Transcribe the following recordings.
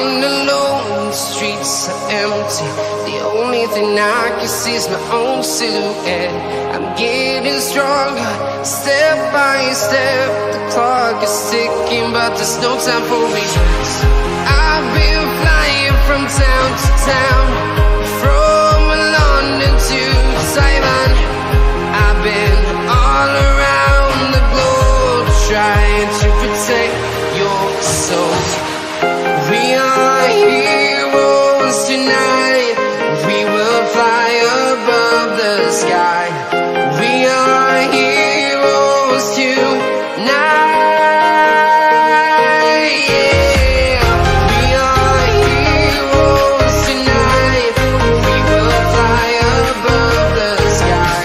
walking alone, the streets are empty. The only thing I can see is my own silhouette. I'm getting stronger, step by step. The clock is ticking, but there's no time for regrets. I've been flying from town to town, from London to Taiwan. I've been all around the globe, trying to protect your soul. We are heroes tonight. We will fly above the sky. We are heroes tonight. Yeah. We are heroes tonight. We will fly above the sky.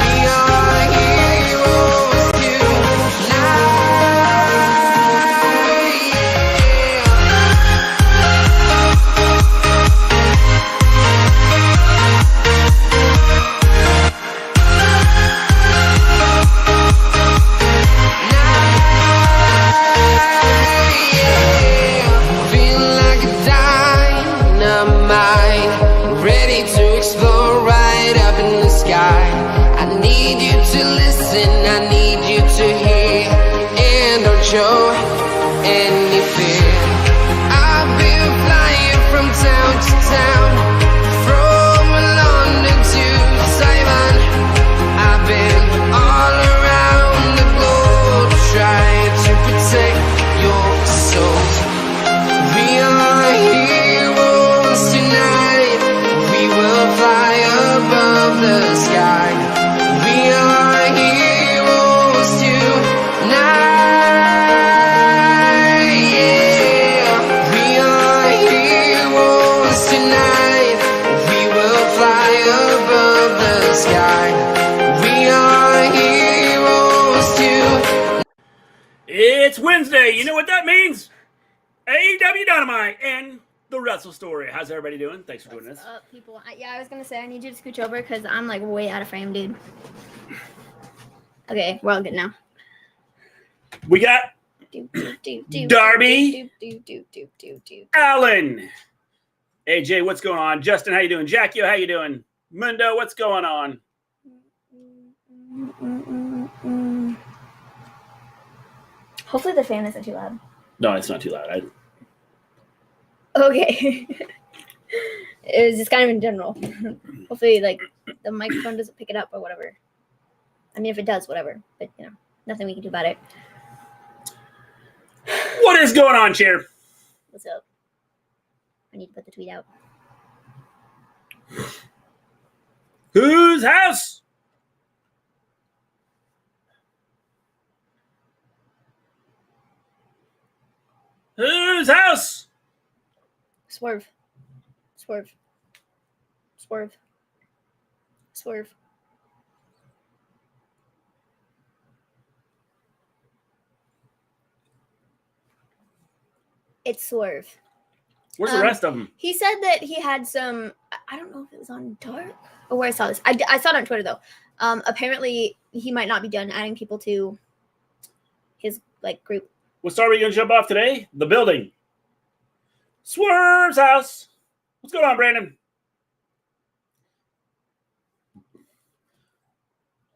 We are heroes tonight. Feel like a dynamite, ready to explode right up in the sky. I need you to listen, I need you to hear, and don't show any fear. I've been flying from town to town, from London to Taiwan. I've been all around the globe, trying to protect your soul. We are heroes tonight. We will fly above the sky. We are heroes tonight. Yeah. We are heroes tonight. We will fly above the sky. We are heroes tonight. It's Wednesday. You know what that means? AEW Dynamite and the Wrestle Story. How's everybody doing? Thanks for doing this. What's up, people? Yeah, I was gonna say I need you to scooch over because I'm like way out of frame, dude. Okay, we're all good now. We got Darby. Allin. AJ, what's going on? Justin, how you doing? Jackie, how you doing? Mundo, what's going on? Hopefully the fan isn't too loud. No, it's not too loud. Okay. It was just kind of in general. Hopefully, like, the microphone doesn't pick it up or whatever. I mean, if it does, whatever. But, you know, nothing we can do about it. What is going on, Chair? What's up? I need to put the tweet out. Whose house? Whose house? Swerve. Swerve. Swerve. Swerve. It's Swerve. Where's the rest of them? He said that he had some, I don't know if it was on Dark or where I saw this. I saw it on Twitter, though. Apparently, he might not be done adding people to his, like, group. What star are we going to jump off today? The building. Swerve's house. What's going on, Brandon?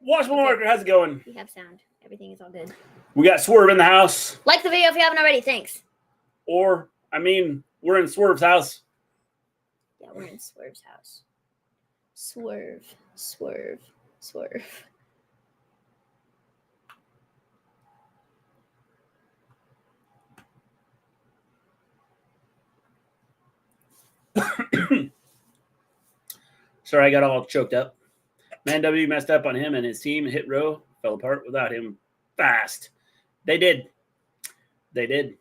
Watchable Marker, how's it going? We have sound. Everything is all good. We got Swerve in the house. Like the video if you haven't already. Thanks. Or, I mean, we're in Swerve's house. Yeah, we're in Swerve's house. Swerve. Swerve. Swerve. Sorry, I got all choked up. Man W messed up on him and his team. Hit Row fell apart without him fast. They did. They did.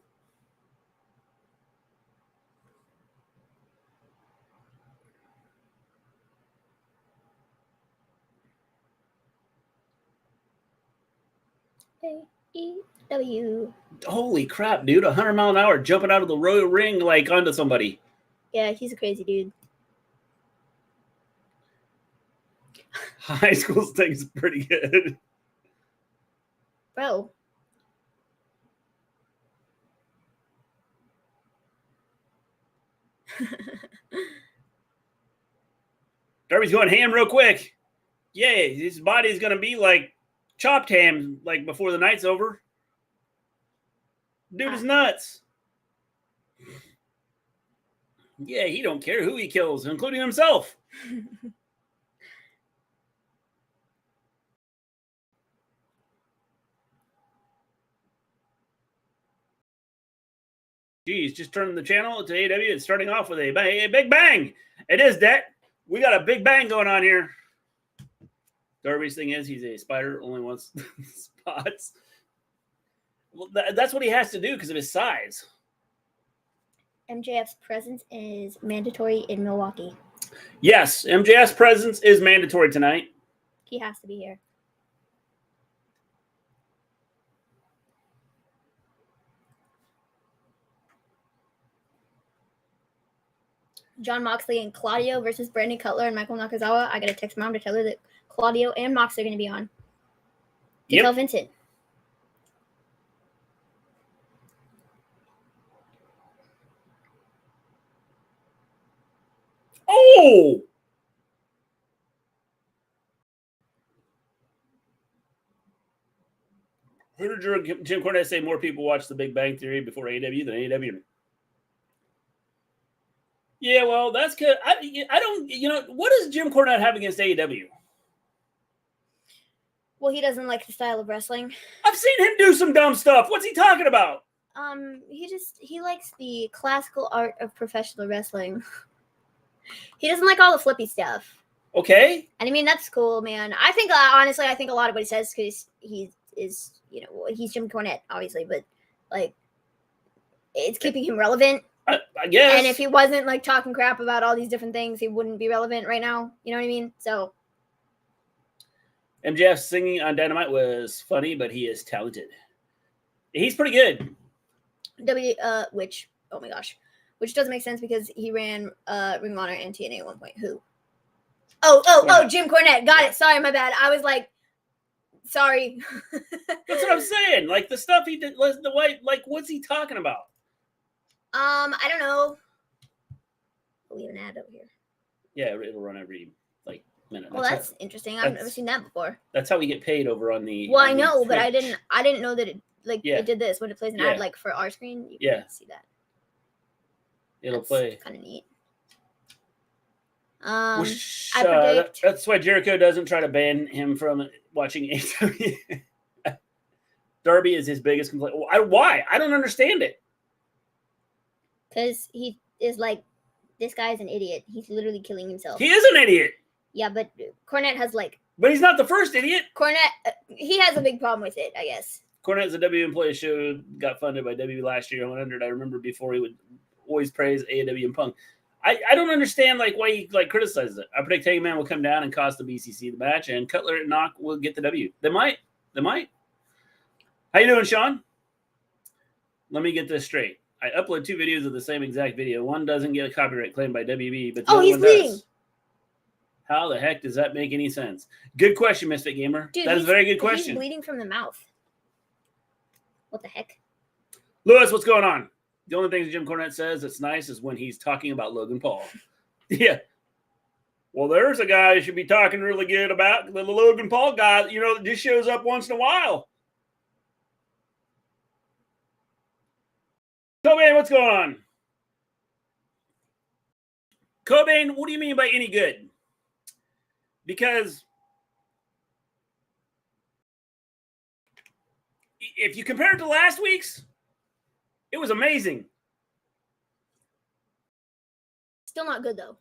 AEW. Holy crap, dude. 100 mile an hour jumping out of the royal ring like onto somebody. Yeah, he's a crazy dude. High school thing's pretty good. Bro. Darby's going ham real quick. Yeah, his body's going to be like chopped ham like before the night's over. Dude is nuts. Yeah, he don't care who he kills, including himself. Geez, just turning the channel to AEW. It's starting off with a big bang. It is that. We got a big bang going on here. Darby's thing is he's a spider, only wants spots. Well, that's what he has to do because of his size. MJF's presence is mandatory in Milwaukee. Yes, MJF's presence is mandatory tonight. He has to be here. John Moxley and Claudio versus Brandon Cutler and Michael Nakazawa. I got to text Mom to tell her that Claudio and Moxley are going to be on. Tell Vincent. Oh! I heard Jim Cornette say more people watch The Big Bang Theory before AEW than AEW. Yeah, well, that's good. I don't, what does Jim Cornette have against AEW? Well, he doesn't like the style of wrestling. I've seen him do some dumb stuff. What's he talking about? He likes the classical art of professional wrestling. He doesn't like all the flippy stuff. Okay. And I mean, that's cool, man. I think, honestly, a lot of what he says, because he is, he's Jim Cornette, obviously, but, like, it's keeping him relevant. I guess. And if he wasn't, like, talking crap about all these different things, he wouldn't be relevant right now. You know what I mean? So. MJF singing on Dynamite was funny, but he is talented. He's pretty good. Which doesn't make sense because he ran Ring of Honor and TNA at one point. Who? Oh, Jim Cornette. Got it. Sorry, my bad. I was like, sorry. That's what I'm saying. Like, the stuff he did, the white, like, what's he talking about? I don't know. We have an ad over here. Yeah, it'll run every, like, minute. Well, that's interesting. I've never seen that before. That's how we get paid over on the. Well, I know, but I didn't know that it, like, it did this. When it plays an ad, like, for our screen, you can see that. It'll play. Kind of neat. I predict that's why Jericho doesn't try to ban him from watching AEW. Darby is his biggest complaint. Why? I don't understand it. Because he is like, this guy's an idiot. He's literally killing himself. He is an idiot. Yeah, but Cornette has like. But he's not the first idiot. Cornette, he has a big problem with it, I guess. Cornette's a W employee show, got funded by W last year. 100. I remember before he would always praise AEW and Punk. I don't understand like why he like criticizes it. I predict Hangman will come down and cost the BCC the match, and Cutler and Knock will get the W. They might. How you doing, Sean? Let me get this straight. I upload 2 videos of the same exact video. One doesn't get a copyright claim by WB, but the other he's one bleeding. does. How the heck does that make any sense? Good question, Misfit Gamer. Dude, that is a very good question. He's bleeding from the mouth. What the heck? Lewis, what's going on? The only thing Jim Cornette says that's nice is when he's talking about Logan Paul. Yeah. Well, there's a guy you should be talking really good about. The Logan Paul guy, that just shows up once in a while. Cobain, what's going on? Cobain, what do you mean by any good? Because if you compare it to last week's, it was amazing. Still not good, though.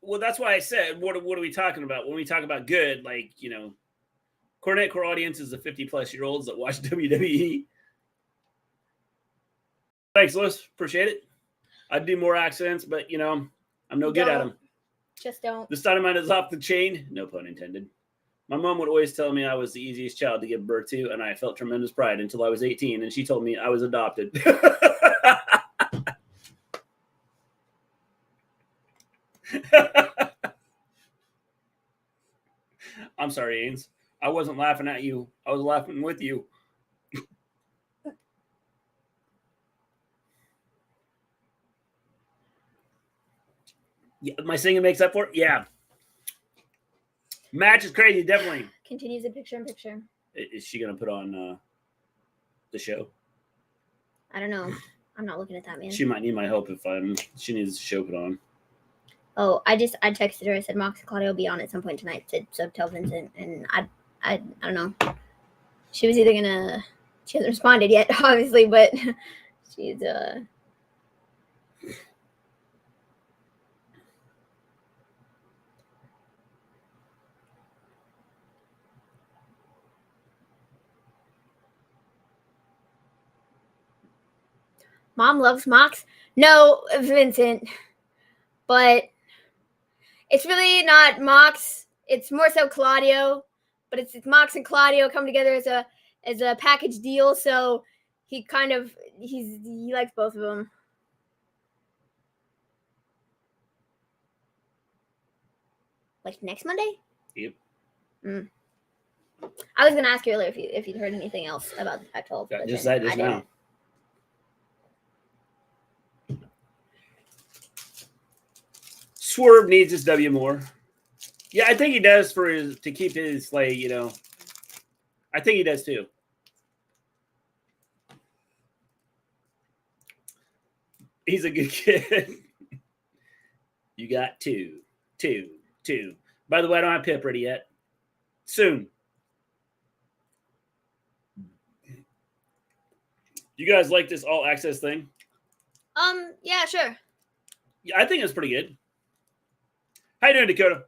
Well, that's why I said, what are we talking about? When we talk about good, like, Cornette core audience is the 50-plus-year-olds that watch WWE. Thanks, Lewis. Appreciate it. I'd do more accents, but, I'm no good at them. Just don't. This Dynamite is off the chain. No pun intended. My mom would always tell me I was the easiest child to give birth to, and I felt tremendous pride until I was 18, and she told me I was adopted. I'm sorry, Ains. I wasn't laughing at you. I was laughing with you. Yeah, my singing makes up for it. Yeah. Match is crazy, definitely. Continues in picture-in-picture. Is she gonna put on the show? I don't know. I'm not looking at that, man. She might need my help if she needs the show put on. Oh, I texted her. I said Mox and Claudia will be on at some point tonight. So tell Vincent, and I don't know. She was either gonna. She hasn't responded yet, obviously, but she's Mom loves Mox. No, Vincent, but it's really not Mox. It's more so Claudio, but it's Mox and Claudio come together as a package deal. So he kind of he likes both of them. Like next Monday? Yep. I was gonna ask you earlier if you'd heard anything else about the Pac-12. Yeah, just that just now. Swerve needs his W more. Yeah, I think he does to keep his, like, you know. I think he does too. He's a good kid. You got two. By the way, I don't have Pip ready yet. Soon. You guys like this all access thing? Yeah, sure. Yeah, I think it's pretty good. How you doing, Dakota?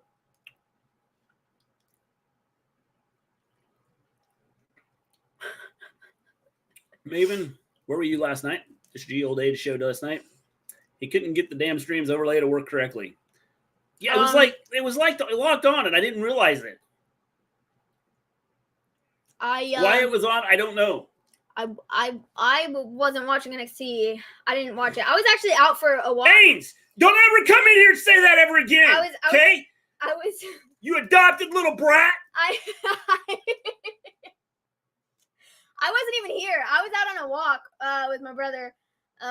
Maven, where were you last night? This G old age showed last night. He couldn't get the damn streams overlay to work correctly. Yeah, it was like locked on, and I didn't realize it. Why it was on, I don't know. I wasn't watching NXT. I didn't watch it. I was actually out for a while. Haynes, don't ever come in here and say that ever again. Okay? I was. You adopted little brat. I wasn't even here. I was out on a walk with my brother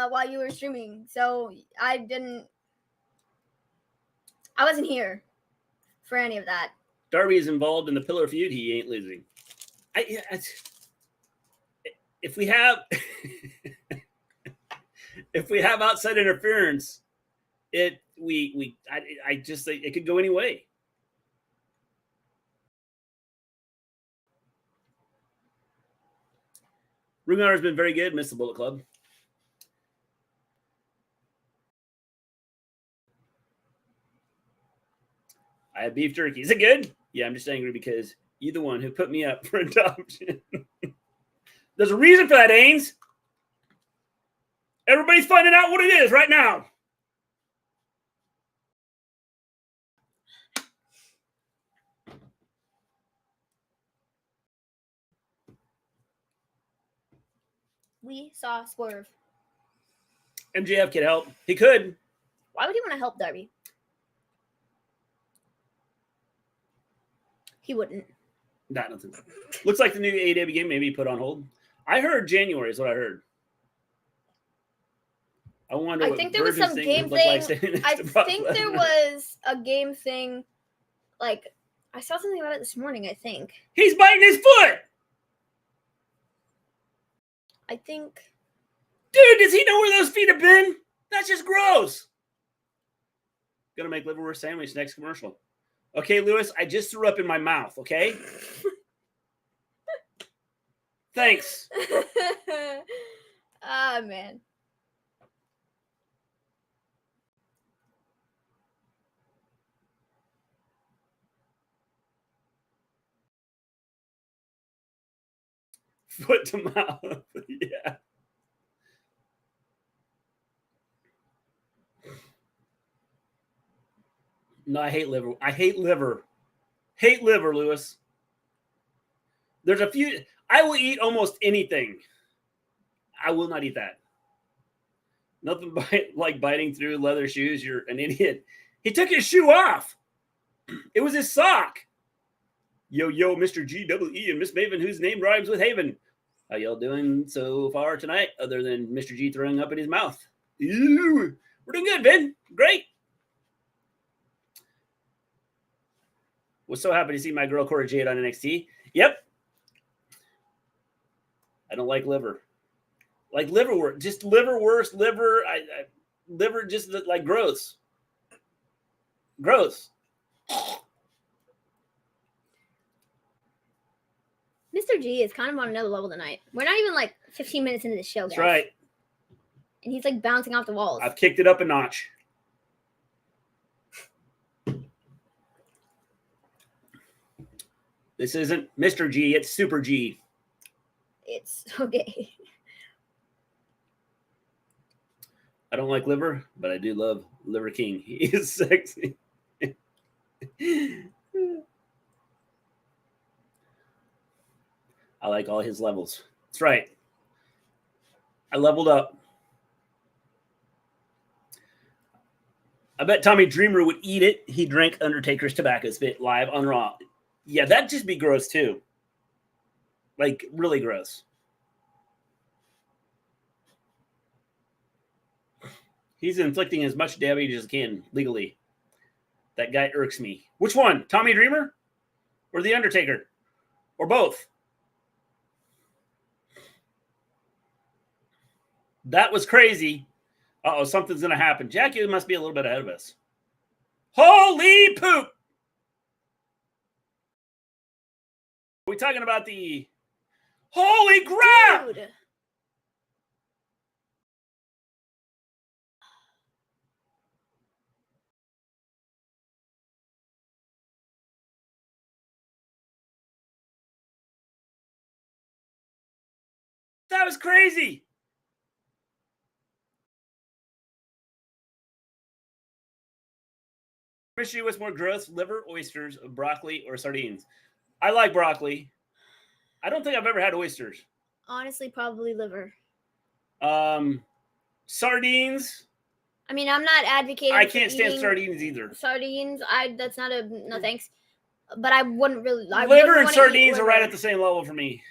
while you were streaming, so I wasn't here for any of that. Darby is involved in the Pillar feud. He ain't losing. If we have outside interference, I just think it could go any way. Ring Honor's been very good. Missed the Bullet Club. I have beef jerky. Is it good? Yeah, I'm just angry because you're the one who put me up for adoption. There's a reason for that, Ains. Everybody's finding out what it is right now. We saw Swerve. MJF could help. He could. Why would he want to help Darby? He wouldn't. Nothing. Looks like the new AEW game may be put on hold. I heard January is what I heard. I wonder. I think there was some game thing. I think there was a game thing. Like, I saw something about it this morning, I think. He's biting his foot! I think. Dude, does he know where those feet have been? That's just gross. Gonna make liverwurst sandwich next commercial. Okay, Lewis, I just threw up in my mouth, okay? Thanks. Ah, man. Foot to mouth. Yeah. No, I hate liver. I hate liver. Hate liver, Lewis. There's a few. I will eat almost anything. I will not eat that. Nothing like biting through leather shoes. You're an idiot. He took his shoe off. It was his sock. Yo, Mr. GWE and Miss Maven, whose name rhymes with Haven. How y'all doing so far tonight, other than Mr. G throwing up in his mouth? Ew. We're doing good, Ben. Great. Was so happy to see my girl Cora Jade on NXT. Yep. I don't like liver. Like liver, just liverwurst, liver. Liver just like gross. Gross. Mr. G is kind of on another level tonight. We're not even like 15 minutes into the show, guys. That's right. And he's like bouncing off the walls. I've kicked it up a notch. This isn't Mr. G, it's Super G. It's okay. I don't like liver, but I do love Liver King. He is sexy. I like all his levels. That's right. I leveled up. I bet Tommy Dreamer would eat it. He drank Undertaker's tobacco spit live on Raw. Yeah, that'd just be gross too. Like, really gross. He's inflicting as much damage as he can legally. That guy irks me. Which one? Tommy Dreamer? Or The Undertaker? Or both? That was crazy. Uh-oh, something's going to happen. Jackie must be a little bit ahead of us. Holy poop! Are we talking about the... Holy crap! Dude. That was crazy. Issue was more gross: liver, oysters, broccoli, or sardines. I like broccoli. I don't think I've ever had oysters. Honestly, probably liver. Sardines. I mean, I'm not advocating. I can't stand sardines either. Sardines, that's not a no thanks. But I wouldn't really. Liver and sardines are right at the same level for me.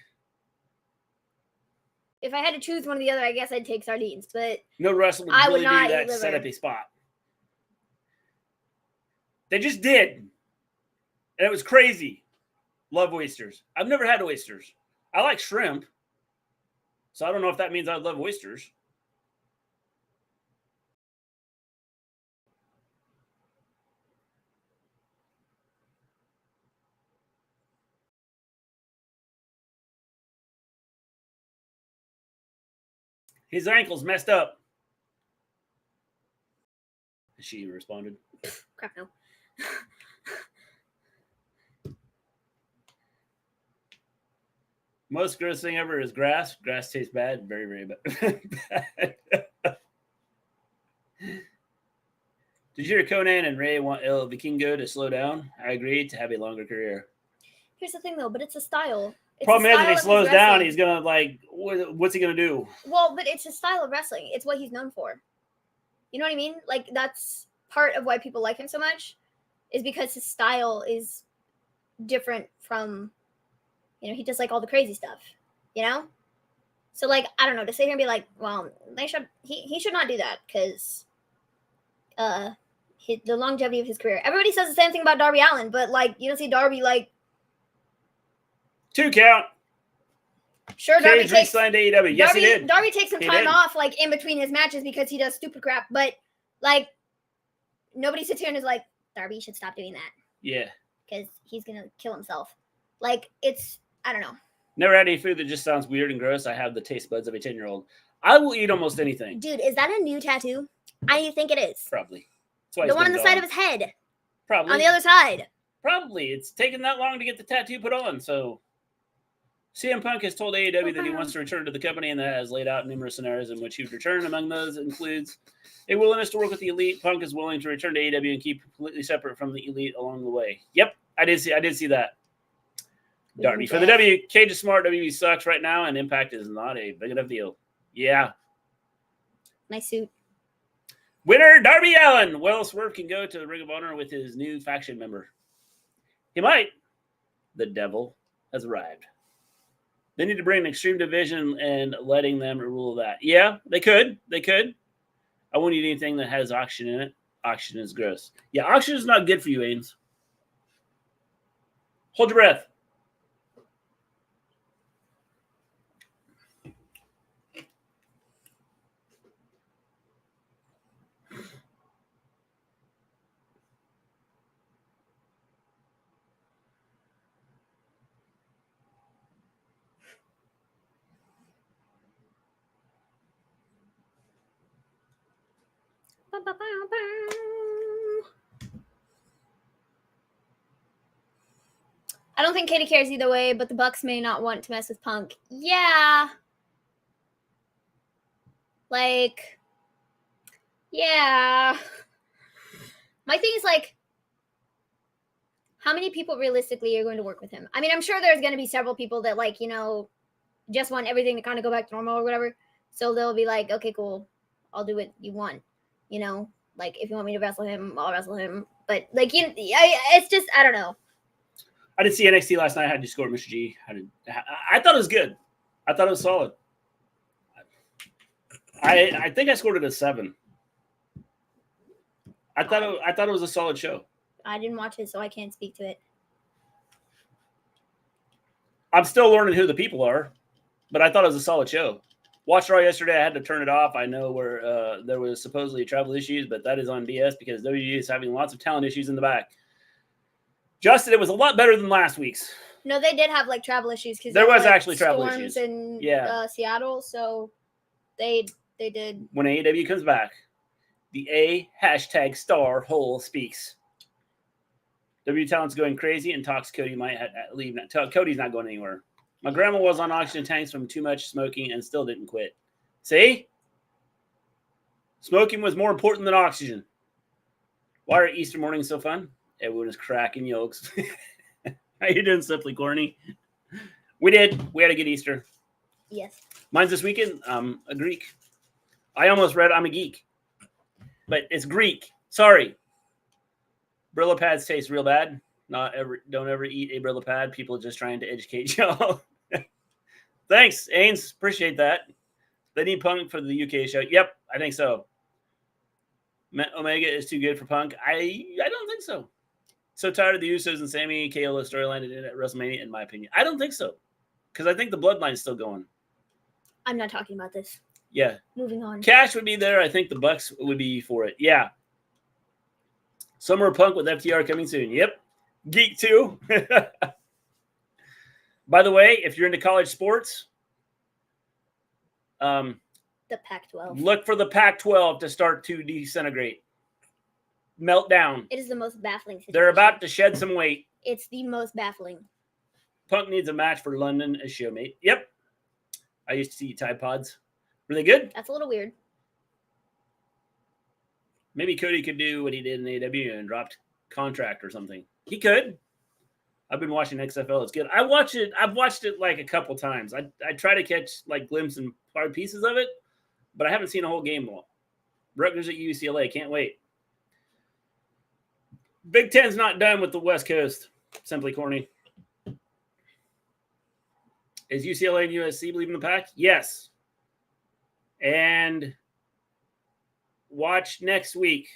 If I had to choose one or the other, I guess I'd take sardines. But no wrestler would really do that to set up a spot. They just did. And it was crazy. Love oysters. I've never had oysters. I like shrimp. So I don't know if that means I love oysters. His ankle's messed up. She responded. Crap, no. Most gross thing ever is grass. Grass tastes bad. Very, very bad. Did you hear Conan and Ray want El Vikingo to slow down? I agree, to have a longer career. Here's the thing, though, but it's a style. Problem is, if he slows down, he's going to, like, what's he going to do? Well, but it's a style of wrestling. It's what he's known for. You know what I mean? Like, that's part of why people like him so much, is because his style is different from, you know, he does, like, all the crazy stuff, you know? So, like, I don't know, to sit here and be like, well, he should not do that, because the longevity of his career. Everybody says the same thing about Darby Allin, but, like, you don't see Darby, like, 2 count. Sure, Darby takes signed AEW. Yes, he did. Darby takes some time off, like, in between his matches because he does stupid crap. But, like, nobody sits here and is like, Darby should stop doing that. Yeah. Because he's going to kill himself. Like, it's, I don't know. Never had any food that just sounds weird and gross. I have the taste buds of a 10-year-old. I will eat almost anything. Dude, is that a new tattoo? I think it is. Probably. The one on the side of his head. Probably. On the other side. Probably. It's taken that long to get the tattoo put on, so... CM Punk has told AEW that he wants to return to the company and that has laid out numerous scenarios in which he would return. Among those includes a willingness to work with the Elite. Punk is willing to return to AEW and keep completely separate from the Elite along the way. Yep, I did see that. Darby. For the W, Cage is smart, WWE sucks right now, and Impact is not a big enough deal. Yeah. Nice suit. Winner, Darby Allin. Well, Swerve can go to the Ring of Honor with his new faction member. He might. The devil has arrived. They need to bring an Extreme Division and letting them rule that. Yeah, they could. They could. I won't eat anything that has oxygen in it. Oxygen is gross. Yeah, oxygen is not good for you, Ains. Hold your breath. I don't think Katie cares either way, but the Bucks may not want to mess with Punk. Yeah. Like, yeah. My thing is, like, how many people realistically are going to work with him? I mean, I'm sure there's going to be several people that, like, you know, just want everything to kind of go back to normal or whatever. So they'll be like, okay, cool. I'll do what you want. You know, like, if you want me to wrestle him, I'll wrestle him. But, like, it's just, I don't know. I didn't see NXT last night. How did you score, Mr. G? I thought it was good. I thought it was solid. I think I scored it a 7. I thought it was a solid show. I didn't watch it, so I can't speak to it. I'm still learning who the people are, but I thought it was a solid show. Watched Raw yesterday. I had to turn it off. I know where there was supposedly travel issues, but that is on BS because WWE is having lots of talent issues in the back. Justin, it was a lot better than last week's. No, they did have like travel issues because there was like, actually travel storms issues in Seattle, so they did. When AEW comes back, the #star hole speaks. W talent's going crazy and talks Cody might leave. Cody's not going anywhere. My grandma was on oxygen tanks from too much smoking and still didn't quit. See? Smoking was more important than oxygen. Why are Easter mornings so fun? Everyone is cracking yolks. How you doing, Simply Corny? We did. We had a good Easter. Yes. Mine's this weekend. A Greek. I almost read I'm a geek. But it's Greek. Sorry. Brillo pads taste real bad. Don't ever eat a Brillo pad. People are just trying to educate y'all. Thanks, Ains. Appreciate that. They need Punk for the UK show. Yep, I think so. Omega is too good for Punk. I don't think so. So tired of the Usos and Sammy KO storyline at WrestleMania, in my opinion. I don't think so. Because I think the bloodline's still going. I'm not talking about this. Yeah. Moving on. Cash would be there. I think the Bucks would be for it. Yeah. Summer of Punk with FTR coming soon. Yep. Geek too. By the way, if you're into college sports, the Pac-12. Look for the Pac-12 to start to disintegrate. Meltdown. It is the most baffling situation. They're about to shed some weight. It's the most baffling. Punk needs a match for London as showmate. Yep. I used to eat Tide Pods. Were they good? That's a little weird. Maybe Cody could do what he did in AEW and dropped contract or something. He could. I've been watching XFL. It's good. I've watched it like a couple times. I try to catch like glimpses and part pieces of it, but I haven't seen a whole game. Rutgers at UCLA. Can't wait. Big Ten's not done with the West Coast. Simply Corny. Is UCLA and USC leaving the pack? Yes. And watch next week.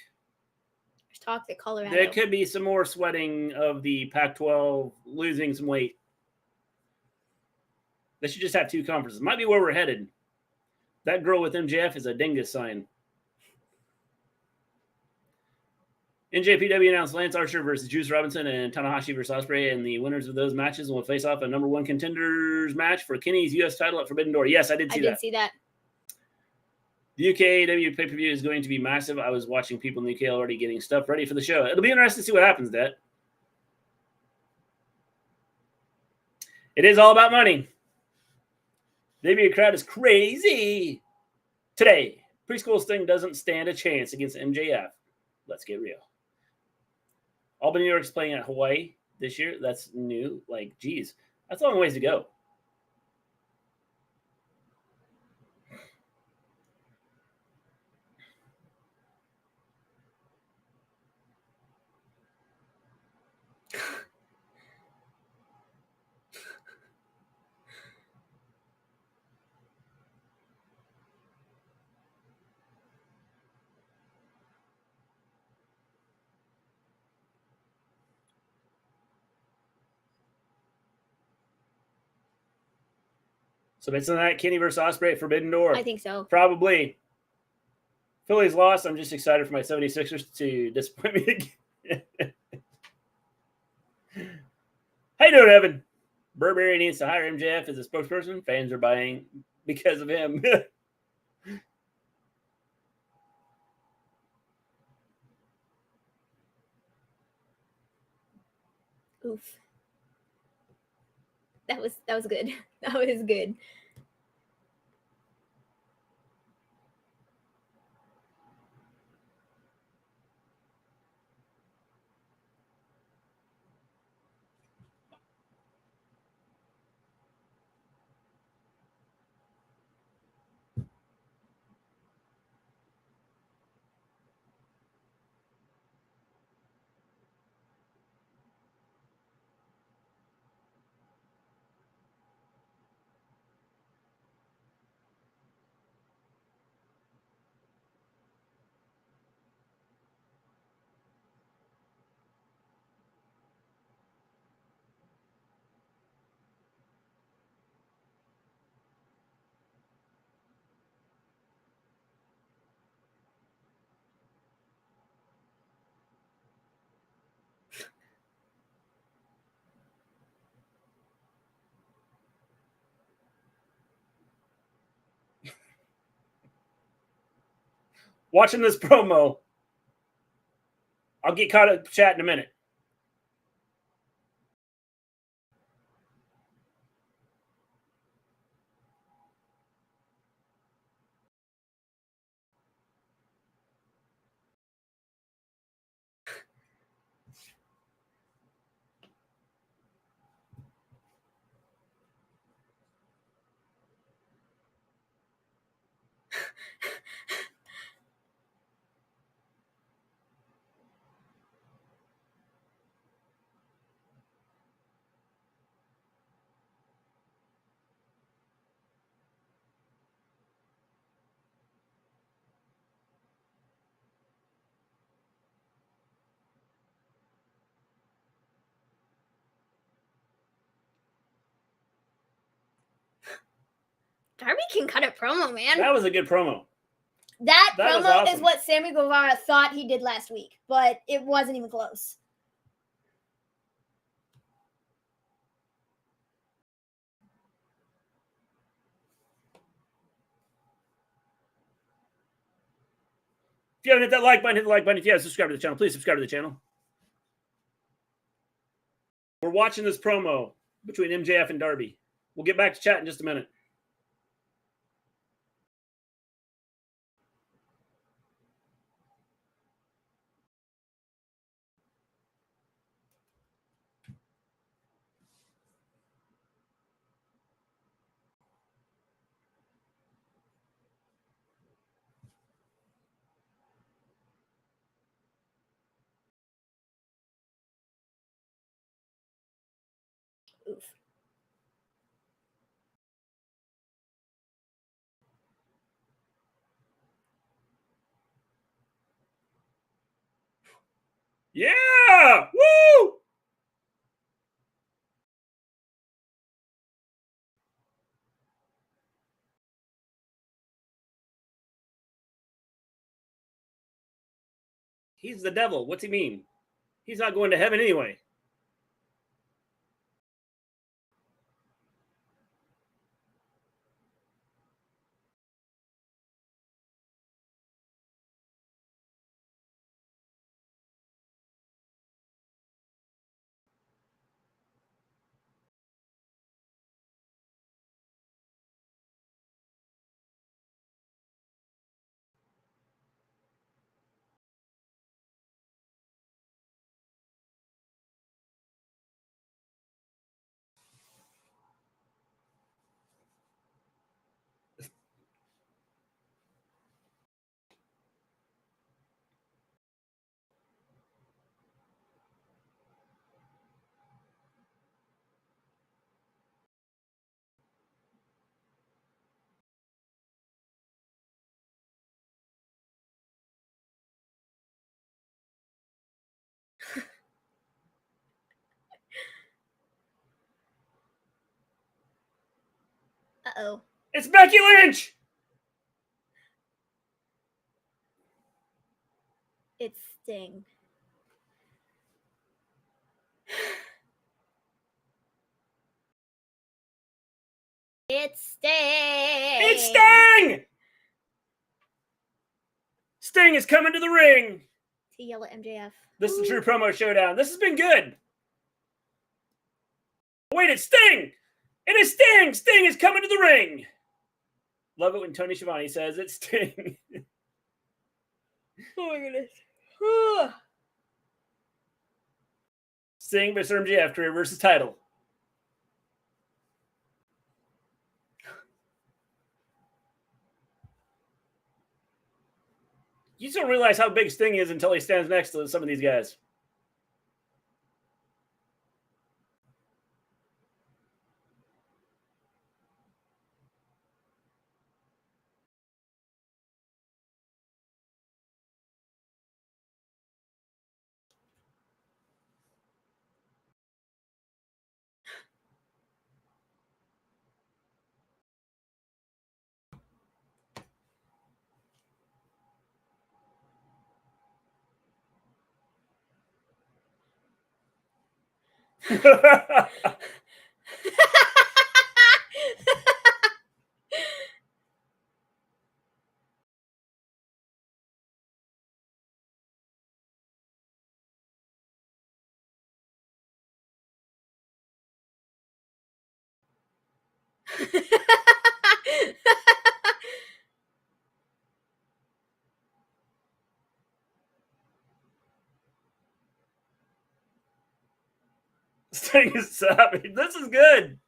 There's talk that Colorado. There could be some more sweating of the Pac-12 losing some weight. They should just have 2 conferences. Might be where we're headed. That girl with MJF is a dingus sign. NJPW announced Lance Archer versus Juice Robinson and Tanahashi versus Ospreay, and the winners of those matches will face off a number 1 contenders match for Kenny's U.S. title at Forbidden Door. Yes, I did see that. The UK AEW pay-per-view is going to be massive. I was watching people in the UK already getting stuff ready for the show. It'll be interesting to see what happens, Dad. It is all about money. The AEW crowd is crazy. Today, Preschool Sting doesn't stand a chance against MJF. Let's get real. Albany, New York's playing at Hawaii this year. That's new. Like, geez, that's a long ways to go. So based on that, Kenny versus Ospreay at Forbidden Door. I think so. Probably. Philly's lost. I'm just excited for my 76ers to disappoint me again. How you doing, Evan? Burberry needs to hire MJF as a spokesperson. Fans are buying because of him. Oof. That was good. That was good. Watching this promo. I'll get caught up chat in a minute. Darby can cut a promo, man. That was a good promo. That was promo awesome. is what Sammy Guevara thought he did last week, but it wasn't even close. If you haven't hit that like button, hit the like button. If you haven't subscribed to the channel, please subscribe to the channel. We're watching this promo between MJF and Darby. We'll get back to chat in just a minute. Oof. Yeah! Woo! He's the devil. What's he mean? He's not going to heaven anyway. Uh-oh. It's Becky Lynch! It's Sting. It's Sting! It's Sting! Sting is coming to the ring. To yell at MJF. This is the true promo showdown. This has been good. Wait, it's Sting! It is Sting! Sting is coming to the ring. Love it when Tony Schiavone says it's Sting. Oh my goodness. Sting vs. MJF, career versus title. You just don't realize how big Sting is until he stands next to some of these guys. Sting is savage. This is good.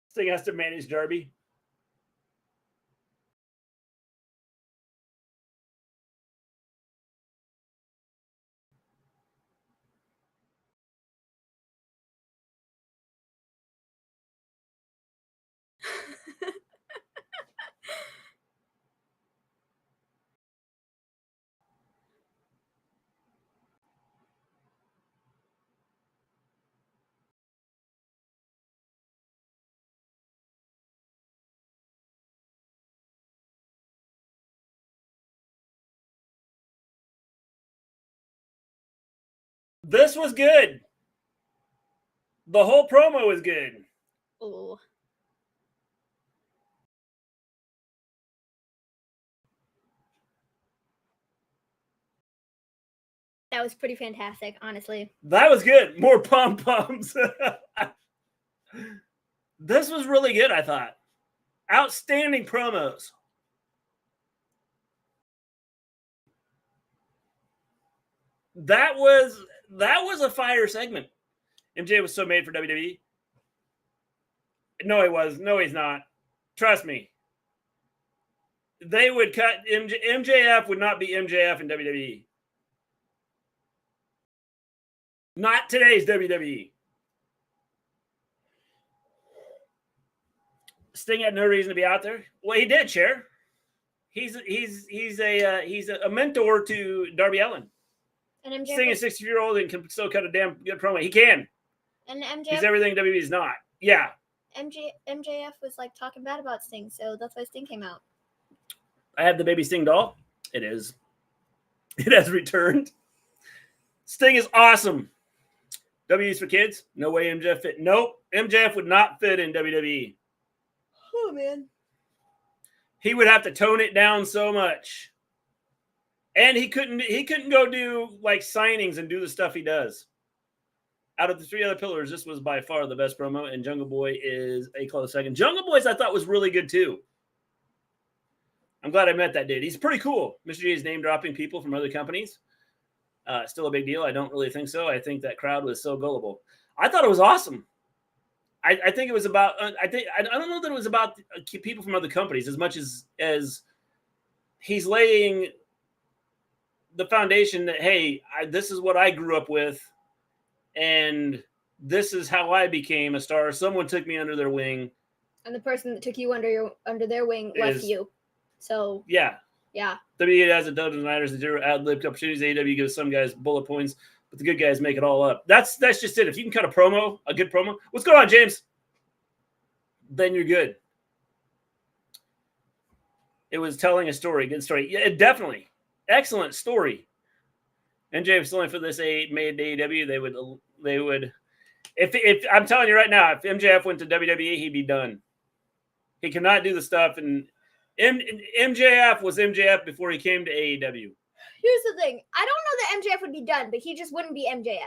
Sting has to manage Darby. This was good. The whole promo was good. Oh. That was pretty fantastic, honestly. That was good. More pom-poms. This was really good, I thought. Outstanding promos. That was a fire segment. MJ was so made for WWE. No, he was. No, he's not. Trust me. They would cut MJF would not be MJF in WWE. Not today's WWE. Sting had no reason to be out there. Well, he did, Cher. He's a mentor to Darby Allin. And MJF Sting is 60-year-old and can still cut a damn good promo. He can. And MJF. He's everything WWE is not. Yeah. MJF was like talking bad about Sting, so that's why Sting came out. I have the baby Sting doll. It is. It has returned. Sting is awesome. WWE's for kids? No way MJF fit. Nope. MJF would not fit in WWE. Oh, man. He would have to tone it down so much. And he couldn't go do like signings and do the stuff he does. Out of the three other pillars, this was by far the best promo, and Jungle Boy is a close second. Jungle Boy's I thought was really good too. I'm glad I met that dude. He's pretty cool. Mr. G is name dropping people from other companies. Still a big deal. I don't really think so. I think that crowd was so gullible. I thought it was awesome. I think it was about. I don't know that it was about people from other companies as much as he's laying the foundation that, hey, this is what I grew up with, and this is how I became a star. Someone took me under their wing, and the person that took you under their wing left you. So yeah. WWE has a dozen writers and zero ad-libbed opportunities. AEW gives some guys bullet points, but the good guys make it all up. That's just it. If you can cut a good promo, what's going on, James? Then you're good. It was telling a story, good story. Yeah, definitely. Excellent story. MJ was only for this made AEW, they would if I'm telling you right now, if MJF went to WWE, he'd be done. He cannot do the stuff, and MJF was MJF before he came to AEW. Here's the thing. I don't know that MJF would be done, but he just wouldn't be MJF.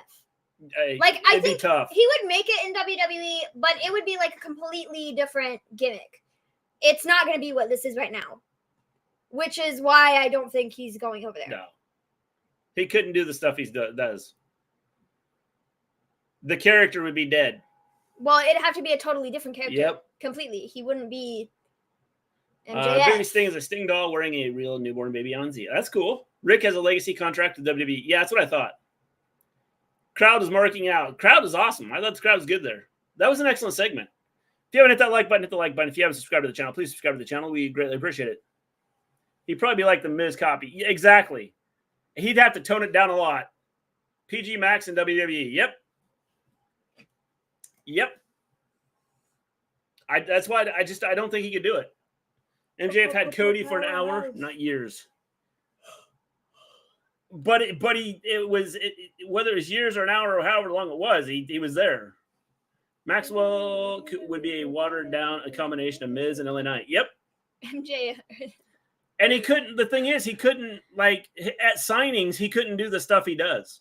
I think tough. He would make it in WWE, but it would be like a completely different gimmick. It's not going to be what this is right now, which is why I don't think he's going over there. No. He couldn't do the stuff he does. The character would be dead. Well, it'd have to be a totally different character. Yep. Completely. He wouldn't be MJF. Baby Sting is a Sting doll wearing a real newborn baby on Zia. That's cool. Rick has a legacy contract with WWE. Yeah, that's what I thought. Crowd is marking out. Crowd is awesome. I thought the crowd was good there. That was an excellent segment. If you haven't hit that like button, hit the like button. If you haven't subscribed to the channel, please subscribe to the channel. We greatly appreciate it. He'd probably be like the Miz copy. Yeah, exactly. He'd have to tone it down a lot. PG Max and WWE. Yep. That's why I don't think he could do it. MJF had Cody for an hour, not years. But it was whether it was years or an hour or however long it was, he was there. Maxwell would be a watered down combination of Miz and LA Knight. Yep. MJF. And he couldn't. The thing is, he couldn't at signings. He couldn't do the stuff he does.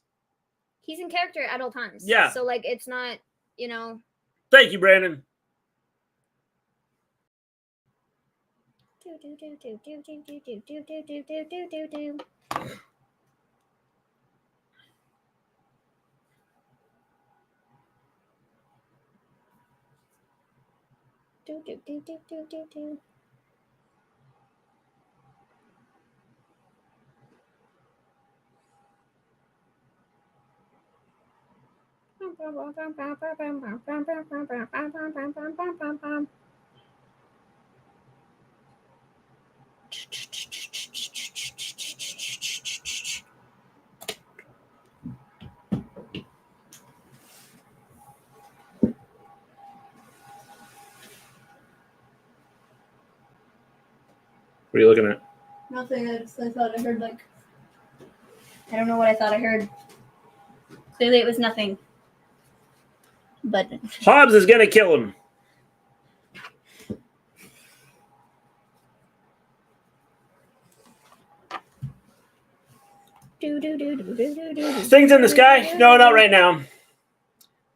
He's in character at all times. Yeah. So it's not, Thank you, Brandon. What are you looking at? Nothing. I thought I heard I don't know what I thought I heard. Clearly it was nothing. But Hobbs is gonna kill him. Things in the sky? No, not right now.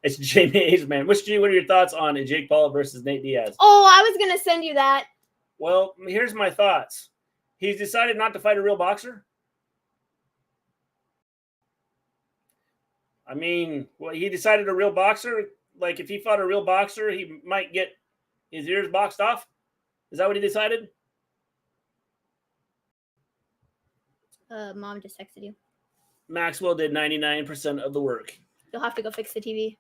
It's Jamie Hayes, man. What are your thoughts on Jake Paul versus Nate Diaz? Oh, I was gonna send you that. Well, here's my thoughts. He's decided not to fight a real boxer. I mean, well, he decided a real boxer. Like, if he fought a real boxer, he might get his ears boxed off. Is that what he decided? Mom just texted you. Maxwell did 99% of the work. You'll have to go fix the TV.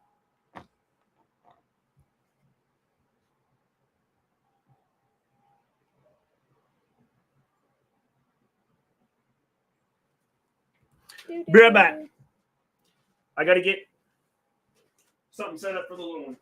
Be right back. I got to get something set up for the little one.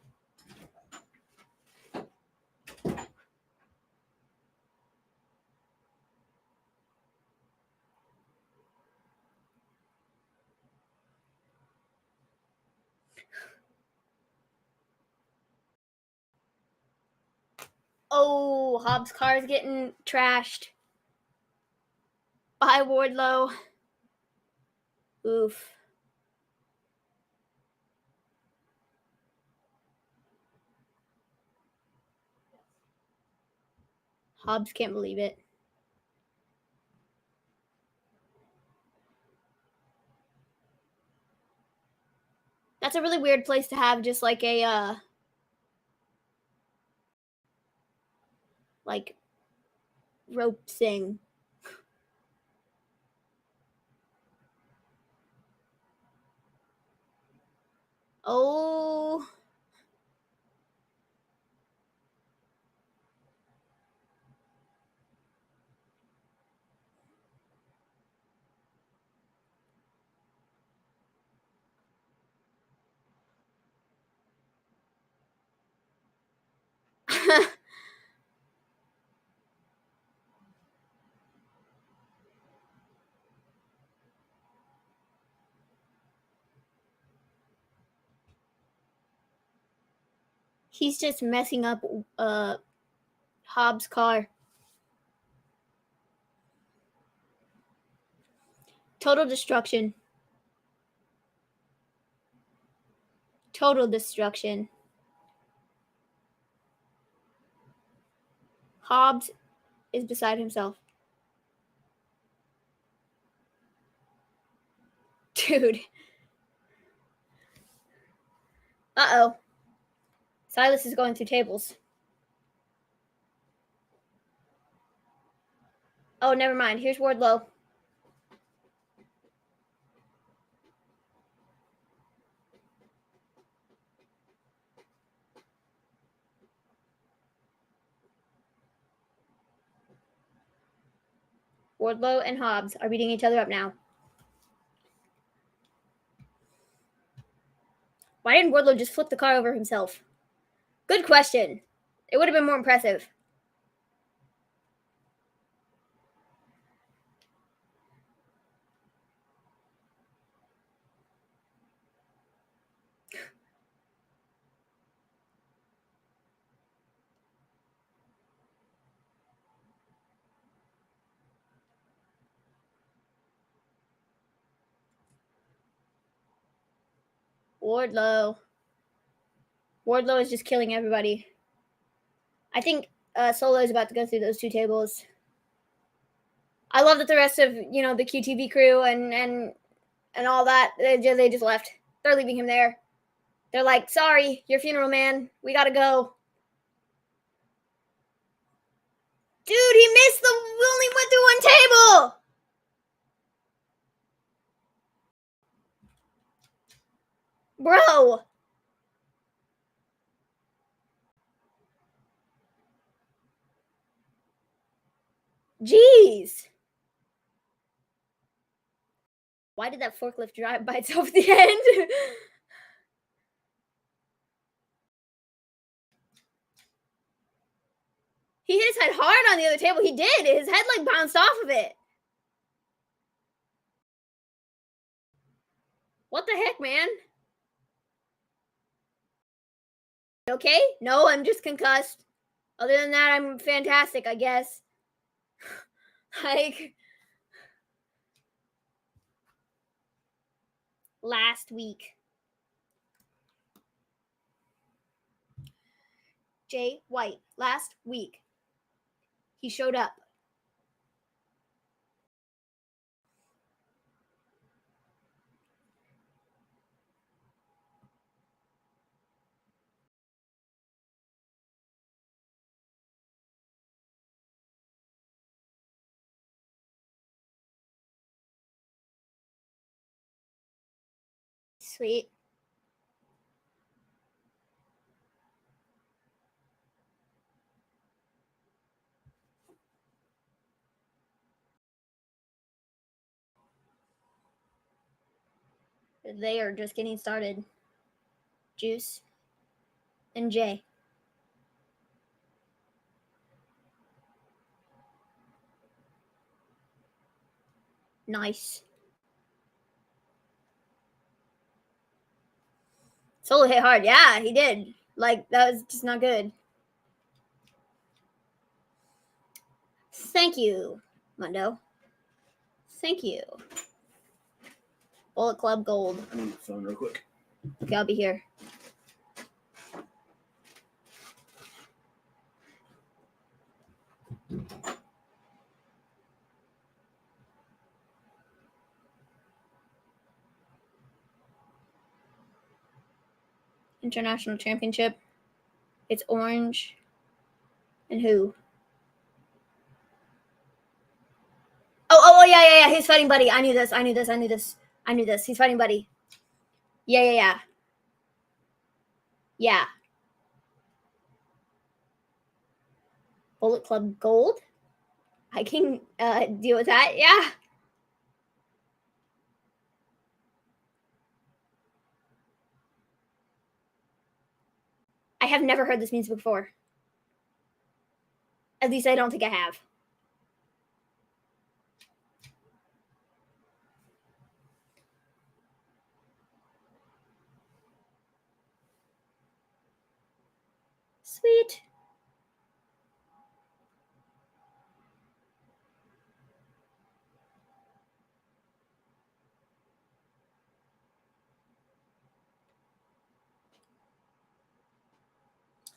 Oh, Hobbs' car is getting trashed by Wardlow. Oof. Hobbs can't believe it. That's a really weird place to have just like a like rope thing. Oh. He's just messing up Hobbs' car. Total destruction. Total destruction. Hobbs is beside himself. Dude. Uh-oh. Silas is going through tables. Oh, never mind. Here's Wardlow. Wardlow and Hobbs are beating each other up now. Why didn't Wardlow just flip the car over himself? Good question. It would have been more impressive. Wardlow. Wardlow is just killing everybody. I think Solo is about to go through those two tables. I love that the rest of, the QTV crew and all that, they just left. They're leaving him there. They're like, sorry, your funeral, man. We gotta go. Dude, he missed we only went through one table. Bro. Jeez. Why did that forklift drive by itself at the end? He hit his head hard on the other table. He did. His head bounced off of it. What the heck, man? Okay? No, I'm just concussed. Other than that, I'm fantastic, I guess. Last week. Jay White last week. He showed up. Sweet. They are just getting started. Juice and Jay. Nice. Solo hit hard. Yeah, he did. Like, that was just not good. Thank you, Mundo. Thank you. Bullet Club Gold. I need the phone real quick. Okay, I'll be here. International Championship. It's Orange. And who? Oh, yeah. He's fighting Buddy. I knew this. He's fighting Buddy. Yeah. Yeah. Bullet Club Gold. I can deal with that. Yeah. I have never heard this music before. At least I don't think I have. Sweet.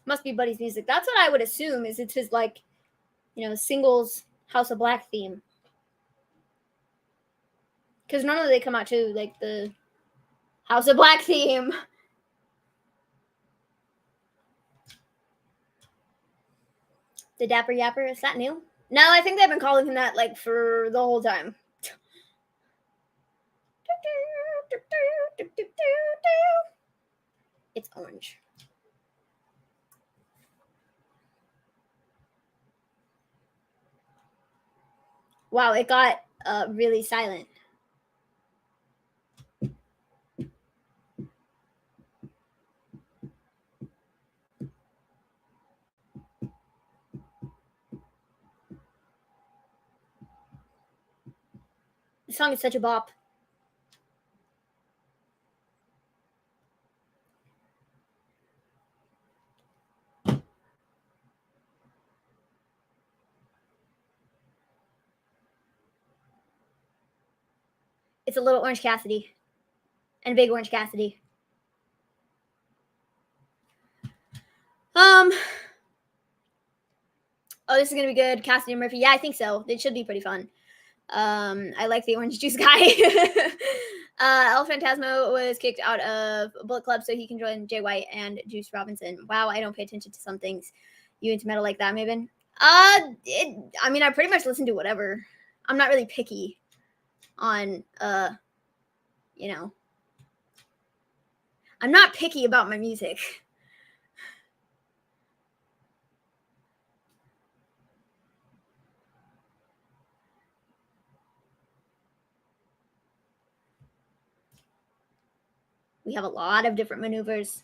Must be Buddy's music. That's what I would assume. Is it's his, like, singles House of Black theme. Because normally they come out too, like the House of Black theme. The Dapper Yapper, is that new? No, I think they've been calling him that like for the whole time. It's Orange. Wow, it got really silent. The song is such a bop. It's a little Orange Cassidy and big Orange Cassidy. Oh, this is gonna be good. Cassidy and Murphy. Yeah, I think so. It should be pretty fun. I like the orange juice guy. El Phantasmo was kicked out of Bullet Club so he can join Jay White and Juice Robinson. Wow, I don't pay attention to some things. You into metal like that, Maven? I pretty much listen to whatever. I'm not really picky on, I'm not picky about my music. We have a lot of different maneuvers.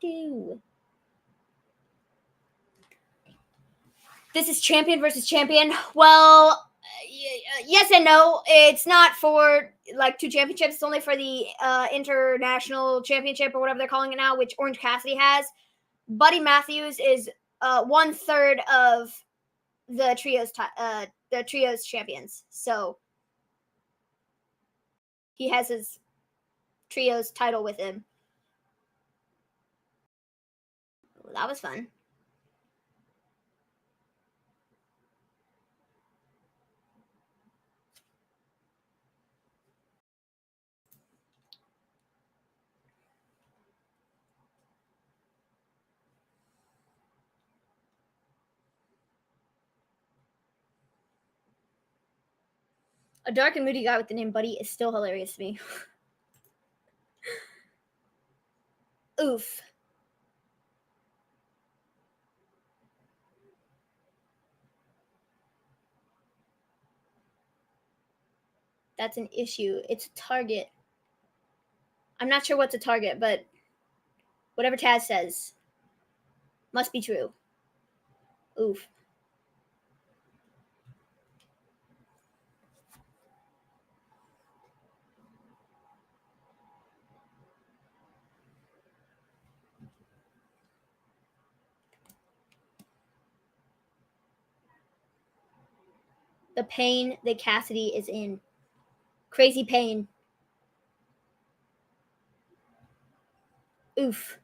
Do. this is champion versus champion. Well, yes and no. It's not for like 2 championships. It's only for the international championship or whatever they're calling it now, which Orange Cassidy has. Buddy Matthews is 1/3 of the trios champions. So he has his trios title with him. Well, that was fun. A dark and moody guy with the name Buddy is still hilarious to me. Oof. That's an issue. It's a target. I'm not sure what's a target, but whatever Taz says must be true. Oof. The pain that Cassidy is in. Crazy pain. Oof.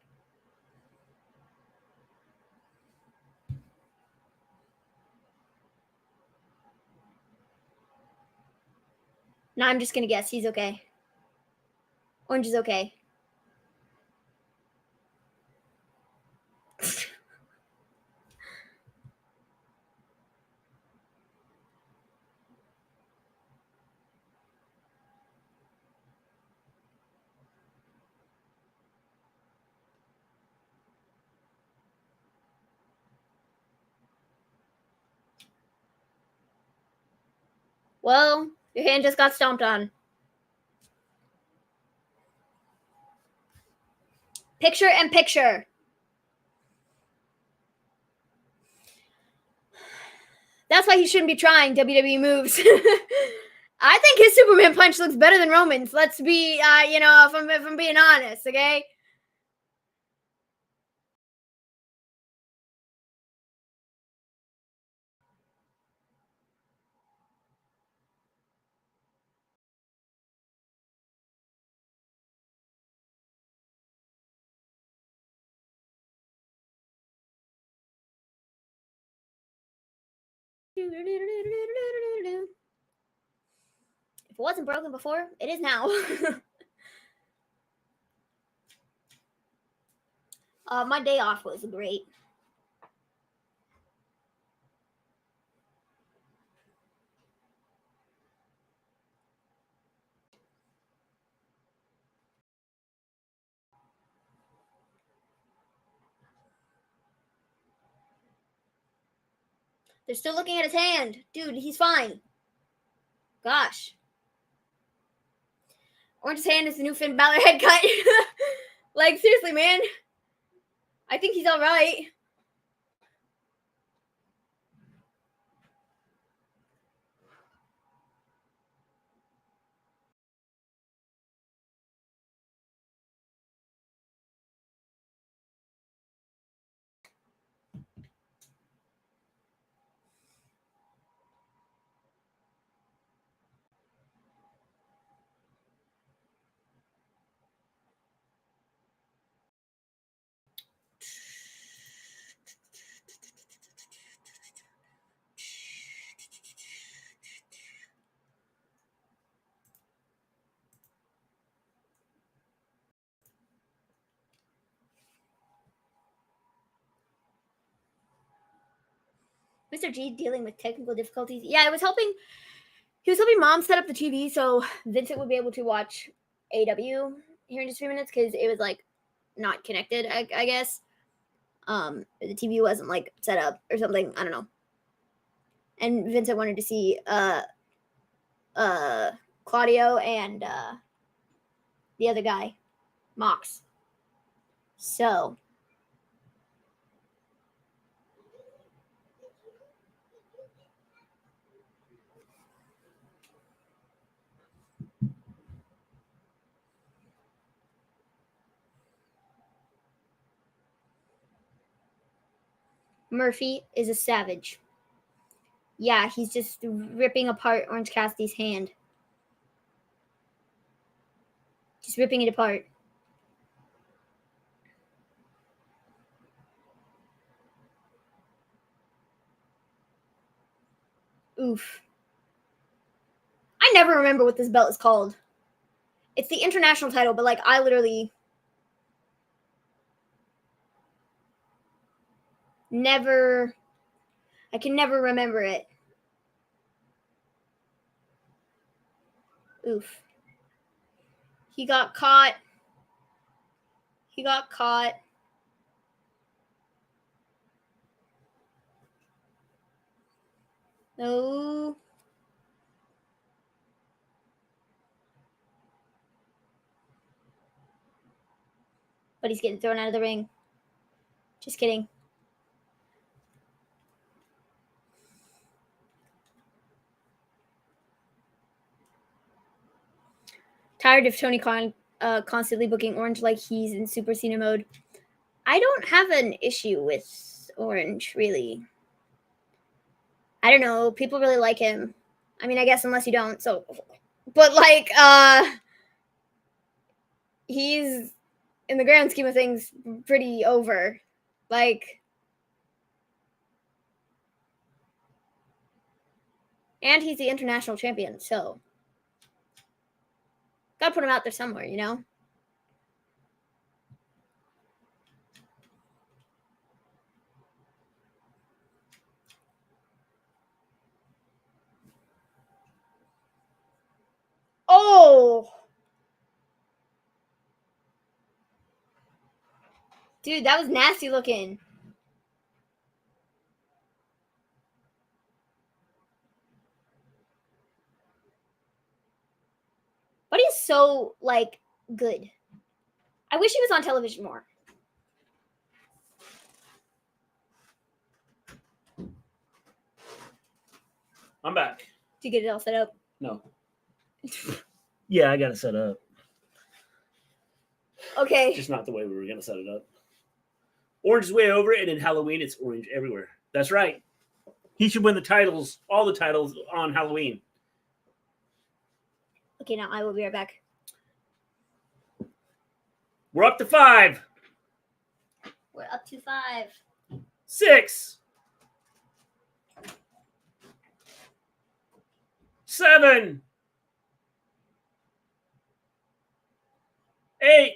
Now I'm just going to guess he's okay. Orange is okay. Well, your hand just got stomped on. Picture in picture. That's why he shouldn't be trying WWE moves. I think his Superman punch looks better than Roman's. Let's be, if I'm being honest, okay? If it wasn't broken before, it is now. My day off was great. They're still looking at his hand. Dude, he's fine. Gosh. Orange's hand is the new Finn Balor head cut. Like, seriously, man. I think he's all right. Mr. G dealing with technical difficulties. Yeah, he was helping Mom set up the TV so Vincent would be able to watch AEW here in just a few minutes because it was like not connected, I guess. The TV wasn't like set up or something. I don't know. And Vincent wanted to see Claudio and the other guy, Mox. So Murphy is a savage. Yeah, he's just ripping apart Orange Cassidy's hand. Just ripping it apart. Oof. I never remember what this belt is called. It's the international title, but like I literally I can never remember it. Oof. He got caught. No. But he's getting thrown out of the ring. Just kidding. Tired of Tony Khan constantly booking Orange like he's in Super Cena mode. I don't have an issue with Orange, really. I don't know. People really like him. I mean, I guess unless you don't. So, but like, he's in the grand scheme of things pretty over. Like, and he's the international champion. So, gotta put him out there somewhere, you know? Oh! Dude, that was nasty looking. But he's so, like, good. I wish he was on television more. I'm back. Did you get it all set up? No. Yeah, I got it set up. Okay. Just not the way we were going to set it up. Orange is way over, and in Halloween, it's orange everywhere. That's right. He should win the titles, all the titles on Halloween. Okay, now I will be right back. We're up to 5. We're up to 5. 6. 7. 8.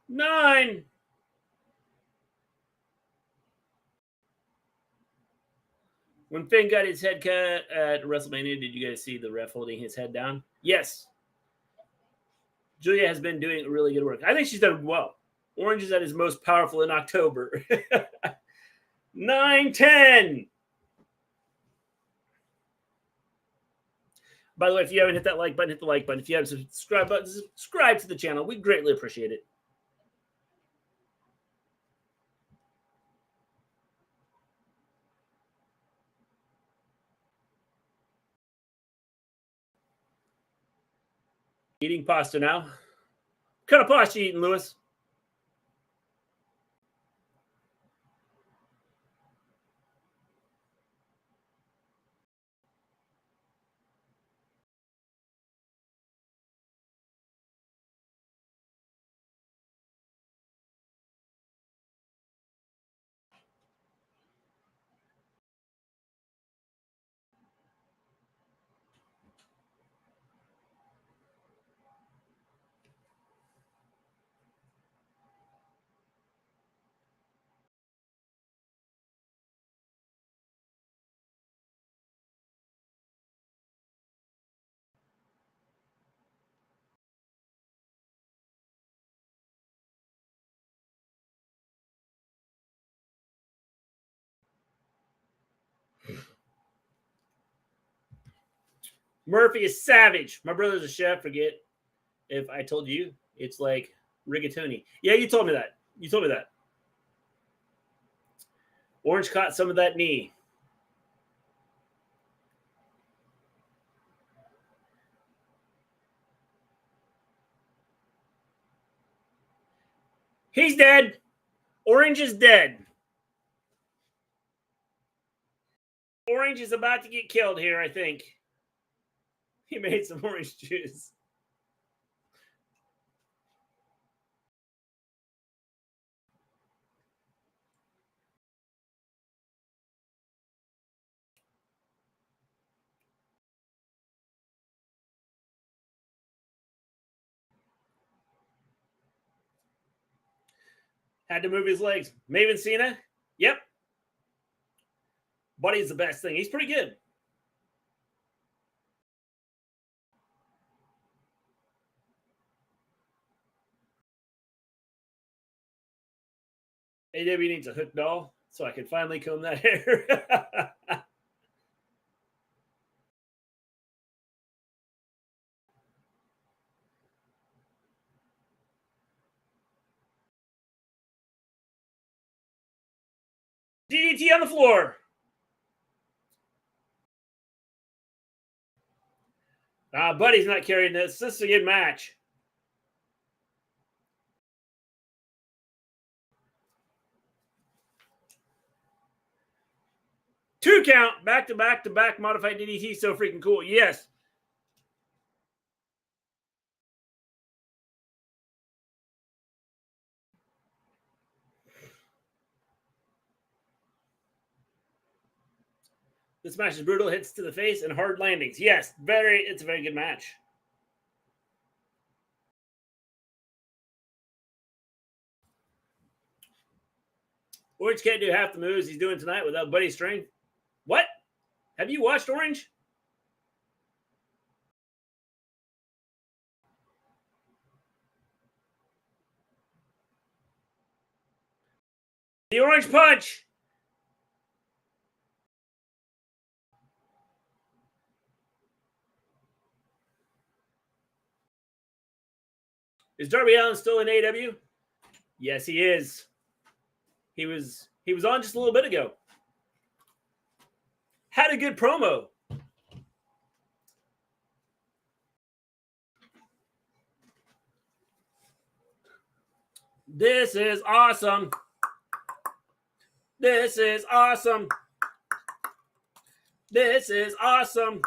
9. When Finn got his head cut at WrestleMania, did you guys see the ref holding his head down? Yes. Julia has been doing really good work. I think she's done well. Orange is at his most powerful in October. 9, 10. By the way, if you haven't hit that like button, hit the like button. If you haven't subscribed button, subscribe to the channel. We greatly appreciate it. Eating pasta now. What kind of pasta you eating, Lewis? Murphy is savage. My brother's a chef. Forget if I told you. It's like rigatoni. Yeah, you told me that. Orange caught some of that knee. He's dead. Orange is dead. Orange is about to get killed here, I think. He made some orange juice. Had to move his legs. Maven Cena? Yep. Buddy's the best thing. He's pretty good. AW needs a hook doll so I can finally comb that hair. DDT on the floor. Buddy's not carrying this. This is a good match. Two count, back to back to back, modified DDT. So freaking cool. Yes. This match is brutal. Hits to the face and hard landings. Yes, it's a very good match. Orange can't do half the moves he's doing tonight without Buddy's strength. What? Have you watched Orange? The Orange Punch. Is Darby Allin still in AEW? Yes, he is. He was on just a little bit ago. Had a good promo. This is awesome. This is awesome. This is awesome.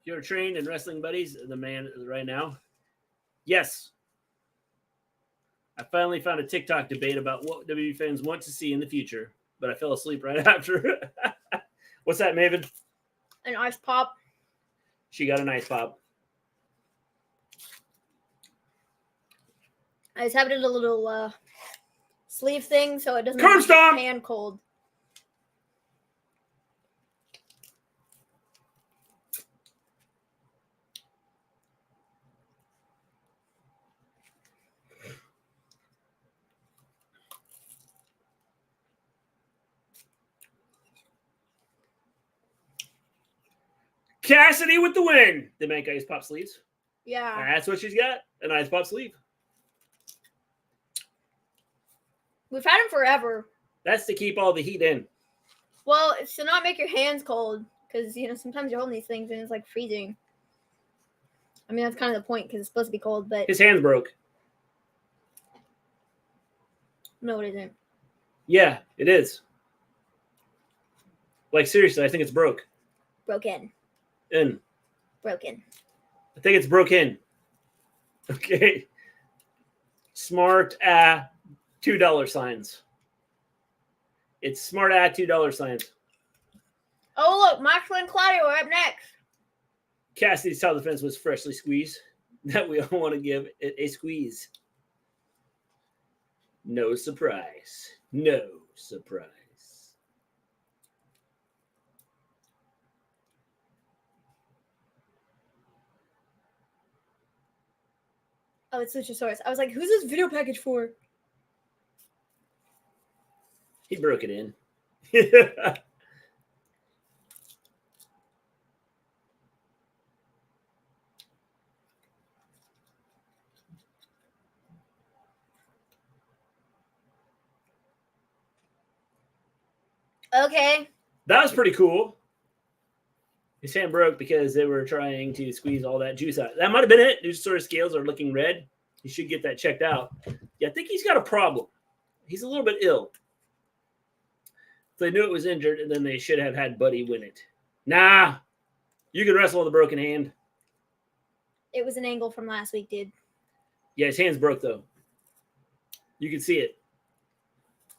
You're trained in wrestling buddies, the man right now. Yes. I finally found a TikTok debate about what WWE fans want to see in the future, but I fell asleep right after. What's that, Maven? An ice pop. She got an ice pop. I just have it in a little sleeve thing so it doesn't Curb make stomp! my hand cold. Cassidy with the win. They make ice pop sleeves. Yeah. That's what she's got. An ice pop sleeve. We've had them forever. That's to keep all the heat in. Well, it's to not make your hands cold because, sometimes you're holding these things and it's like freezing. I mean, that's kind of the point because it's supposed to be cold, but... His hands broke. No, it isn't. Yeah, it is. Like, seriously, I think it's broke. Broken. Broken. I think it's broken. Okay. Smart $2 signs. It's smart $2 signs. Oh, look, Moxley and Claudio are up next. Cassidy's title defense was freshly squeezed. That we all want to give it a squeeze. No surprise. No surprise. Oh, it's Luchasaurus. I was like, who's this video package for? He broke it in. Okay. That was pretty cool. His hand broke because they were trying to squeeze all that juice out. That might have been it. His sort of scales are looking red. He should get that checked out. Yeah, I think he's got a problem. He's a little bit ill. They knew it was injured, and then they should have had Buddy win it. Nah, you can wrestle with a broken hand. It was an angle from last week, dude. Yeah, his hand's broke, though. You could see it.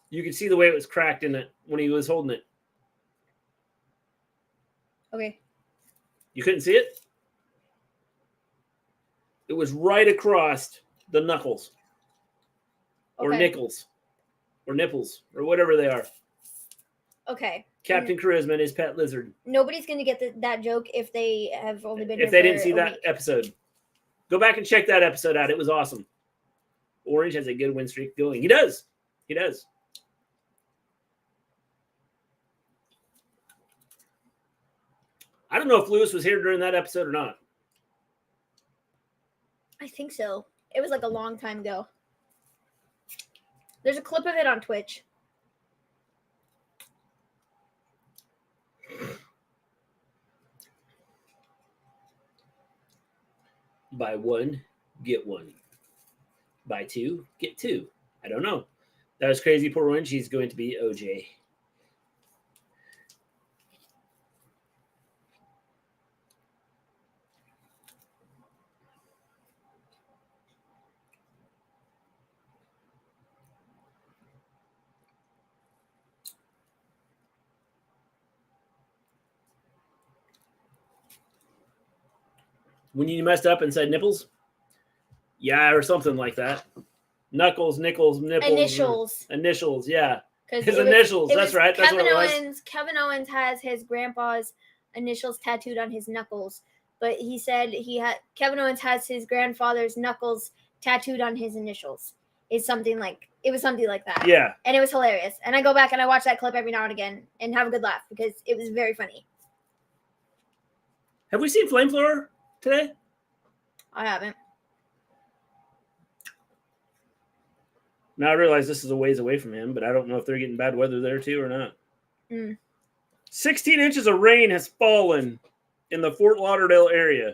You could see the way it was cracked in it when he was holding it. Okay. You couldn't see it? It was right across the knuckles. Or nickels. Or nipples. Or whatever they are. Okay. Captain Charisma and his pet lizard. Nobody's going to get that joke if they have only been if here they didn't see a that week. episode. Go back and check that episode out. It was awesome. Orange has a good win streak going. He does. He does. I don't know if Lewis was here during that episode or not. I think so. It was like a long time ago. There's a clip of it on Twitch. Buy one, get one. Buy two, get two. I don't know. That was crazy. Poor Orange. He's going to be OJ. When you messed up and said nipples? Yeah, or something like that. Knuckles, nickels, nipples. Initials. Initials, yeah. His It initials, was that's right. That's what it was. Kevin Owens has his grandpa's initials tattooed on his knuckles. But he said Kevin Owens has his grandfather's knuckles tattooed on his initials. It was something like that. Yeah. And it was hilarious. And I go back and I watch that clip every now and again and have a good laugh because it was very funny. Have we seen Flamethrower today? I haven't. Now I realize this is a ways away from him, but I don't know if they're getting bad weather there too or not. 16 inches of rain has fallen in the Fort Lauderdale area.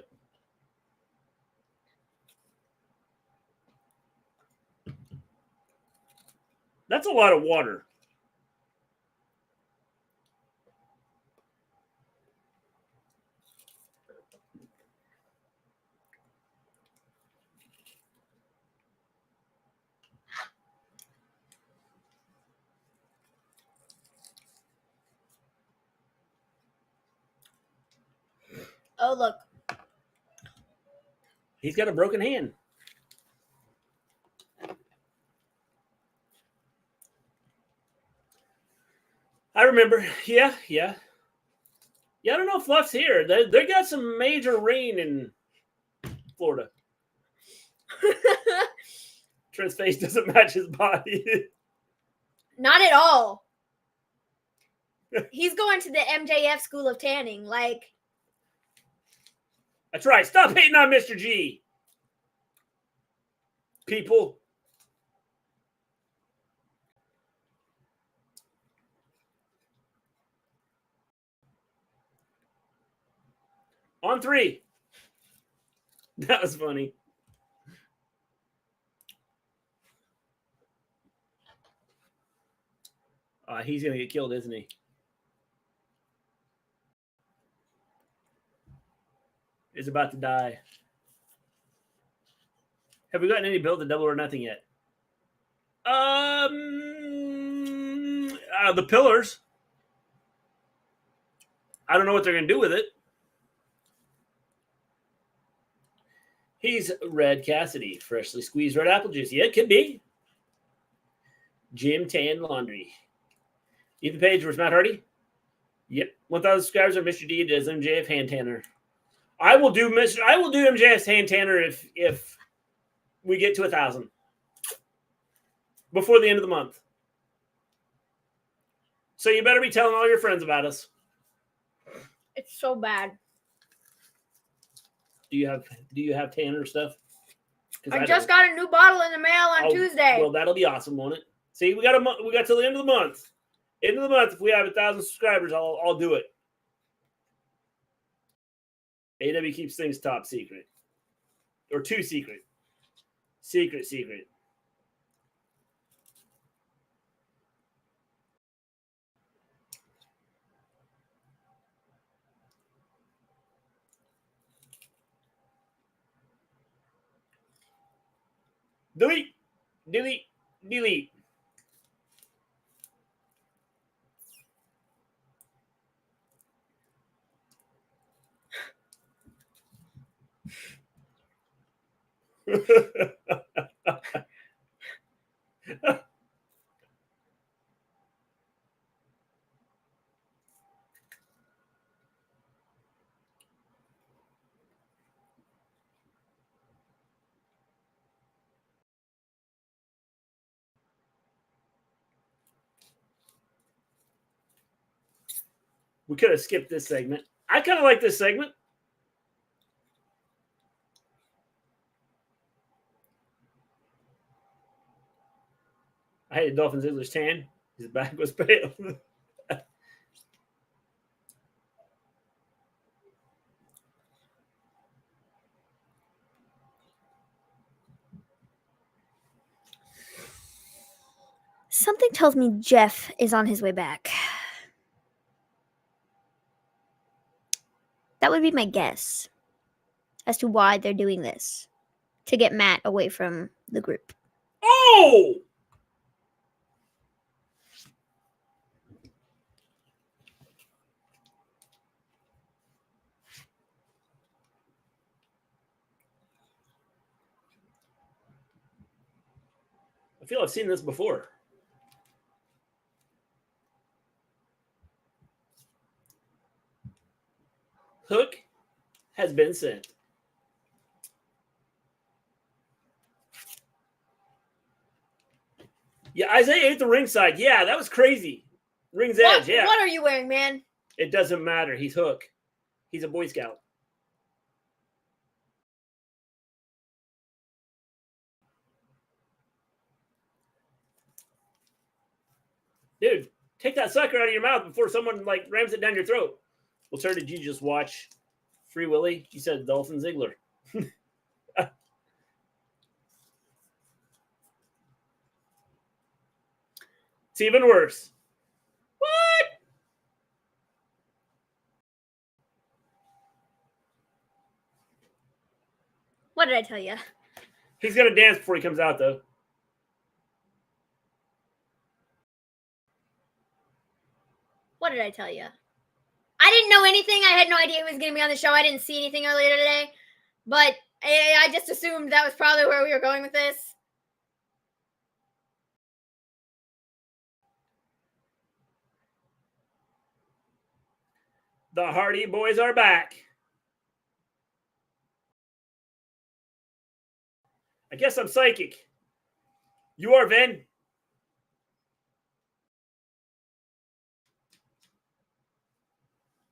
That's a lot of water. Oh, look. He's got a broken hand. I remember. Yeah. I don't know if Fluff's here. They got some major rain in Florida. Trent's face doesn't match his body. Not at all. He's going to the MJF school of tanning. Like, that's right. Stop hating on Mr. G. People. On 3. That was funny. He's going to get killed, isn't he? Is about to die. Have we gotten any build to Double or Nothing yet? The pillars. I don't know what they're going to do with it. He's Red Cassidy. Freshly squeezed red apple juice. Yeah, it could be. Jim Tan Laundry. Ethan Page versus Matt Hardy. Yep. 1,000 subscribers. Mr. D does MJF hand tanner. I will do MJF's hand tanner if we get to 1,000 before the end of the month. So you better be telling all your friends about us. it's so bad. Do you have tanner stuff? I just got a new bottle in the mail on Tuesday. Well, that'll be awesome, won't it? See, we got till the end of the month. End of the month, if we have 1,000 subscribers, I'll do it. AEW keeps things top secret. Or too secret. Secret. Delete. We could have skipped this segment. I kind of like this segment. I hated Dolphin Ziggler's tan. His back was pale. Something tells me Jeff is on his way back. That would be my guess as to why they're doing this. To get Matt away from the group. Oh! I feel I've seen this before. Hook has been sent. Yeah, Isaiah ate the ringside. Yeah, that was crazy. Ring's edge, yeah. What are you wearing, man? It doesn't matter. He's Hook. He's a Boy Scout. Dude, take that sucker out of your mouth before someone rams it down your throat. Well, sir, did you just watch Free Willy? You said Dolphin Ziggler. It's even worse. What? What did I tell you? He's going to dance before he comes out, though. What did I tell you? I didn't know anything. I had no idea he was going to be on the show. I didn't see anything earlier today. But I just assumed that was probably where we were going with this. The Hardy Boys are back. I guess I'm psychic. You are, Vin.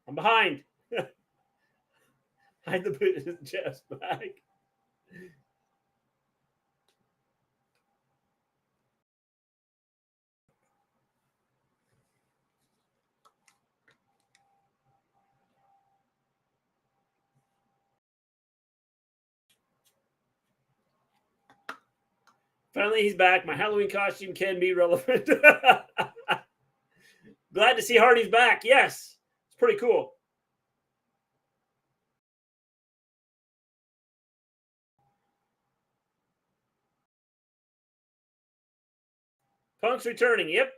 I'm behind. Hide the boot in his chest back. Finally, he's back. My Halloween costume can be relevant. Glad to see Hardy's back. Yes, it's pretty cool. Punk's returning. Yep.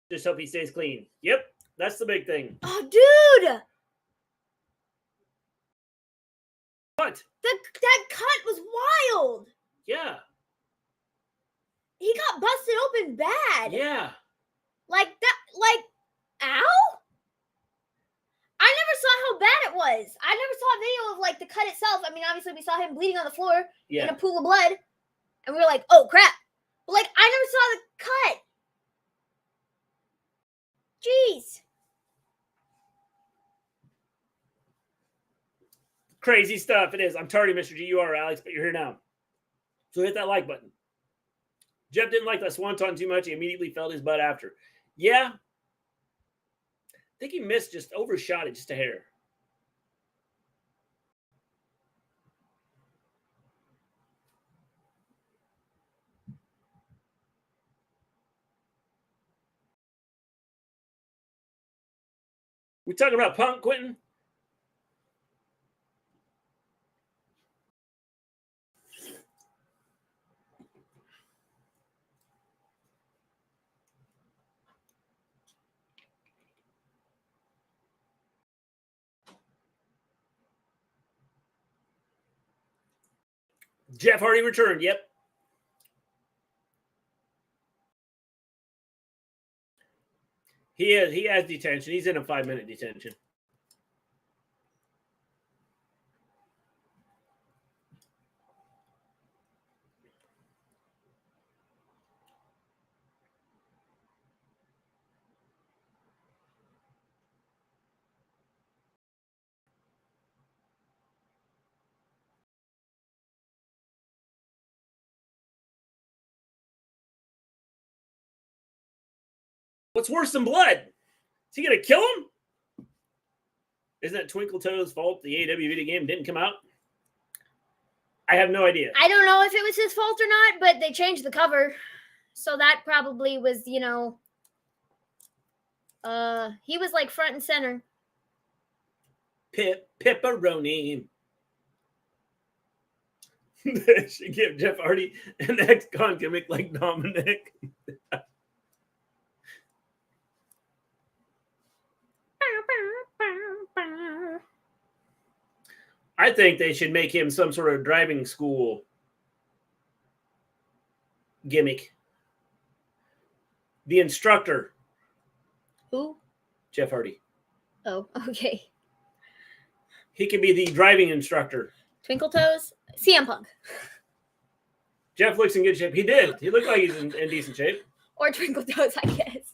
Just hope he stays clean. Yep. That's the big thing. Oh, dude! What? That cut was wild. Yeah. He got busted open bad. Yeah. Like that, ow? I never saw how bad it was. I never saw a video of the cut itself. I mean, obviously we saw him bleeding on the floor in a pool of blood. And we were like, oh crap. But I never saw the cut. Jeez. Crazy stuff. It is. I'm tardy, Mr. G. You are, Alex, but you're here now. So hit that like button. Jeff didn't like that swanton too much. He immediately felt his butt after. Yeah. I think he missed, just overshot it just a hair. We talking about Punk, Quentin? Jeff Hardy returned. Yep. He has detention. He's in a 5-minute detention. What's worse than blood? Is he going to kill him? Isn't that Twinkle Toes' fault the AEW video game didn't come out? I have no idea. I don't know if it was his fault or not, but they changed the cover. So that probably was, you know, he was like front and center. Pepperoni. Should give Jeff Hardy an ex-con gimmick like Dominic. I think they should make him some sort of driving school gimmick. The instructor. Who? Jeff Hardy. Oh, okay. He could be the driving instructor. Twinkle Toes? CM Punk. Jeff looks in good shape. He did. He looked like he's in decent shape. Or Twinkle Toes, I guess.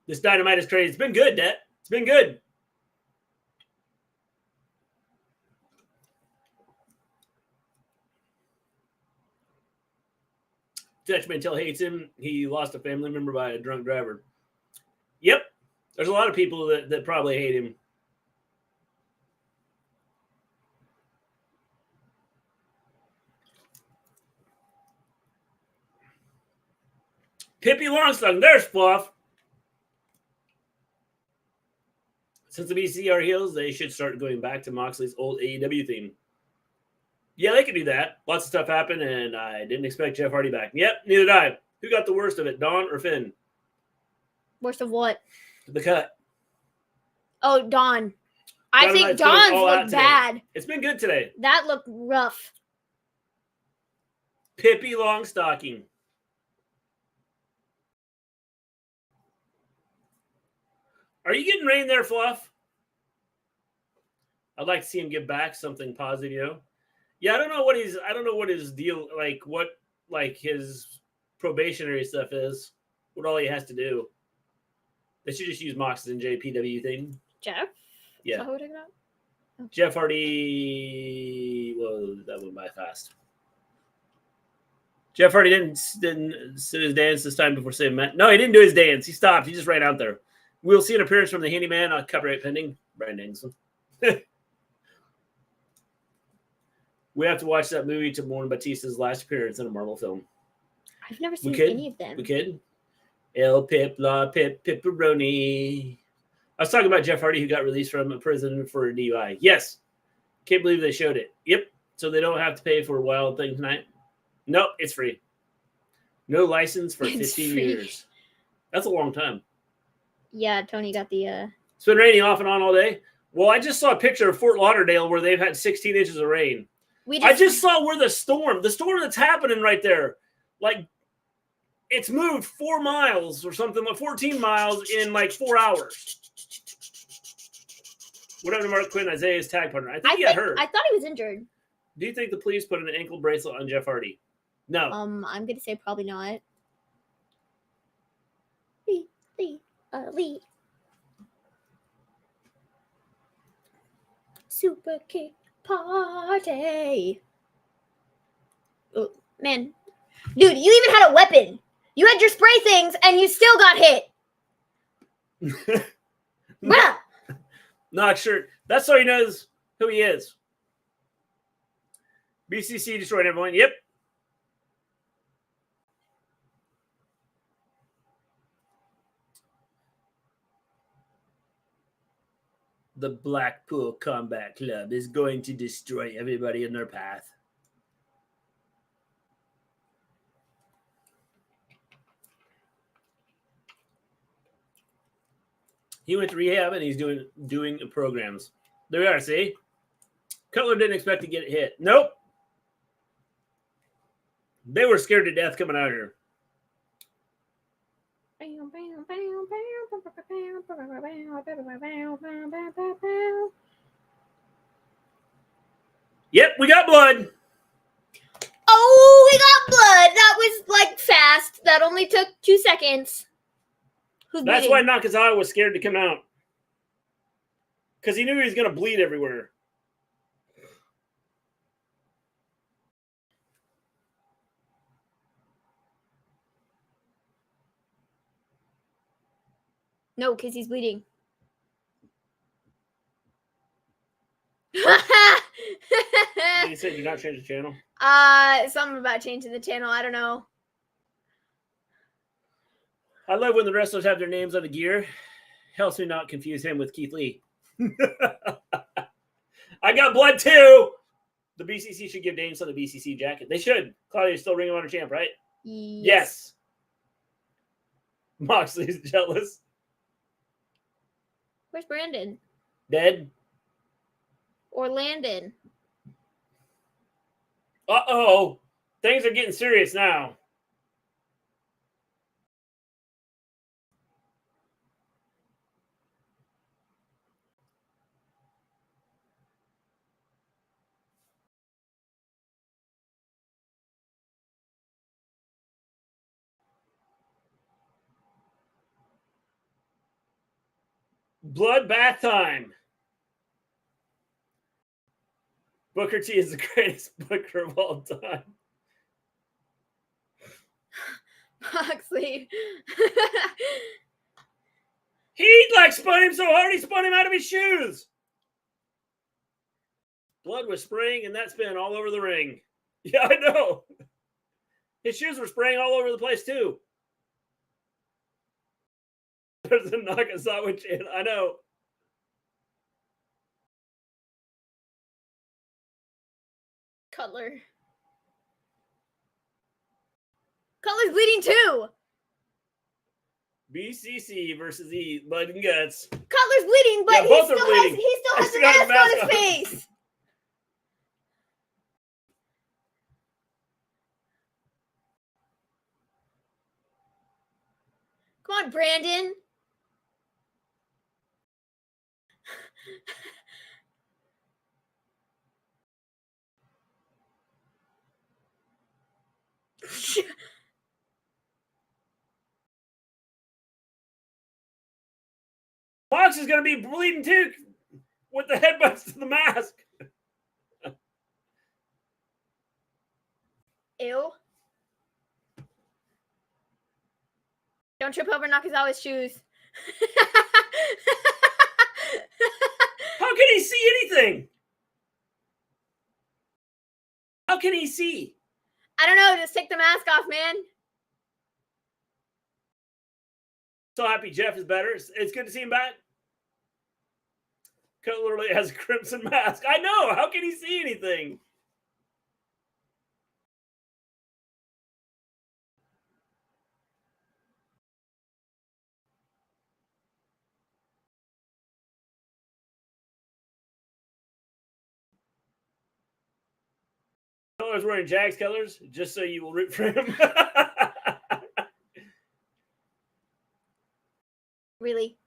This Dynamite is crazy. It's been good, Det. It's been good. Dutch Mantel hates him. He lost a family member by a drunk driver. Yep. There's a lot of people that probably hate him. Pippi Longstocking. There's Fluff. Since the BC are heels, they should start going back to Moxley's old AEW theme. Yeah, they could do that. Lots of stuff happened, and I didn't expect Jeff Hardy back. Yep, neither did I. Who got the worst of it, Dawn or Finn? Worst of what? The cut. Oh, Dawn. I think Dawn's looked bad. It's been good today. That looked rough. Pippi Longstocking. Are you getting rain there, Fluff? I'd like to see him give back something positive, you know? Yeah, I don't know what his deal, like his probationary stuff is. What all he has to do. They should just use Mox's and JPW thing. Jeff? Yeah. Is that who we're talking about? Oh. Jeff Hardy. Well, that went by fast. Jeff Hardy didn't do his dance this time before saving Matt. No, he didn't do his dance. He stopped. He just ran out there. We'll see an appearance from the handyman on copyright pending. Brian Danielson. We have to watch that movie to mourn Batista's last appearance in a Marvel film. I've never seen any of them. We could. El Pip La Pip Pipperoni. I was talking about Jeff Hardy, who got released from prison for a DUI. Yes. Can't believe they showed it. Yep. So they don't have to pay for a wild thing tonight. Nope, it's free. No license for 15 years. That's a long time. Yeah, Tony got the... It's been raining off and on all day. Well, I just saw a picture of Fort Lauderdale where they've had 16 inches of rain. I just saw where the storm that's happening right there, like it's moved 4 miles or something, like 14 miles in like 4 hours. What happened to Mark Quinn, Isaiah's tag partner? I think he got hurt. I thought he was injured. Do you think the police put an ankle bracelet on Jeff Hardy? No. I'm gonna say probably not. Lee. Super kick party. Oh, man. Dude, you even had a weapon. You had your spray things and you still got hit. Bruh. Not sure. That's how he knows who he is. BCC destroyed everyone. Yep. The Blackpool Combat Club is going to destroy everybody in their path. He went to rehab and he's doing programs. There we are, see? Cutler didn't expect to get hit. Nope. They were scared to death coming out here. Yep, we got blood. Oh, we got blood. That was like fast. That only took 2 seconds. Who's That's bleeding? why Nakazawa was scared to come out. Because he knew he was going to bleed everywhere. No, because he's bleeding. You said you're not changing the channel? Something about changing the channel. I don't know. I love when the wrestlers have their names on the gear. Helps me not confuse him with Keith Lee. I got blood too. The BCC should give names on the BCC jacket. They should. Claudia's still Ring of Honor champ, right? Yes. Moxley's jealous. Where's Brandon? Dead. Or Landon? Uh-oh. Things are getting serious now. Bloodbath time. Booker T is the greatest booker of all time. Moxley. He like spun him so hard he spun him out of his shoes. Blood was spraying and that spin all over the ring. Yeah, I know. His shoes were spraying all over the place too. There's a Nakazawa chant. I know. Cutler. Cutler's bleeding too. BCC versus E. Blood and guts. Cutler's bleeding, but Yeah, he both still are bleeding. has a mask on his face. Come on, Brandon. Fox is going to be bleeding too with the headbutts to the mask. Ew. Don't trip over Nakazawa's shoes. How can he see anything? How can he see? I don't know. Just take the mask off, man. So happy Jeff is better. It's good to see him back. Cutler literally has a crimson mask. I know. How can he see anything? Cutler's wearing Jags colors just so you will root for him. Really?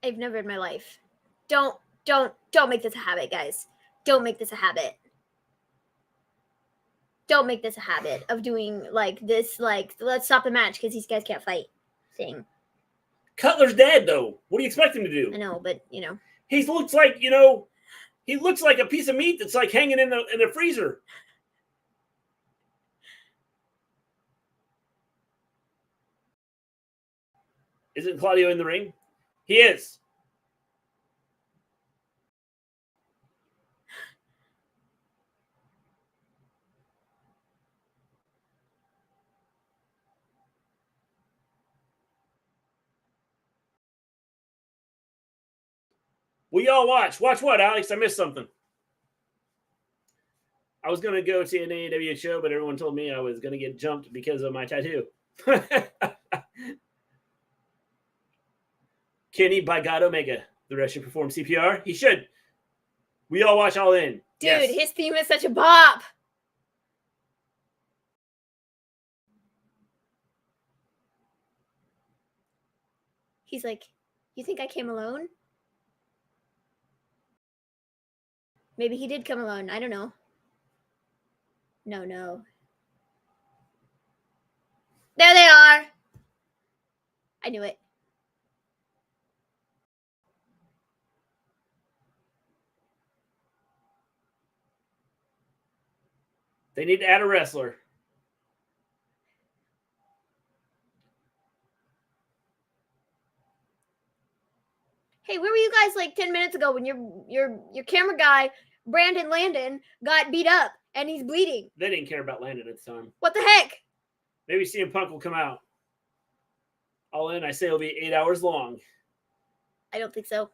I've never in my life. Don't make this a habit, guys. don't make this a habit. Don't make this a habit of doing like this, like let's stop the match because these guys can't fight thing. Cutler's dead though. What do you expect him to do? I know, but you know. He looks like, he looks like a piece of meat that's like hanging in the freezer. Isn't Claudio in the ring? He is. Will y'all watch? Watch what, Alex? I missed something. I was going to go to an AEW show, but everyone told me I was going to get jumped because of my tattoo. Kenny by God Omega. The rest should perform CPR. He should. We all watch Allin. Dude, yes. His theme is such a bop. He's like, you think I came alone? Maybe he did come alone. I don't know. No. There they are. I knew it. They need to add a wrestler. Hey, where were you guys like 10 minutes ago when your camera guy, Brandon Landon, got beat up and he's bleeding? They didn't care about Landon at the time. What the heck? Maybe CM Punk will come out. Allin, I say it'll be 8 hours long. I don't think so.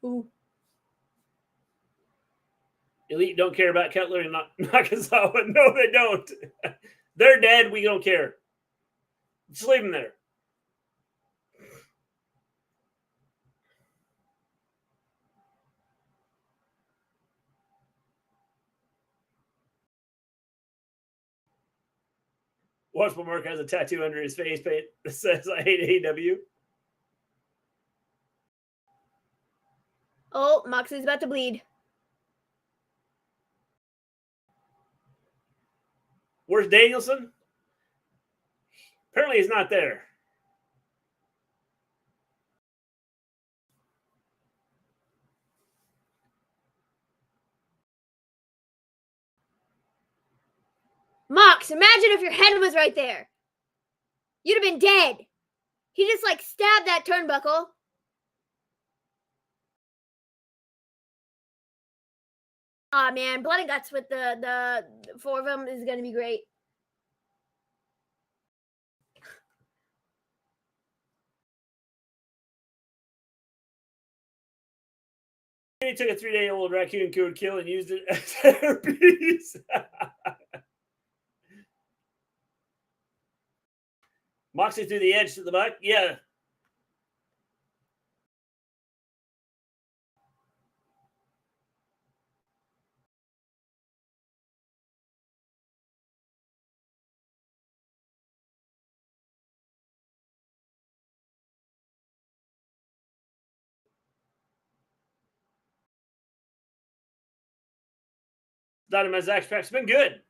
Ooh. Elite don't care about Cutler and Nakazawa. No, they don't. They're dead. We don't care. Just leave them there. Watchable Mark has a tattoo under his face paint that says, I hate AEW. Oh, Moxley's about to bleed. Where's Danielson? Apparently he's not there. Mox, imagine if your head was right there. You'd have been dead. He just like stabbed that turnbuckle. Aw, man, blood and guts with the four of them is gonna be great. He took a 3-day-old raccoon could kill and used it as therapies. Moxley through the edge to the butt. Yeah. Dynamite Zach Pack's been good.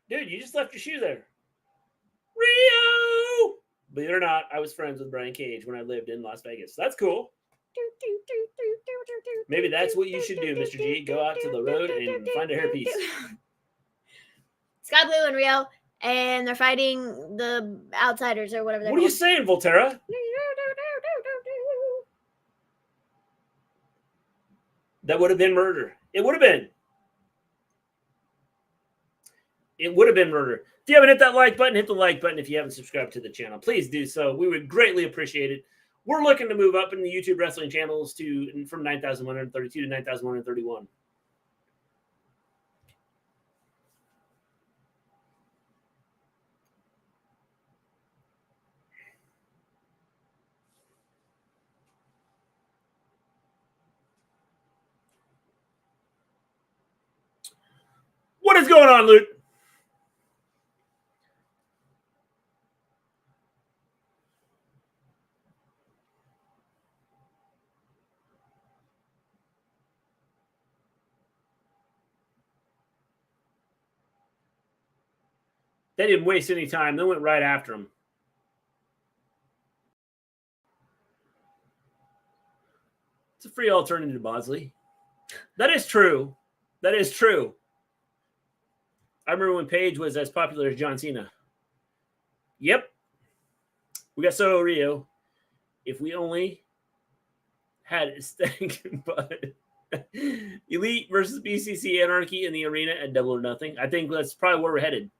Dude, you just left your shoe there. Rio! Believe it or not, I was friends with Brian Cage when I lived in Las Vegas. That's cool. Maybe that's what you should do, Mr. G. Go out to the road and find a hairpiece. Scott Blue and Rio, and they're fighting the Outsiders or whatever they're What are you saying, Volterra? That would have been murder. It would have been. it would have been murder. If you haven't hit that like button, hit the like button. If you haven't subscribed to the channel, please do so. We would greatly appreciate it. We're looking to move up in the YouTube wrestling channels from 9,132 to 9,131. What is going on, Luke? They didn't waste any time. They went right after him. It's a free alternative to Moxley. That is true. That is true. I remember when Paige was as popular as John Cena. Yep. We got Soto Rio. If we only had a stake, but Elite versus BCC Anarchy in the arena at Double or Nothing. I think that's probably where we're headed.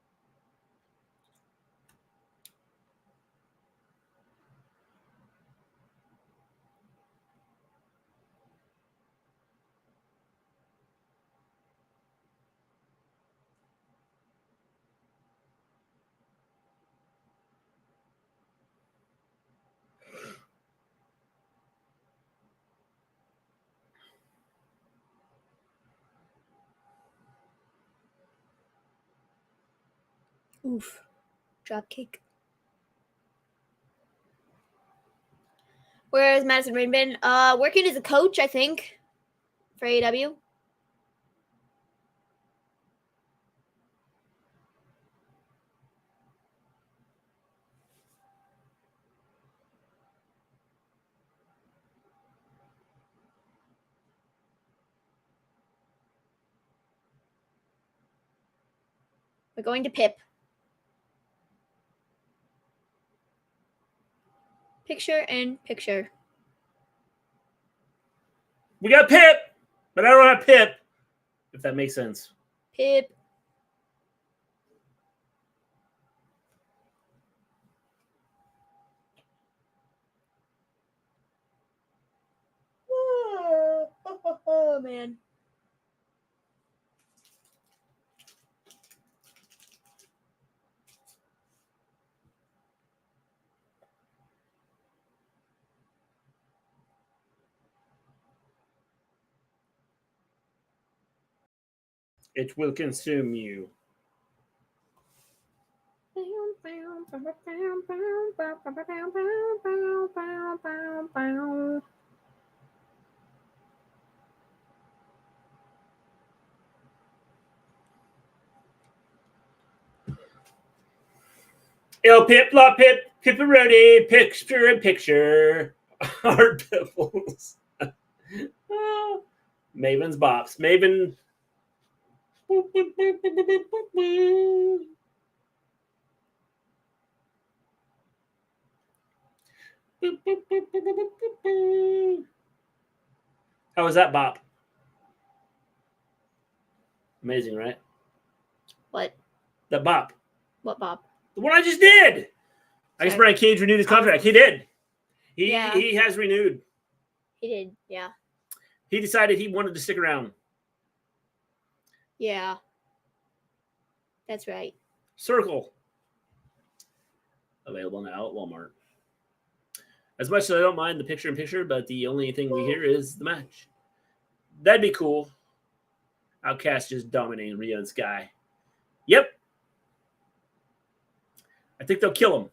Oof. Drop kick. Where has Madison Rain been? Working as a coach, I think, for AEW. We're going to Pip. Picture in picture. We got Pip, but I don't have Pip, if that makes sense. Pip. Oh, man. It will consume you. Il Pip, La Pip, Pipperoni, picture in picture. Art Devils. Maven's bops. Maven. How was that bop? Amazing, right? What? That bop. What bop? The one I just did. I guess Brian Cage renewed his contract. He did. He has renewed. He did, yeah. He decided he wanted to stick around. Yeah. That's right. Circle. Available now at Walmart. As much as I don't mind the picture-in-picture, but the only thing we hear is the match. That'd be cool. Outcast just dominating Rio and Sky. Yep. I think they'll kill him.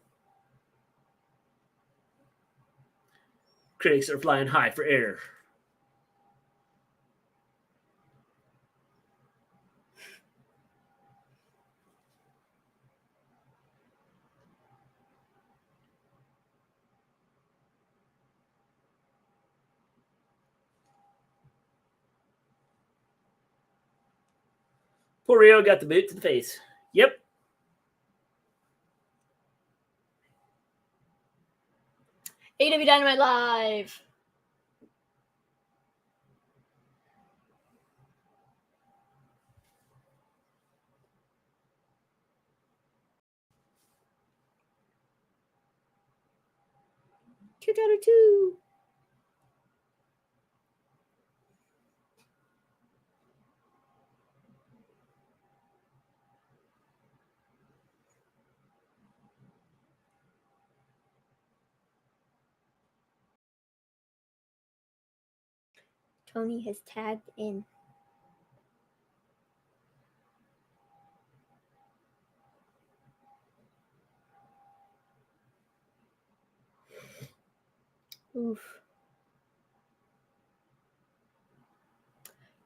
Critics are flying high for air. Poor Rio got the boot to the face. Yep. AEW Dynamite Live. your daughter too. Tony has tagged in. Oof.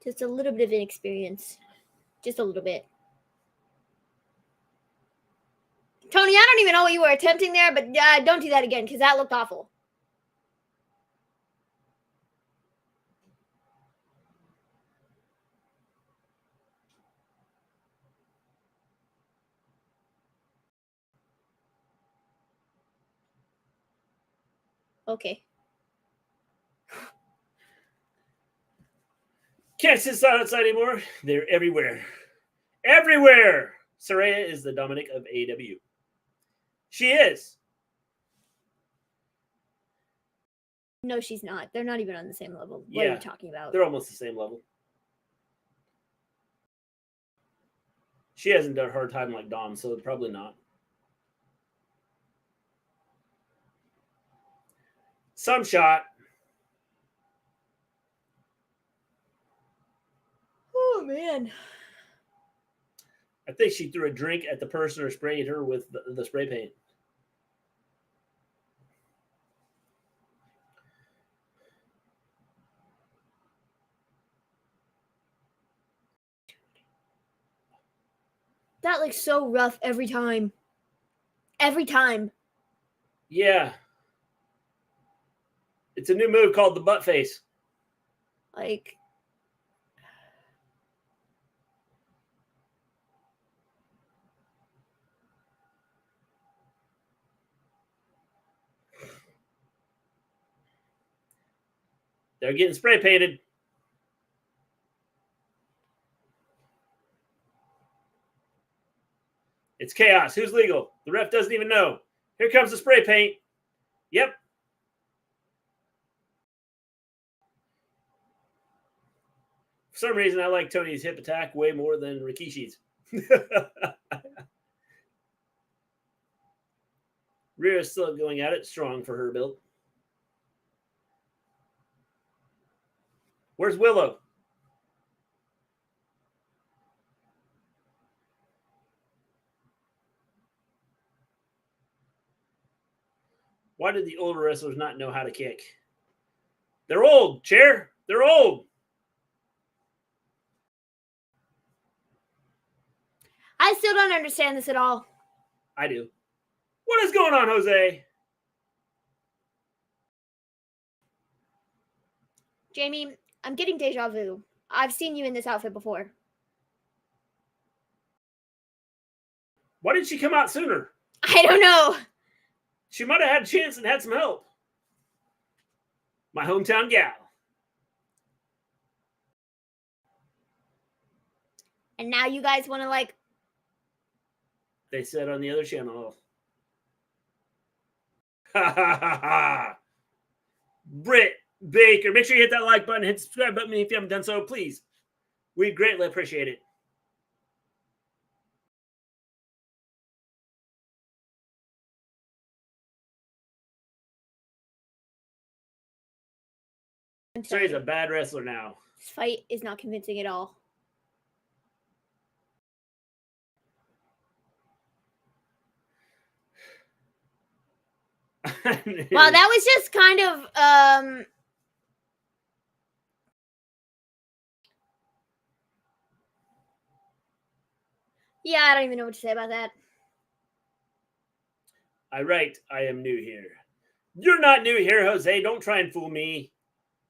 Just a little bit of inexperience. Just a little bit. Tony, I don't even know what you were attempting there, but don't do that again because that looked awful. Okay. Can't sit silent outside anymore. They're everywhere. Everywhere! Saraya is the Dominic of AEW. She is. No, she's not. They're not even on the same level. What are you talking about? They're almost the same level. She hasn't done a hard time like Dom, so probably not. Some shot. Oh, man. I think she threw a drink at the person or sprayed her with the spray paint. That looks so rough every time. Every time. Yeah. It's a new move called the butt face. Like... They're getting spray painted. It's chaos. Who's legal? The ref doesn't even know. Here comes the spray paint. Yep. For some reason, I like Tony's hip attack way more than Rikishi's. Rhea's still going at it. Strong for her build. Where's Willow? Why did the older wrestlers not know how to kick? They're old, Chair. They're old. I still don't understand this at all. I do. What is going on, Jose? Jamie, I'm getting deja vu. I've seen you in this outfit before. Why didn't she come out sooner? I don't know. She might have had a chance and had some help. My hometown gal. And now you guys want to, like... They said on the other channel. Ha ha ha ha. Britt Baker. Make sure you hit that like button, hit the subscribe button if you haven't done so, please. We'd greatly appreciate it. Saray's a bad wrestler now. This fight is not convincing at all. Wow, that was just kind of yeah, I don't even know what to say about that. I write, I am new here. You're not new here, Jose. Don't try and fool me.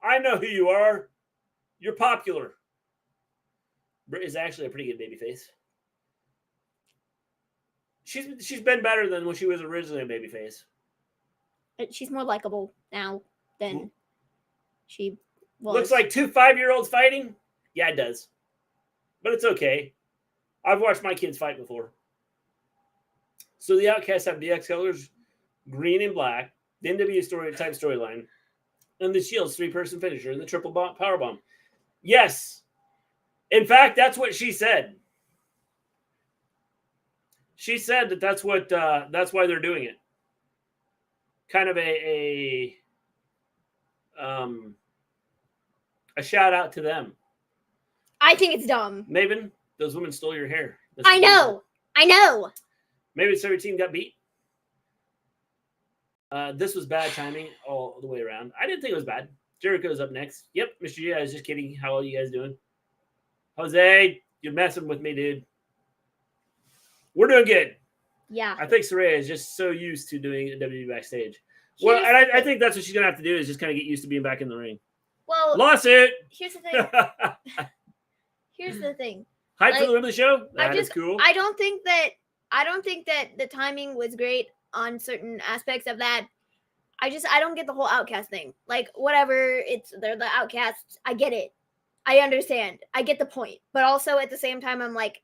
I know who you are. You're popular. Britt is actually a pretty good babyface. She's been better than when she was originally a babyface. She's more likable now than she was. Looks like two 5-year-olds fighting? Yeah, it does. But it's okay. I've watched my kids fight before. So the Outcasts have DX colors, green and black. the NW type storyline, and the Shield's 3-person finisher, and the triple power bomb. Yes. In fact, that's what she said. She said that that's why they're doing it. Kind of a shout out to them. I think it's dumb. Maven, those women stole your hair. I know. Maybe every team got beat. This was bad timing all the way around. I didn't think it was bad. Jericho's up next. Yep, Mr. G, I was just kidding. How are you guys doing? Jose, you're messing with me, dude. We're doing good. Yeah. I think Saraya is just so used to doing a WWE backstage. Well, and I think that's what she's going to have to do is just kind of get used to being back in the ring. Well, lawsuit. Here's the thing. Hype for the women's show? That is cool. I don't think that the timing was great on certain aspects of that. I don't get the whole outcast thing. Like, whatever, they're the outcasts. I get it. I understand. I get the point. But also at the same time, I'm like,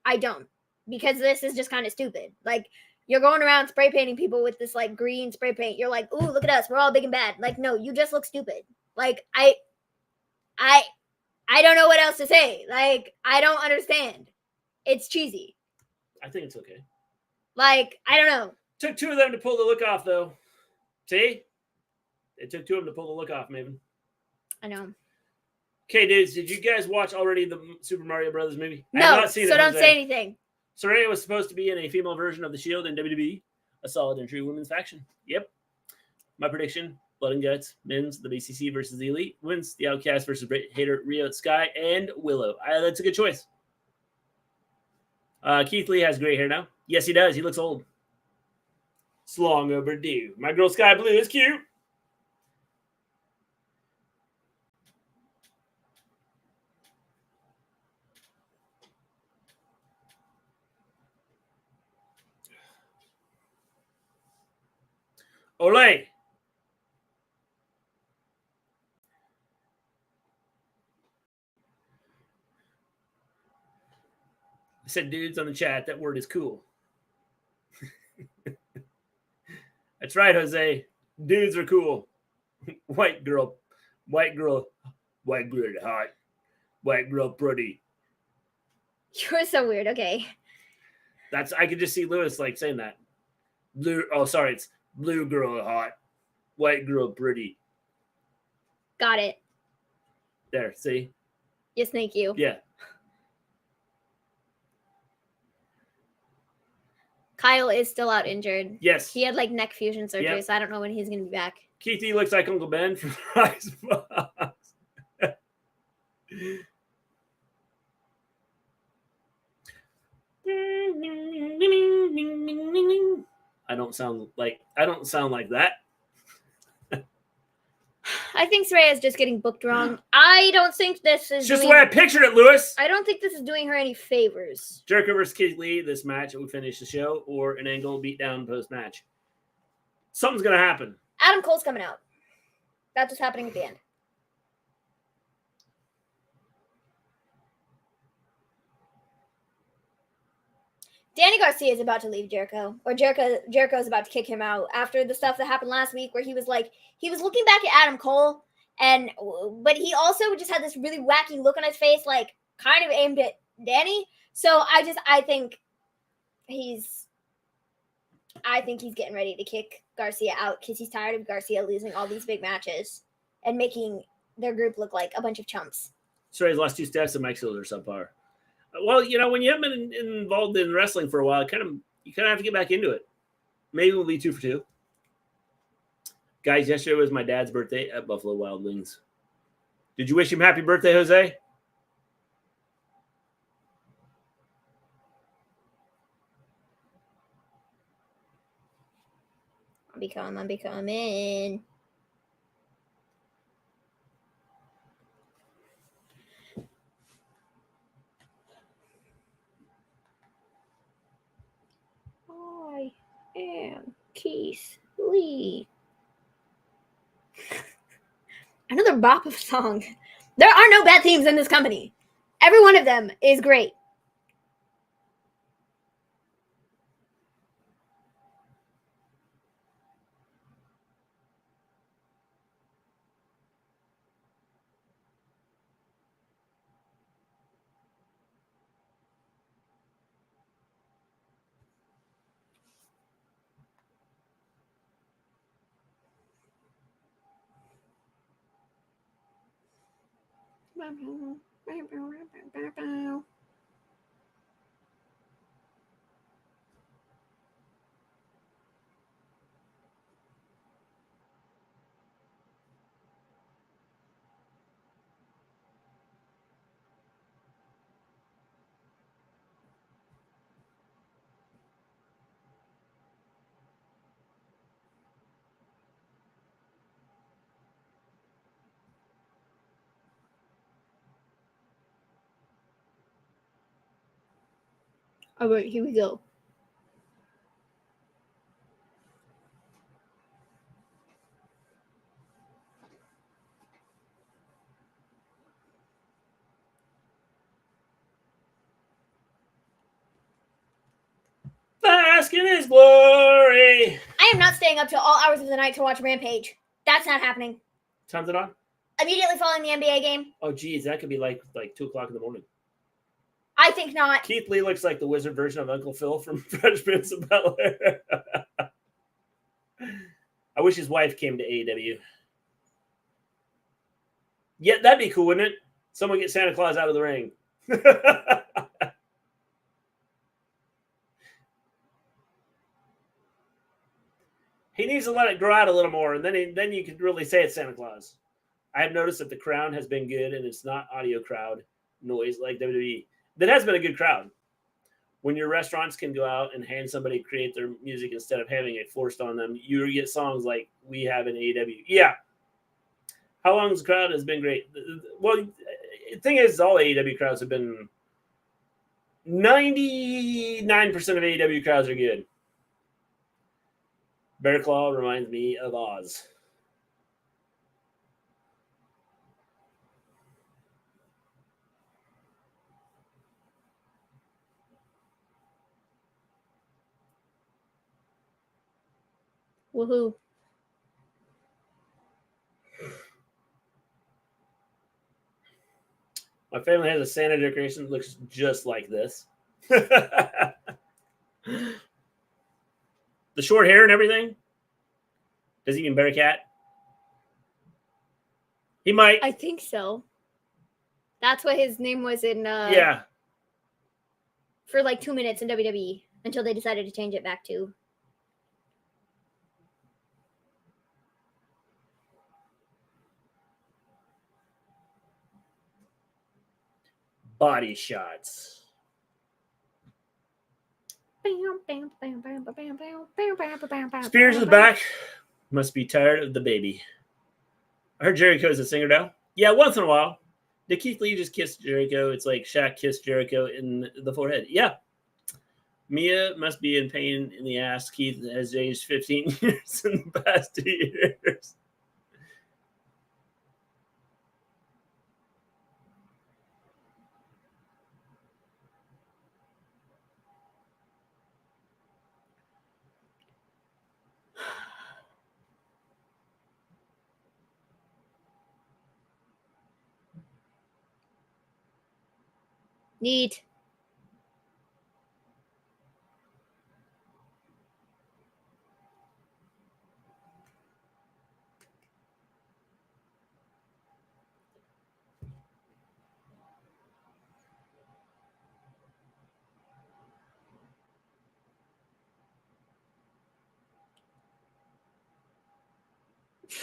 I don't. Because this is just kind of stupid. Like, you're going around spray painting people with this like green spray paint. You're like, ooh, look at us. We're all big and bad. Like, no, you just look stupid. Like, I don't know what else to say. Like, I don't understand. It's cheesy. I think it's okay. Like, I don't know. Took 2 of them to pull the look off, though. See? It took 2 of them to pull the look off, Maven. I know. Okay, dudes, did you guys watch already the Super Mario Brothers movie? No, I have not seen so it, don't Jose. say anything. Saraya was supposed to be in a female version of the Shield in WWE, a solid and true women's faction. Yep. My prediction, Blood and Guts, men's, the BCC versus the Elite, wins the Outcast versus Hater, Rio, Sky, and Willow. That's a good choice. Keith Lee has gray hair now. Yes, he does. He looks old. It's long overdue. My girl Sky Blue is cute. Olay. I said, dudes on the chat, that word is cool. That's right, Jose. Dudes are cool. White girl hot. White girl pretty. You're so weird. Okay. I could just see Lewis like saying that. It's blue girl hot. White girl pretty. Got it. There, see? Yes, thank you. Yeah. Kyle is still out injured. Yes. He had like neck fusion surgery, so I don't know when he's going to be back. Keith E looks like Uncle Ben from Icebox. I don't sound like that. I think Saraya is just getting booked wrong. I don't think this is It's just the way I pictured it, Lewis. I don't think this is doing her any favors. Jericho versus Keith Lee, this match will finish the show, or an angle beatdown post-match. Something's going to happen. Adam Cole's coming out. That's what's happening at the end. Danny Garcia is about to leave Jericho, or Jericho's about to kick him out after the stuff that happened last week, where he was looking back at Adam Cole, but he also just had this really wacky look on his face, like kind of aimed at Danny. So I think he's getting ready to kick Garcia out because he's tired of Garcia losing all these big matches and making their group look like a bunch of chumps. Sorry, his last 2 steps and Mike Seals are subpar. Well, when you haven't been involved in wrestling for a while, you kind of have to get back into it. Maybe we'll be 2 for 2. Guys, yesterday was my dad's birthday at Buffalo Wild Wings. Did you wish him happy birthday, Jose? I'll be coming. I am Keith Lee. Another bop of a song. There are no bad themes in this company. Every one of them is great. All right, here we go. Bask in his glory. I am not staying up till all hours of the night to watch Rampage. That's not happening. Time's it on? Immediately following the NBA game? Oh, geez, that could be like 2 o'clock in the morning. I think not. Keith Lee looks like the wizard version of Uncle Phil from Fresh Prince of Bel-Air. I wish his wife came to AEW. Yeah, that'd be cool, wouldn't it? Someone get Santa Claus out of the ring. He needs to let it grow out a little more, and then you could really say it's Santa Claus. I have noticed that the crowd has been good, and it's not audio crowd noise like WWE. That has been a good crowd. When your restaurants can go out and hand somebody create their music instead of having it forced on them, you get songs like we have in AEW. Yeah. How long the crowd has been great? Well, the thing is, all AEW crowds have been 99% of AEW crowds are good. Bear Claw reminds me of Oz. Woohoo. My family has a Santa decoration that looks just like this. The short hair and everything. Does he mean Bearcat? He might. I think so. That's what his name was in Yeah. for like 2 minutes in WWE until they decided to change it back to. Body shots. Spears is back. Must be tired of the baby. I heard Jericho's a singer now. Yeah, once in a while. Did Keith Lee just kiss Jericho? It's like Shaq kissed Jericho in the forehead. Yeah. Mia must be in pain in the ass. Keith has aged 15 years in the past 2 years. Neat.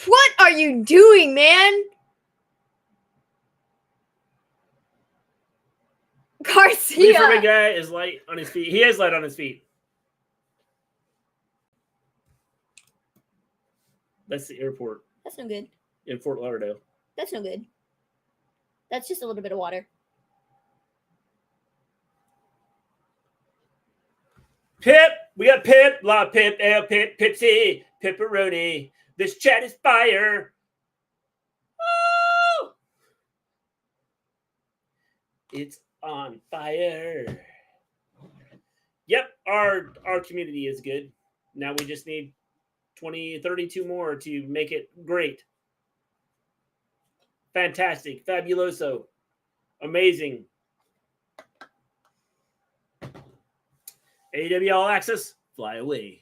What are you doing, man? Garcia. Lee for big guy is light on his feet. He is light on his feet. That's the airport That's no good. in Fort Lauderdale. That's no good. That's just a little bit of water. Pip, we got Pip, La Pip, El Pip, Pipsy, Pepperoni. This chat is fire. Oh! It's on fire. Yep, our community is good. Now we just need 32 more to make it great. Fantastic, fabuloso, amazing. AEW All Access, fly away.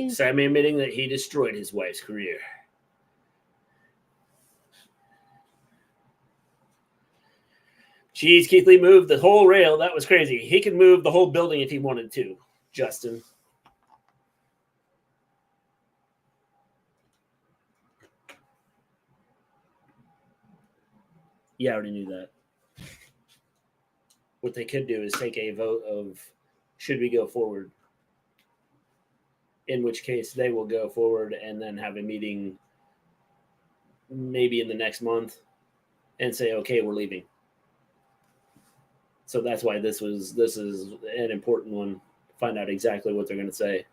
Sammy admitting that he destroyed his wife's career. Jeez, Keith Lee moved the whole rail. That was crazy. He could move the whole building if he wanted to, Justin. Yeah, I already knew that. What they could do is take a vote of should we go forward, in which case they will go forward and then have a meeting maybe in the next month and say, okay, we're leaving. So that's why this is an important one. Find out exactly what they're going to say.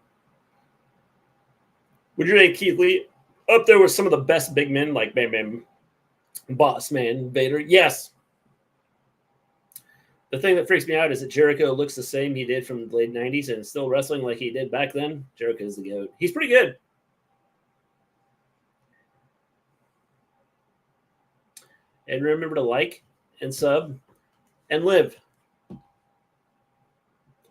Would you rate Keith Lee up there with some of the best big men like Bam Bam, Boss Man, Vader? Yes. The thing that freaks me out is that Jericho looks the same he did from the late 90s and still wrestling like he did back then. Jericho's the GOAT. He's pretty good. And remember to like and sub and live.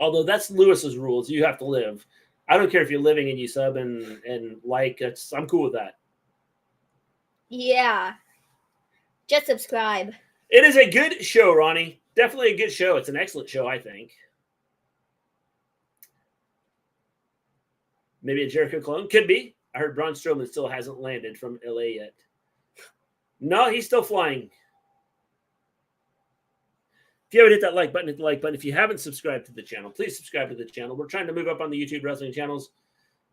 Although that's Lewis's rules. You have to live. I don't care if you're living and you sub and like. I'm cool with that. Yeah. Just subscribe. It is a good show, Ronnie. Definitely a good show. It's an excellent show, I think. Maybe a Jericho clone? Could be. I heard Braun Strowman still hasn't landed from LA yet. No, he's still flying. If you haven't hit that like button, hit the like button. If you haven't subscribed to the channel, please subscribe to the channel. We're trying to move up on the YouTube wrestling channels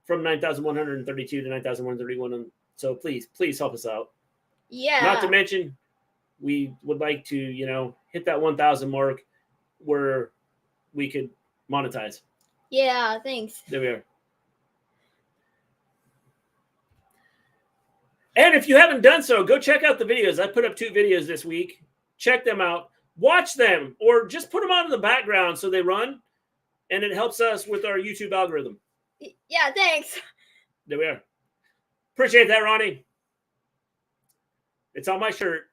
from 9,132 to 9,131. So please help us out. Yeah. Not to mention, we would like to, hit that 1,000 mark where we could monetize. Yeah, thanks. There we are. And if you haven't done so, go check out the videos. I put up 2 videos this week. Check them out. Watch them or just put them on in the background so they run, and it helps us with our YouTube algorithm. Yeah, thanks. There we are. Appreciate that, Ronnie. It's on my shirt.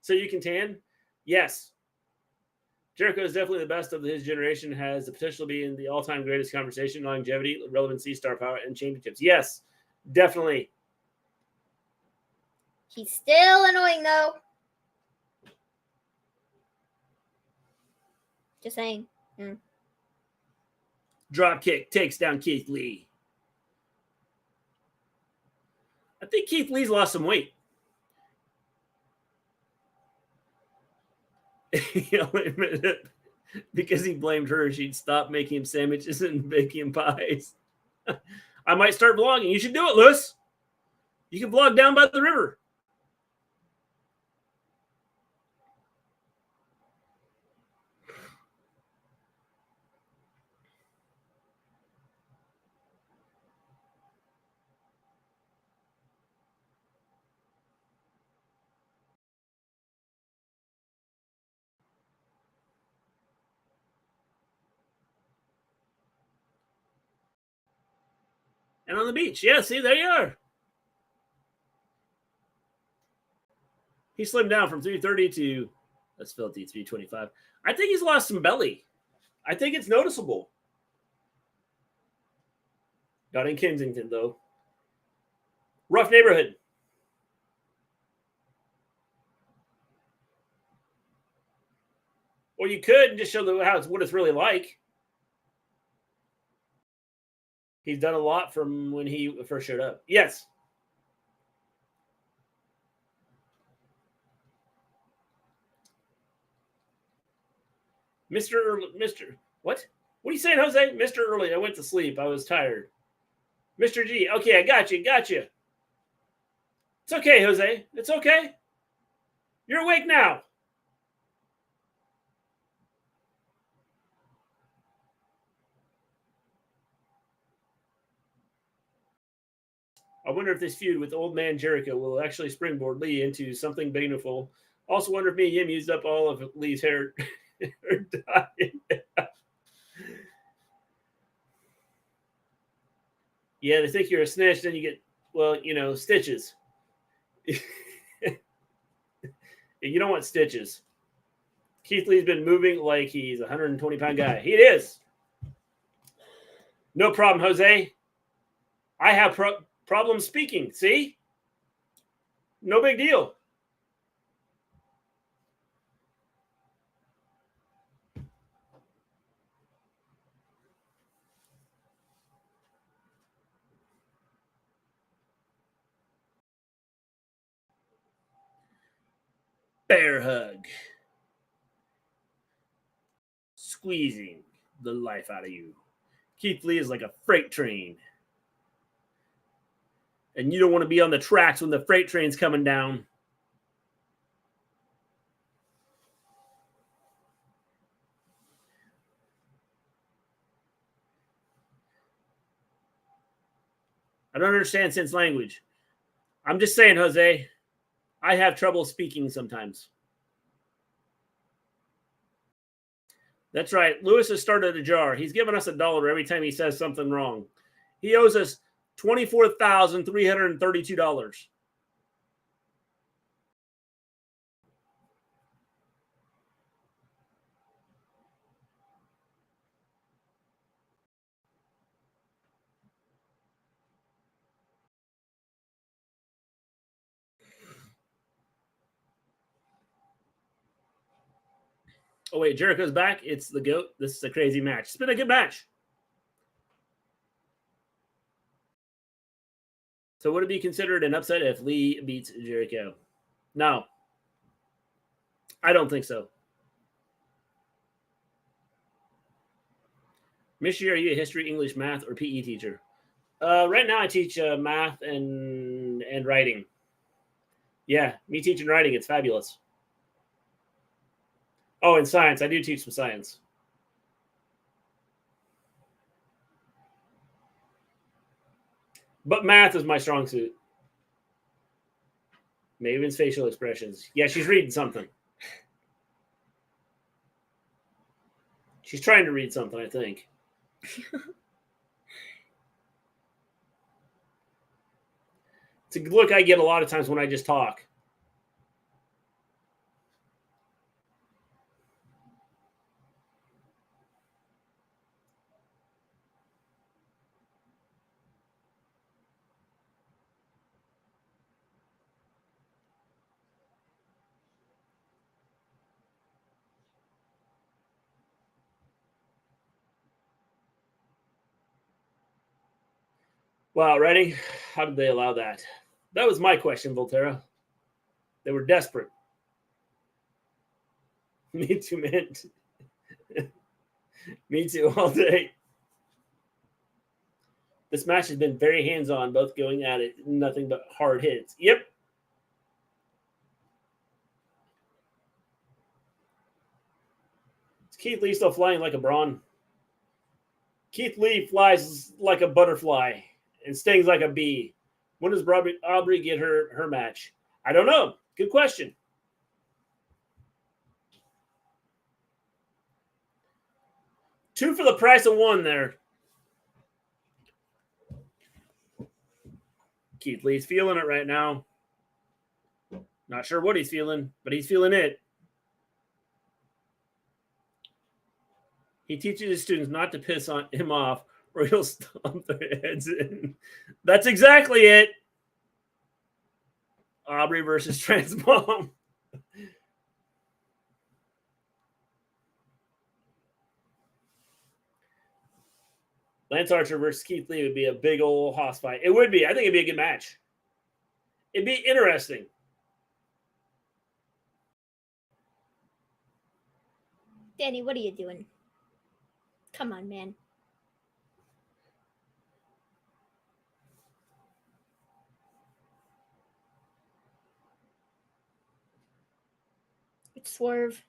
So you can tan? Yes. Jericho is definitely the best of his generation, has the potential to be in the all-time greatest conversation, longevity, relevancy, star power, and championships. Yes, definitely. He's still annoying, though. Just saying. Dropkick takes down Keith Lee. I think Keith Lee's lost some weight. Because he blamed her, she'd stop making him sandwiches and baking him pies. I might start vlogging. You should do it, Lewis. You can vlog down by the river. And on the beach. Yeah, see, there you are. He slimmed down from 330 to, let's filthy, 325. I think he's lost some belly. I think it's noticeable. Not in Kensington, though. Rough neighborhood. Or you could and just show them what it's really like. He's done a lot from when he first showed up. Yes. Mr. What? What are you saying, Jose? Mr. Early, I went to sleep. I was tired. Mr. G. Okay, I got you. It's okay, Jose. It's okay. You're awake now. I wonder if this feud with Old Man Jericho will actually springboard Lee into something meaningful. Also wonder if me and Yim used up all of Lee's hair. Yeah, they think you're a snitch, then you get, stitches. You don't want stitches. Keith Lee's been moving like he's a 120-pound guy. He is. No problem, Jose. I have problems speaking. See? No big deal. Bear hug. Squeezing the life out of you. Keith Lee is like a freight train. And you don't want to be on the tracks when the freight train's coming down. I don't understand Sin's language. I'm just saying, Jose, I have trouble speaking sometimes. That's right. Lewis has started a jar. He's given us $1 every time he says something wrong. He owes us $24,332. Oh, wait, Jericho's back. It's the GOAT. This is a crazy match. It's been a good match. So would it be considered an upset if Lee beats Jericho? No. I don't think so. Mister, are you a history, English, math, or PE teacher? Right now I teach math and writing. Yeah, me teaching writing. It's fabulous. Oh, and science. I do teach some science. But math is my strong suit. Maven's facial expressions. Yeah, she's reading something. She's trying to read something, I think. It's a look I get a lot of times when I just talk. Wow, ready? How did they allow that? That was my question, Volterra. They were desperate. Me too, man. Me too, all day. This match has been very hands-on, both going at it, nothing but hard hits. Yep. Is Keith Lee still flying like a brawn? Keith Lee flies like a butterfly and stings like a bee. When does Aubrey get her match? I don't know. Good question. Two for the price of one there. Keith Lee's feeling it right now. Not sure what he's feeling, but he's feeling it. He teaches his students not to piss on him off or he'll stomp their heads in. That's exactly it. Aubrey versus Transmom. Lance Archer versus Keith Lee would be a big old hoss fight. It would be. I think it'd be a good match. It'd be interesting. Danny, what are you doing? Come on, man. It's Swerve.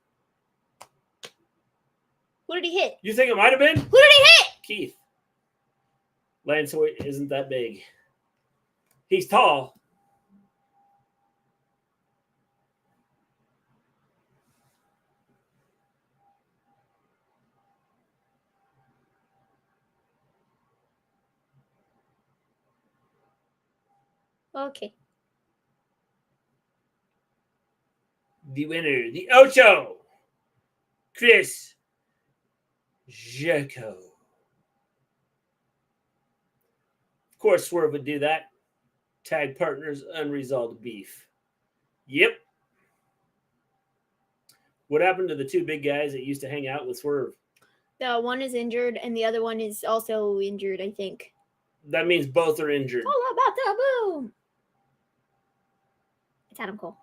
Who did he hit? You think it might have been? Who did he hit? Keith. Lance Hoyt isn't that big. He's tall. Okay. the winner, the Ocho, Chris Jericho. Of course, Swerve would do that. Tag partners, unresolved beef. Yep. What happened to the two big guys that used to hang out with Swerve? The one is injured, and the other one is also injured, I think. That means both are injured. All about the boom. It's Adam Cole.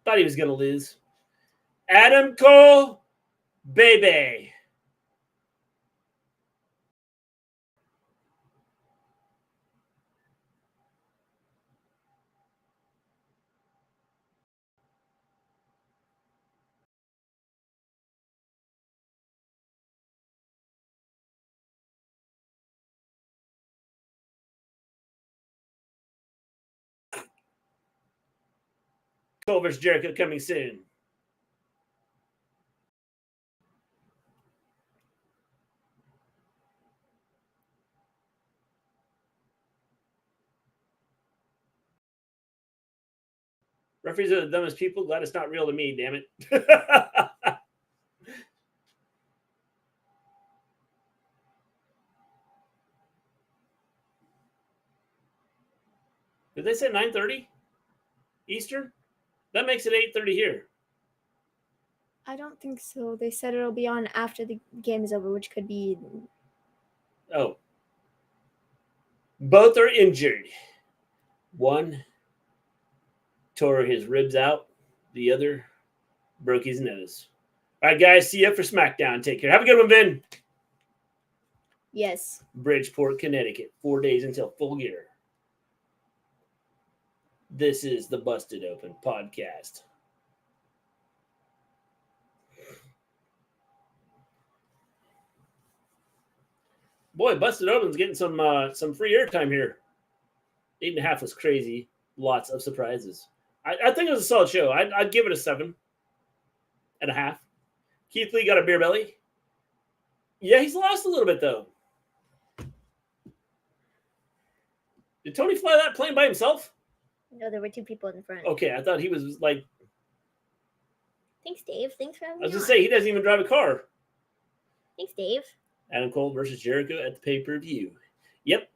Thought he was going to lose. Adam Cole, baby. Cole vs. Jericho coming soon. Referees are the dumbest people. Glad it's not real to me, damn it. Did they say 9:30 Eastern? That makes it 8:30 here. I don't think so. They said it'll be on after the game is over, which could be... Oh. Both are injured. One tore his ribs out. The other broke his nose. All right, guys. See you for SmackDown. Take care. Have a good one, Vin. Yes. Bridgeport, Connecticut. 4 days until full gear. This is the Busted Open podcast. Boy, Busted Open's getting some free airtime here. 8.5 was crazy. Lots of surprises. I think it was a solid show. I'd give it a 7.5. Keith Lee got a beer belly. Yeah, he's lost a little bit, though. Did Tony fly that plane by himself? No, there were two people in the front. Okay, I thought he was like... Thanks, Dave. Thanks for having me I was going to say, he doesn't even drive a car. Thanks, Dave. Adam Cole versus Jericho at the pay-per-view. Yep.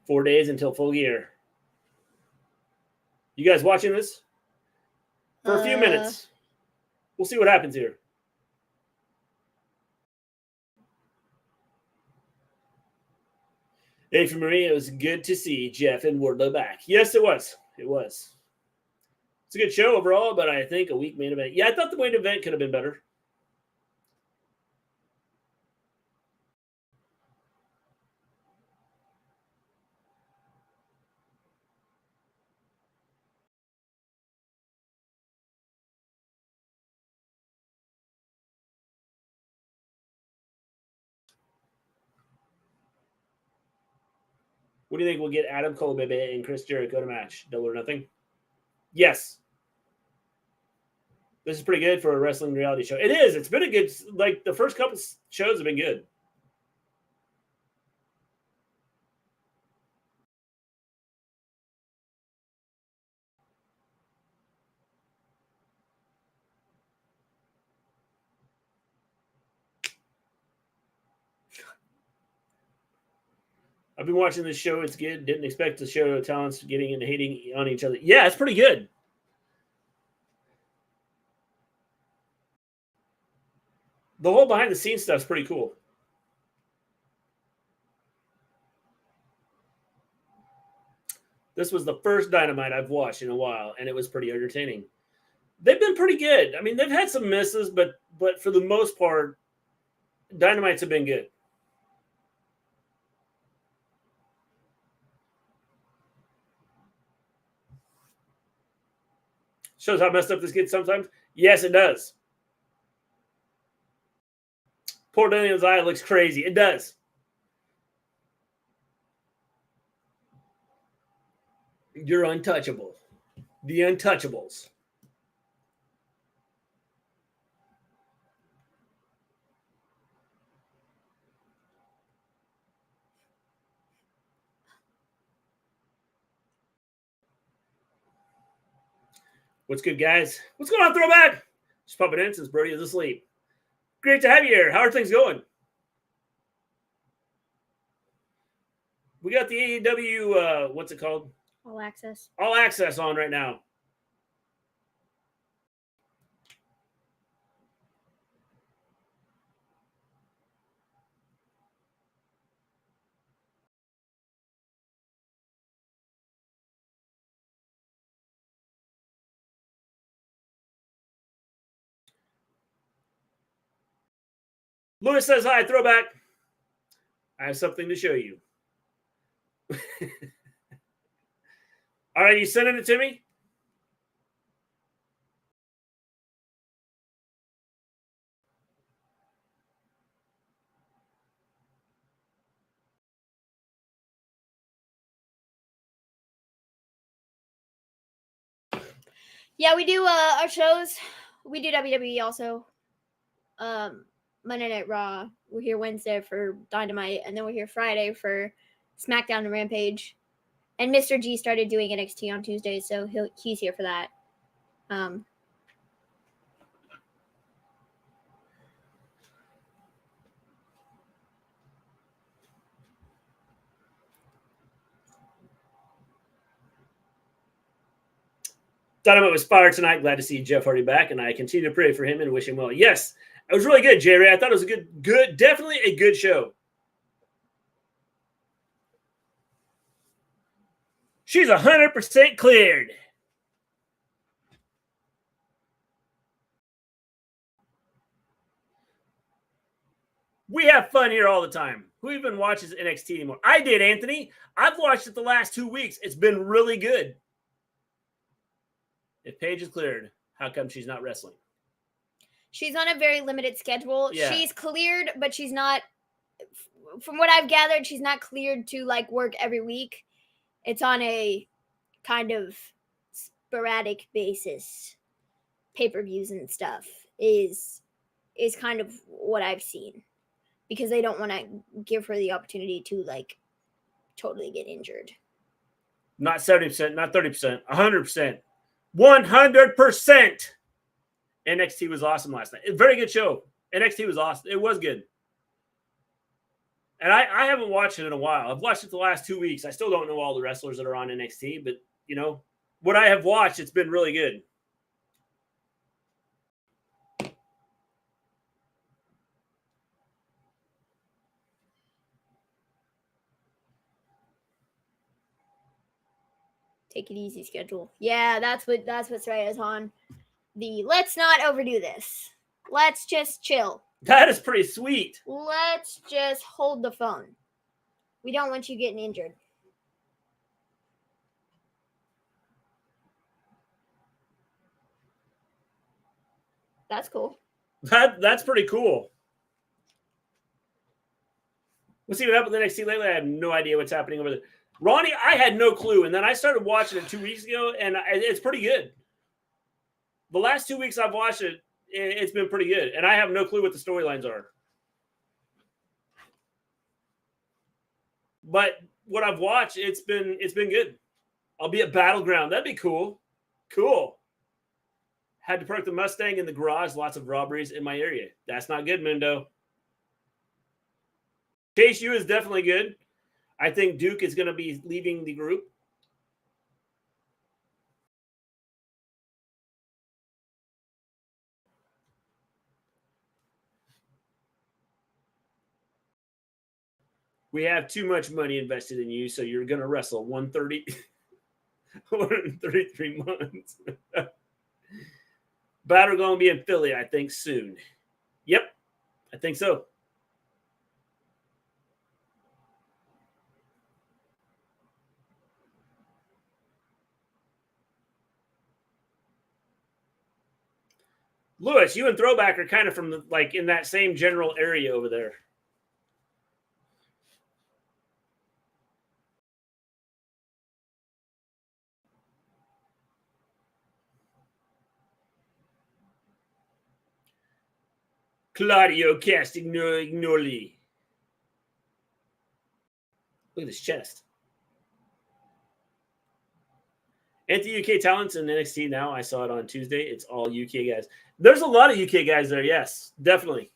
Four days until full gear. You guys watching this? For a few minutes. We'll see what happens here. Hey, for Maria, it was good to see Jeff and Wardlow back. Yes, it was. It was. It's a good show overall, but I think a weak main event. Yeah, I thought the main event could have been better. What do you think we'll get Adam Cole, baby, and Chris Jericho to match? Double or nothing? Yes. This is pretty good for a wrestling reality show. It is. It's been a good, like, the first couple shows have been good. I've been watching this show. It's good. Didn't expect the show talents getting into hating on each other. Yeah, it's pretty good. The whole behind the scenes stuff is pretty cool. This was the first Dynamite I've watched in a while, and it was pretty entertaining. They've been pretty good. I mean, they've had some misses, but for the most part, Dynamites have been good. Shows how messed up this gets sometimes. Yes, it does. Poor Daniel's eye looks crazy. It does. You're untouchable. The Untouchables. What's good, guys? What's going on, Throwback? Just popping in since Brody is asleep. Great to have you here. How are things going? We got the AEW, what's it called? All Access. All Access on right now. Lewis says hi, Throwback. I have something to show you. All right, you sending it to me? Yeah, we do our shows. We do WWE also. Monday Night Raw. We're here Wednesday for Dynamite, and then we're here Friday for SmackDown and Rampage. And Mr. G started doing NXT on Tuesdays, so he's here for that. Dynamite was fire tonight. Glad to see Jeff Hardy back, and I continue to pray for him and wish him well. Yes, it was really good, J-Ray. I thought it was a good, definitely a good show. She's 100% cleared. We have fun here all the time. Who even watches NXT anymore? I did, Anthony. I've watched it the last 2 weeks. It's been really good. If Paige is cleared, how come she's not wrestling? She's on a very limited schedule. Yeah. She's cleared, but she's not, from what I've gathered, she's not cleared to like work every week. It's on a kind of sporadic basis. Pay-per-views and stuff is kind of what I've seen, because they don't want to give her the opportunity to like totally get injured. Not 70%, not 30%, 100%. 100%. NXT was awesome last night. Very good show. NXT was awesome. It was good. And I haven't watched it in a while. I've watched it the last 2 weeks. I still don't know all the wrestlers that are on NXT, but, you know, what I have watched, it's been really good. Take it easy schedule. Yeah, that's what Soraya's on. Let's not overdo this. Let's just chill. That is pretty sweet. Let's just hold the phone. We don't want you getting injured. That's cool. That's pretty cool. We'll see what happens with NXT lately. I have no idea what's happening over there. Ronnie, I had no clue. And then I started watching it 2 weeks ago, and it's pretty good. The last 2 weeks I've watched it, it's been pretty good. And I have no clue what the storylines are. But what I've watched, it's been good. I'll be at Battleground. That'd be cool. Cool. Had to park the Mustang in the garage. Lots of robberies in my area. That's not good, Mundo. Chase U is definitely good. I think Duke is going to be leaving the group. We have too much money invested in you, so you're going to wrestle 133 months. Battle going to be in Philly, I think, soon. Yep, I think so. Lewis, you and Throwback are kind of from like in that same general area over there. Claudio Castagnoli. Look at his chest. Anti-UK talents in NXT now. I saw it on Tuesday. It's all UK guys. There's a lot of UK guys there. Yes, definitely.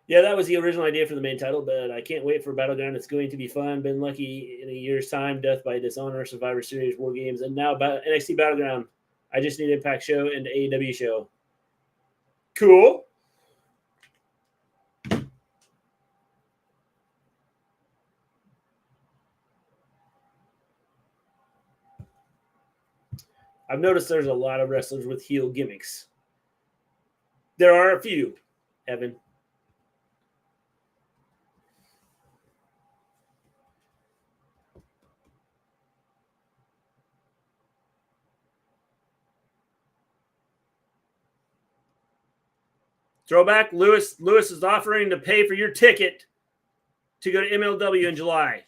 Yeah, that was the original idea for the main title, but I can't wait for Battleground. It's going to be fun. Been lucky in a year's time. Death by Dishonor, Survivor Series, War Games, and now NXT Battleground. I just need Impact show and AEW show. Cool. I've noticed there's a lot of wrestlers with heel gimmicks. There are a few, Evan. Throwback, Lewis is offering to pay for your ticket to go to MLW in July.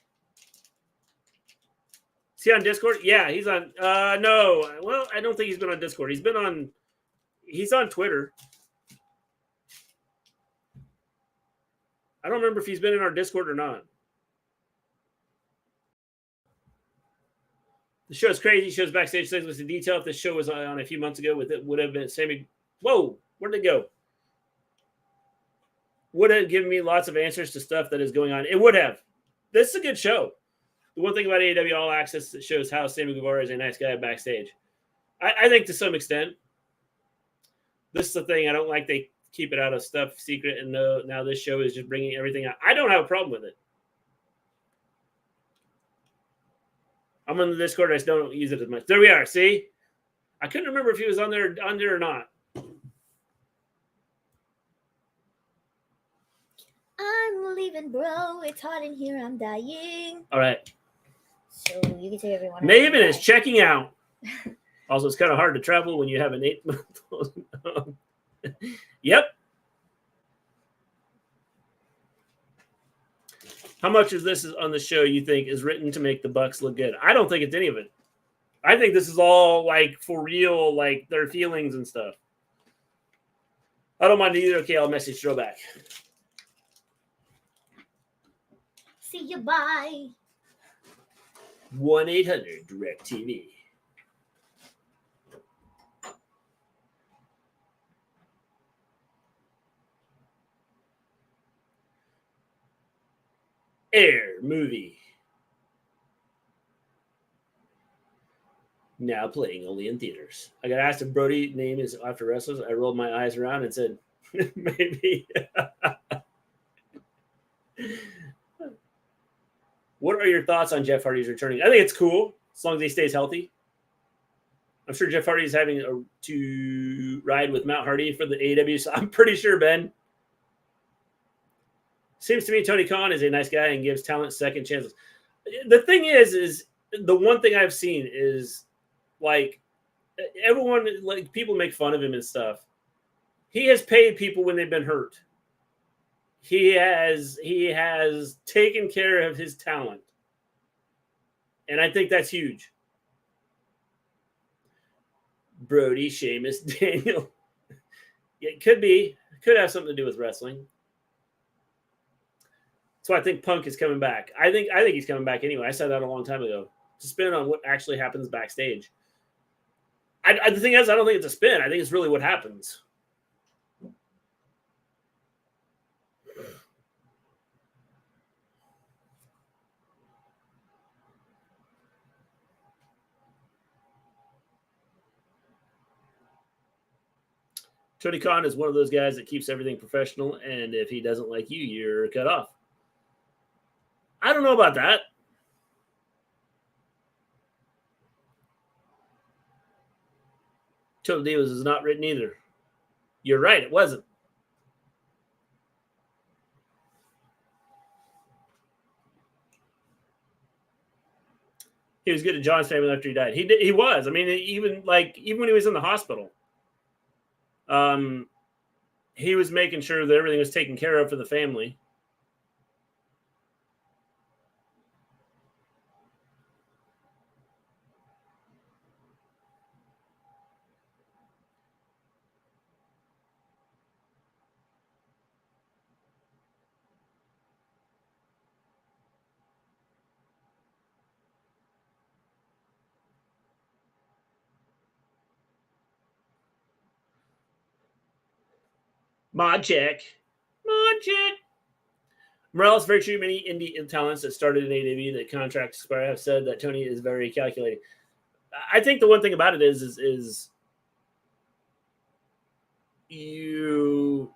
Is he on Discord? Yeah, he's on. No. Well, I don't think he's been on Discord. He's on Twitter. I don't remember if he's been in our Discord or not. The show's crazy. Shows backstage segments in detail. If this show was on a few months ago, with it would have been Sammy. Whoa, where'd it go? Would have given me lots of answers to stuff that is going on. It would have. This is a good show. The one thing about AEW All Access that shows how Sammy Guevara is a nice guy backstage. I think to some extent. This is the thing I don't like. They keep it out of stuff secret, and now this show is just bringing everything out. I don't have a problem with it. I'm on the Discord. I just don't use it as much. There we are. See? I couldn't remember if he was on there or not. I'm leaving, bro. It's hot in here. I'm dying. All right. So you can take everyone. Maven is checking out. Also, it's kind of hard to travel when you have an 8-month-old. Yep. How much of this is on the show you think is written to make the Bucks look good? I don't think it's any of it. I think this is all like for real, like their feelings and stuff. I don't mind either. Okay, I'll message Throwback. See you. Bye. 1-800-DIRECTV. Air movie. Now playing only in theaters. I got asked if Brody's name is after wrestlers. I rolled my eyes around and said, maybe. What are your thoughts on Jeff Hardy's returning? I think it's cool as long as he stays healthy. I'm sure Jeff Hardy is having to ride with Matt Hardy for the AEW. So I'm pretty sure, Ben. Seems to me Tony Khan is a nice guy and gives talent second chances. The thing is the one thing I've seen is like everyone, like people make fun of him and stuff. He has paid people when they've been hurt. He has taken care of his talent. And I think that's huge. Brody, Sheamus, Daniel. It could be. Could have something to do with wrestling. So I think Punk is coming back. I think he's coming back anyway. I said that a long time ago. To spin on what actually happens backstage. The thing is, I don't think it's a spin. I think it's really what happens. Tony Khan is one of those guys that keeps everything professional, and if he doesn't like you, you're cut off. I don't know about that. Total Divas is not written either. You're right, it wasn't. He was good at John's family after he died. He was. I mean, even when he was in the hospital, he was making sure that everything was taken care of for the family. Mod check. Morales, very true. Many indie talents that started in AEW that contracts expire have said that Tony is very calculating. I think the one thing about it is he's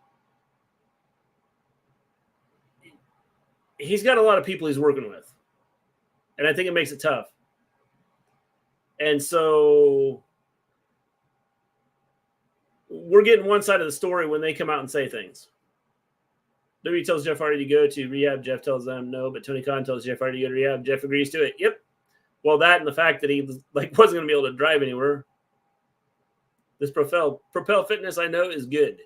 got a lot of people he's working with, and I think it makes it tough. And so we're getting one side of the story when they come out and say things. W tells Jeff Hardy to go to rehab. Jeff tells them no, but Tony Khan tells Jeff Hardy to go to rehab. Jeff agrees to it. Yep. Well, that and the fact that he wasn't going to be able to drive anywhere. This Propel Fitness, I know, is good.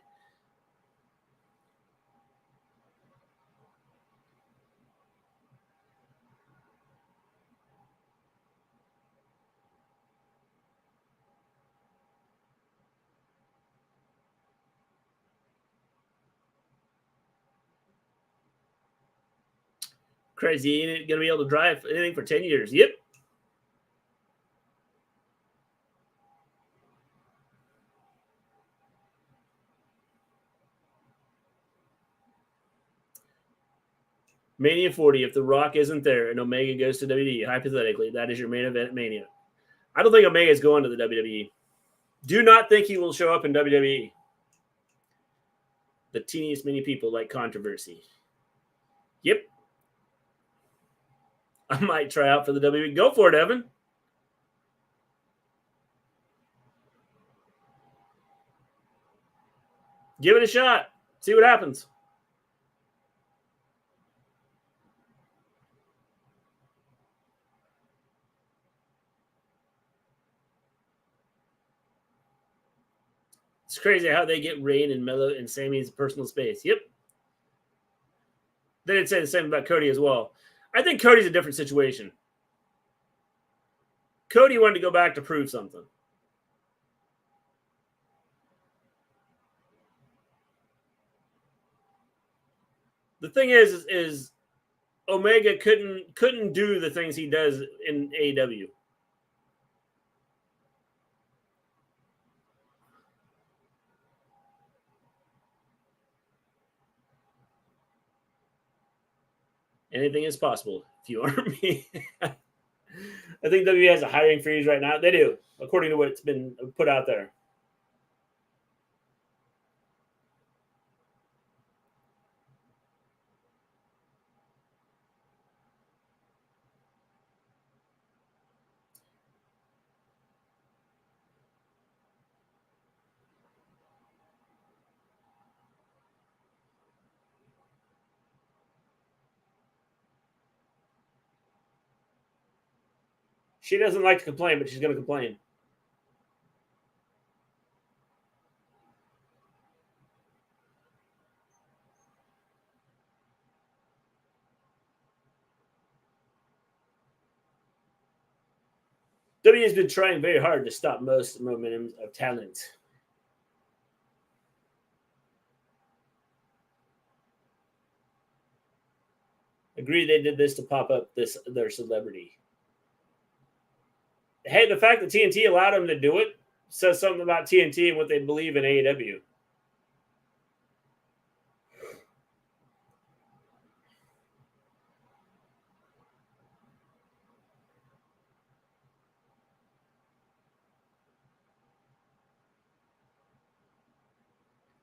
Crazy. He ain't going to be able to drive anything for 10 years. Yep. Mania 40, if The Rock isn't there and Omega goes to WWE, hypothetically, that is your main event Mania. I don't think Omega is going to the WWE. Do not think he will show up in WWE. The teeniest many people like controversy. Yep. I might try out for the WWE. Go for it, Evan. Give it a shot. See what happens. It's crazy how they get Rain and Mello and Sammy's personal space. Yep. They did say the same about Cody as well. I think Cody's a different situation. Cody wanted to go back to prove something. The thing is Omega couldn't do the things he does in AEW. Anything is possible if you are me. I think WWE has a hiring freeze right now. They do, according to what's been put out there. She doesn't like to complain, but she's going to complain. WWE has been trying very hard to stop most momentum of talent. Agree they did this to pop up their celebrity. Hey, the fact that TNT allowed them to do it says something about TNT and what they believe in AEW.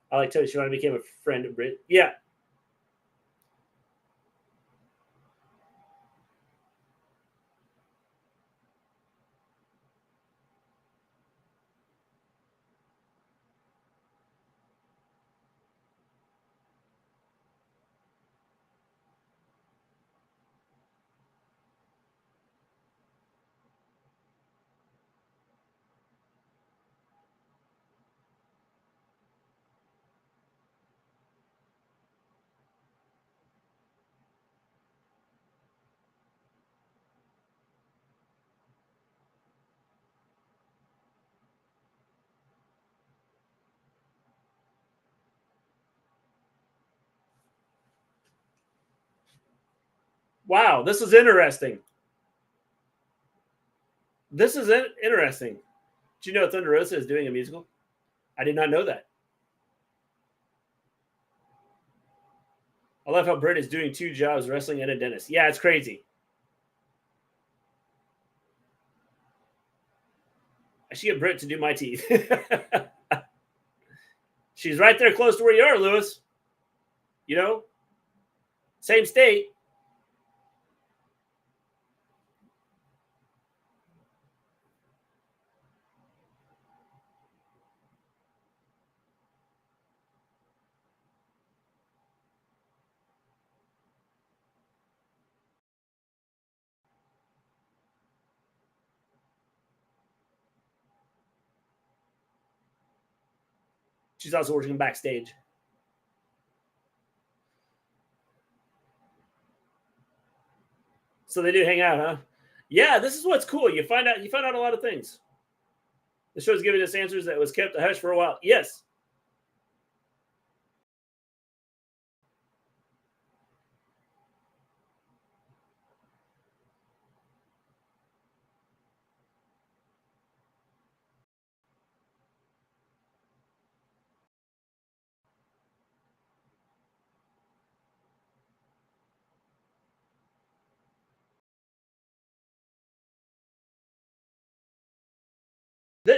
I like Tony Schiavone became a friend of Britt. Yeah. Wow, this is interesting. This is interesting. Do you know Thunder Rosa is doing a musical? I did not know that. I love how Britt is doing 2 jobs, wrestling and a dentist. Yeah, it's crazy. I should get Britt to do my teeth. She's right there close to where you are, Lewis. You know? Same state. She's also working backstage. So they do hang out, huh? Yeah, this is what's cool. You find out a lot of things. The show's giving us answers that was kept a hush for a while. Yes.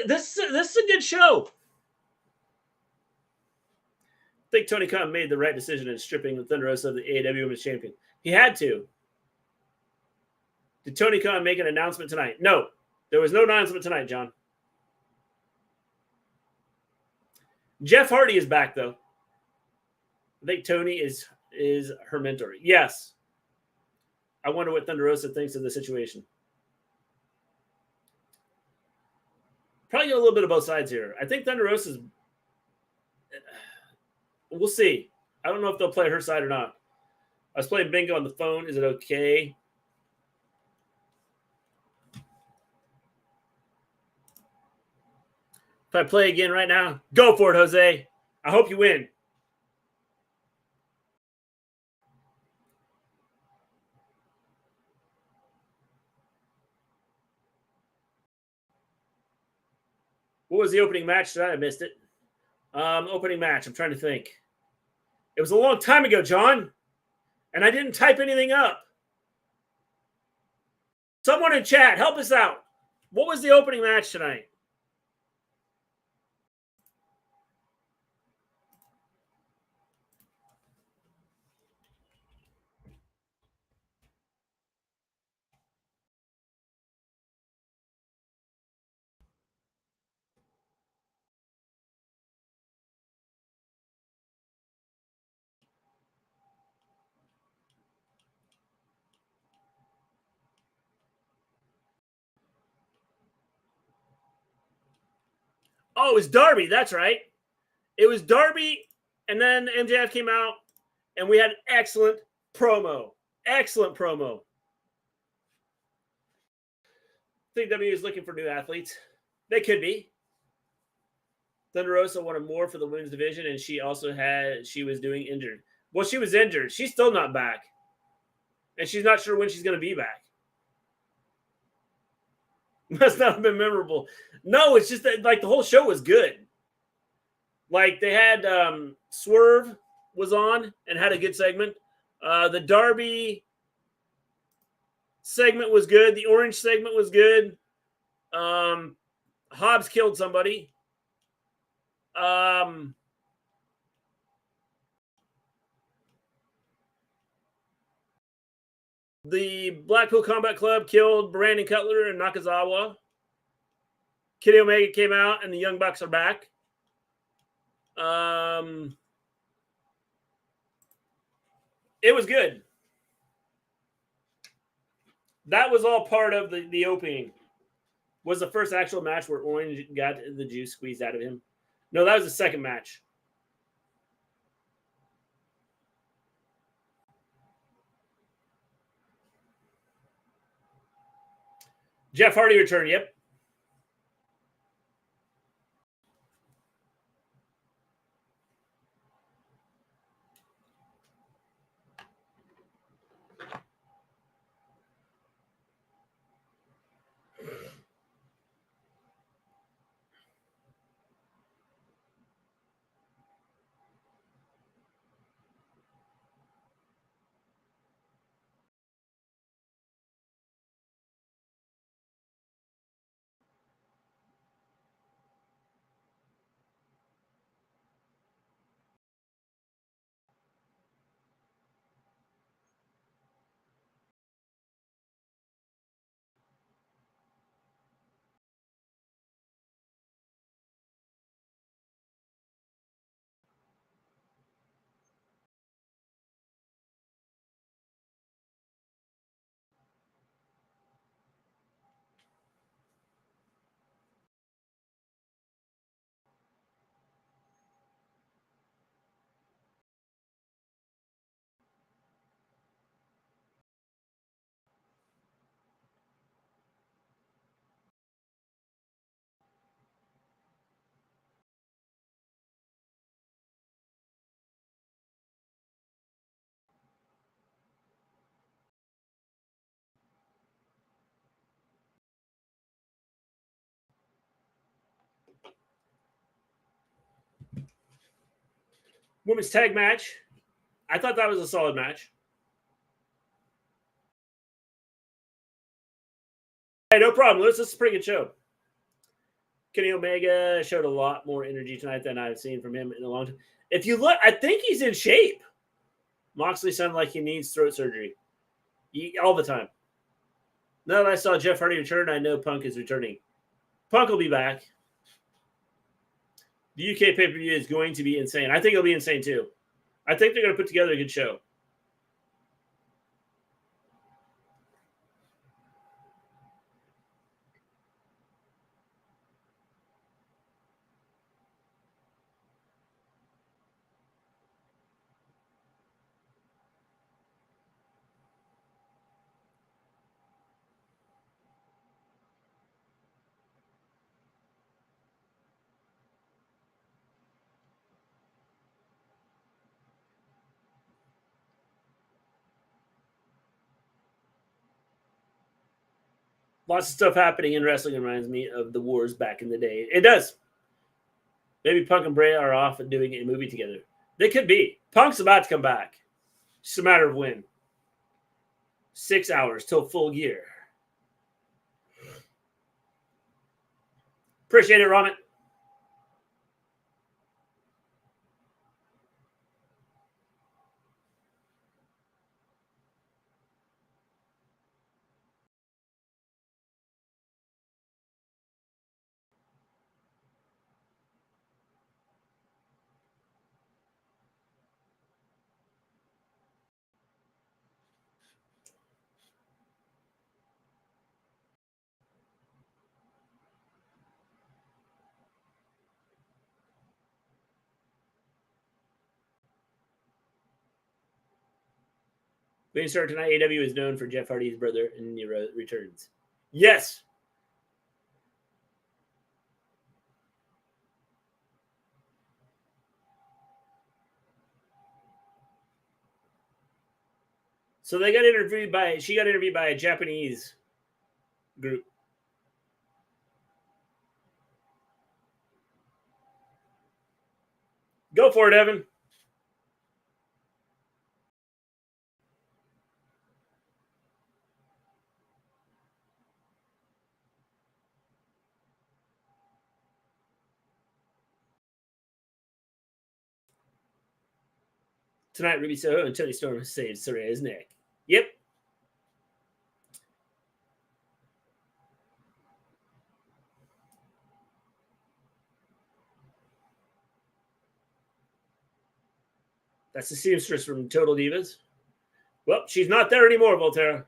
This is a good show. I think Tony Khan made the right decision in stripping Thunder Rosa of the AEW Women's Champion. He had to. Did Tony Khan make an announcement tonight? No. There was no announcement tonight, John. Jeff Hardy is back, though. I think Tony is her mentor. Yes. I wonder what Thunder Rosa thinks of the situation. Probably a little bit of both sides here. I think Thunder Rosa's... We'll see. I don't know if they'll play her side or not. I was playing bingo on the phone. Is it okay? If I play again right now, go for it, Jose. I hope you win. What was the opening match tonight? I missed it. Opening match. I'm trying to think. It was a long time ago, John. And I didn't type anything up. Someone in chat, help us out. What was the opening match tonight? Oh, it was Darby. That's right. It was Darby, and then MJF came out, and we had an excellent promo. Excellent promo. I think W is looking for new athletes. They could be. Thunder Rosa wanted more for the women's division, and she was doing injured. Well, she was injured. She's still not back. And she's not sure when she's going to be back. Must not have been memorable. No, it's just that, like, the whole show was good. Like, they had Swerve was on and had a good segment. The Darby segment was good. The Orange segment was good. Hobbs killed somebody. The Blackpool Combat Club killed Brandon Cutler and Nakazawa. Kenny Omega came out, and the Young Bucks are back. It was good. That was all part of the opening. Was the first actual match where Orange got the juice squeezed out of him? No, that was the second match. Jeff Hardy returned, yep. Women's tag match. I thought that was a solid match. Hey, no problem, Lewis. This is a pretty good show. Kenny Omega showed a lot more energy tonight than I've seen from him in a long time. If you look, I think he's in shape. Moxley sounded like he needs throat surgery all the time. Now that I saw Jeff Hardy return, I know Punk is returning. Punk will be back. The UK pay-per-view is going to be insane. I think it'll be insane too. I think they're going to put together a good show. Lots of stuff happening in wrestling reminds me of the wars back in the day. It does. Maybe Punk and Bray are off and doing a movie together. They could be. Punk's about to come back. It's a matter of when. 6 hours till full gear. Appreciate it, Ramen. We start tonight. AEW is known for Jeff Hardy's brother and Nero returns. Yes. So she got interviewed by a Japanese group. Go for it, Evan. Tonight, Ruby Soho and Tony Storm saved Saraya's neck. Yep. That's the seamstress from Total Divas. Well, she's not there anymore, Volterra.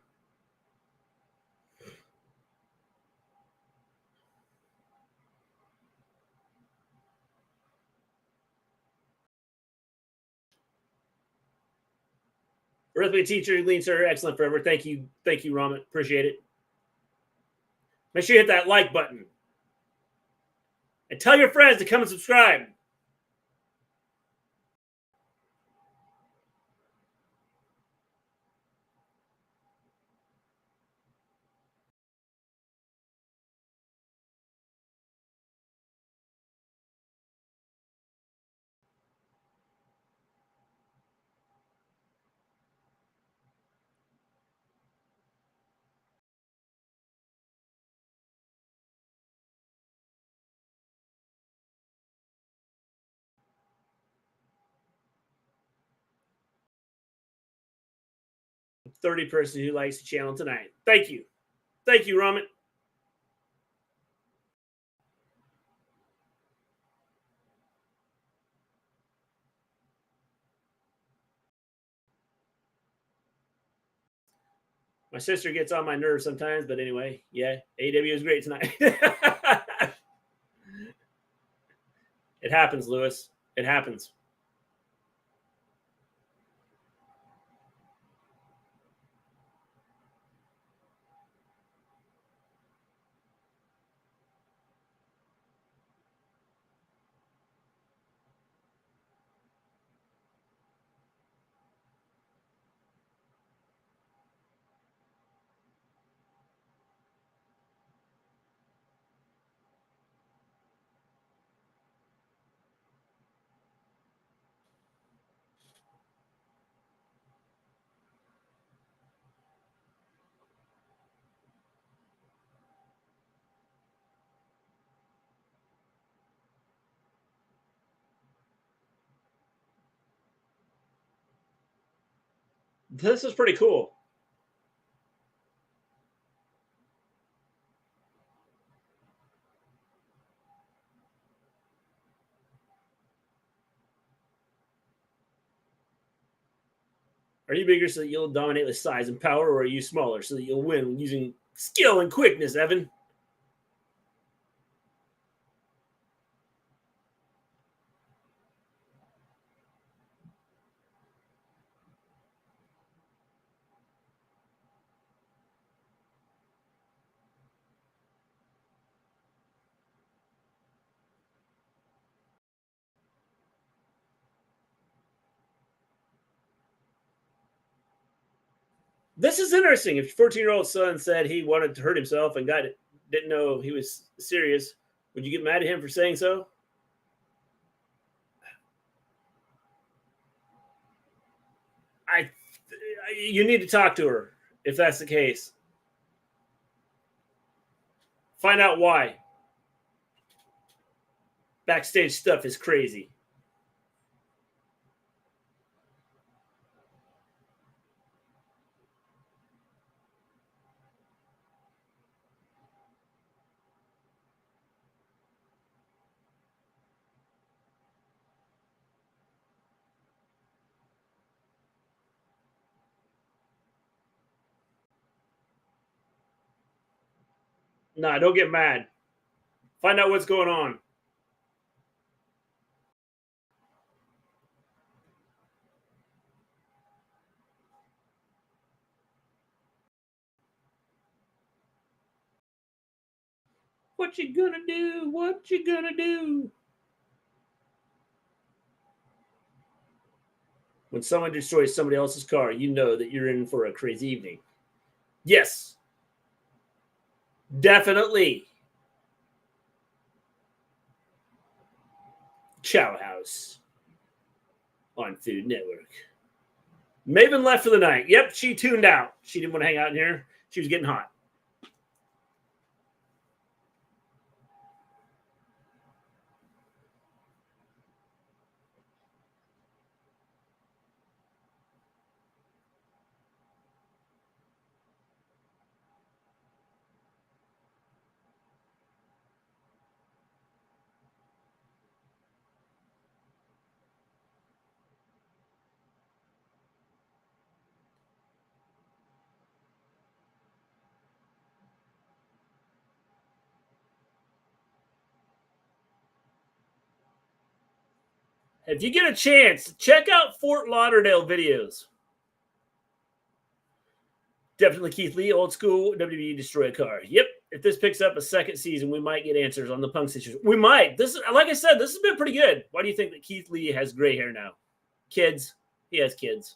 Arithmetic teacher, Gleen, sir, excellent forever. Thank you, Ramen. Appreciate it. Make sure you hit that like button. And tell your friends to come and subscribe. The 30 person who likes the channel tonight. Thank you. Thank you, Ramen. My sister gets on my nerves sometimes, but anyway, yeah, AEW is great tonight. It happens, Lewis. It happens. This is pretty cool. Are you bigger so that you'll dominate with size and power, or are you smaller so that you'll win using skill and quickness, Evan? This is interesting. If your 14-year-old son said he wanted to hurt himself and didn't know he was serious, would you get mad at him for saying so? You need to talk to her if that's the case. Find out why. Backstage stuff is crazy. Nah, don't get mad. Find out what's going on. What you gonna do? What you gonna do? When someone destroys somebody else's car, you know that you're in for a crazy evening. Yes. Definitely. Chow House on Food Network. Maven left for the night. Yep, she tuned out. She didn't want to hang out in here. She was getting hot. If you get a chance, check out Fort Lauderdale videos. Definitely Keith Lee, old school WWE destroy a car. Yep. If this picks up a second season, we might get answers on the Punk situation. We might. This is, like I said, this has been pretty good. Why do you think that Keith Lee has gray hair now? Kids. He has kids.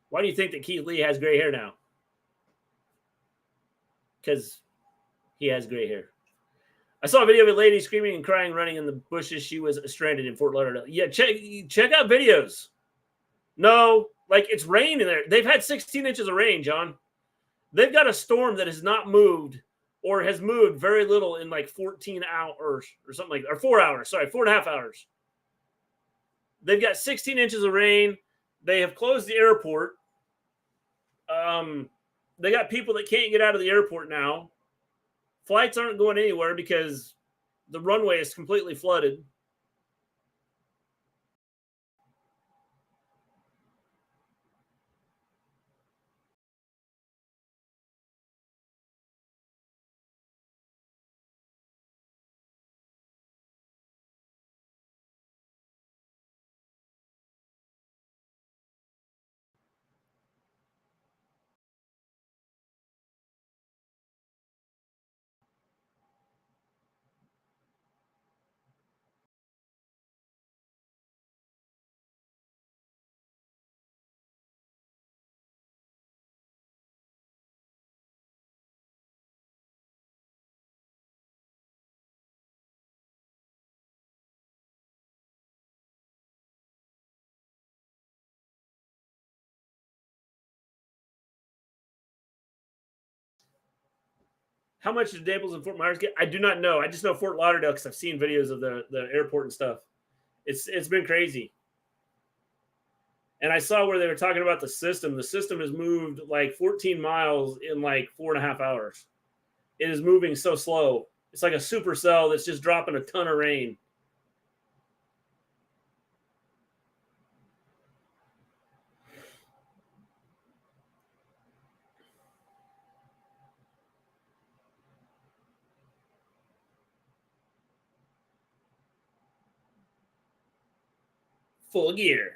Why do you think that Keith Lee has gray hair now? Because he has gray hair. I saw a video of a lady screaming and crying, running in the bushes. She was stranded in Fort Lauderdale. Yeah, check out videos. No, like it's rain in there. They've had 16 inches of rain, John. They've got a storm that has not moved or has moved very little in like 14 hours or something like that, or 4 hours. Sorry, 4.5 hours. They've got 16 inches of rain. They have closed the airport. They got people that can't get out of the airport now. Flights aren't going anywhere because the runway is completely flooded. How much did Naples and Fort Myers get? I do not know. I just know Fort Lauderdale because I've seen videos of the airport and stuff. It's been crazy. And I saw where they were talking about the system. The system has moved like 14 miles in like 4.5 hours. It is moving so slow. It's like a supercell that's just dropping a ton of rain. Full gear.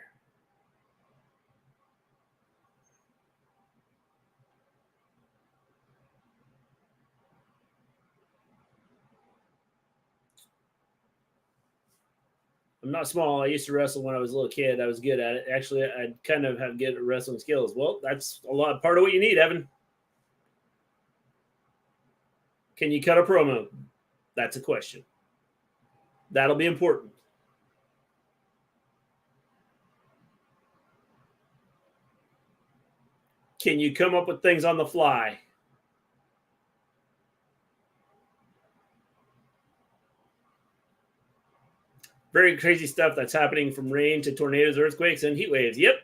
I'm not small. I used to wrestle when I was a little kid. I was good at it. Actually, I kind of have good wrestling skills. Well, that's a lot part of what you need, Evan. Can you cut a promo? That's a question. That'll be important. Can you come up with things on the fly? Very crazy stuff that's happening from rain to tornadoes, earthquakes, and heat waves. Yep.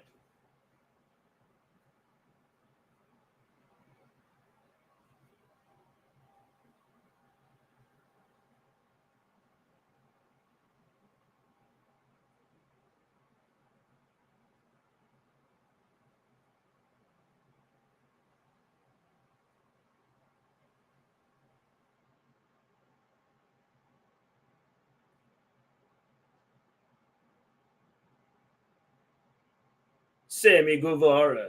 Sammy Guevara.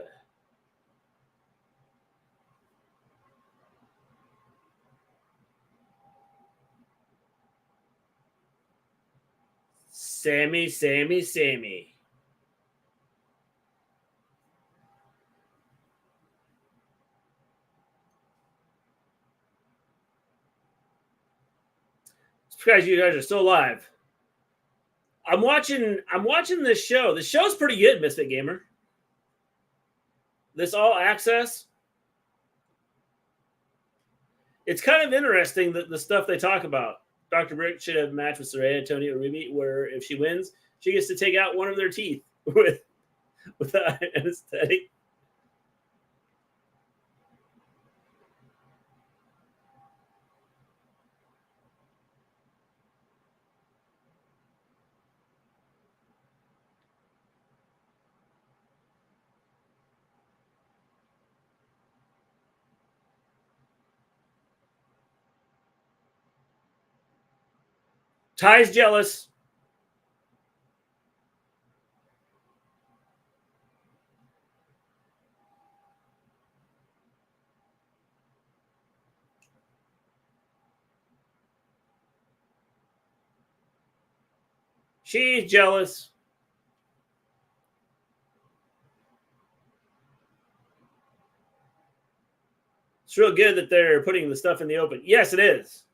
Sammy. Surprised you guys are still alive. I'm watching this show. The show's pretty good, Misfit Gamer. This All Access. It's kind of interesting that the stuff they talk about. Dr. Brick should have a match with Saraya, Tony Uribe, where if she wins, she gets to take out one of their teeth with anesthetic. Ty's jealous. She's jealous. It's real good that they're putting the stuff in the open. Yes, it is.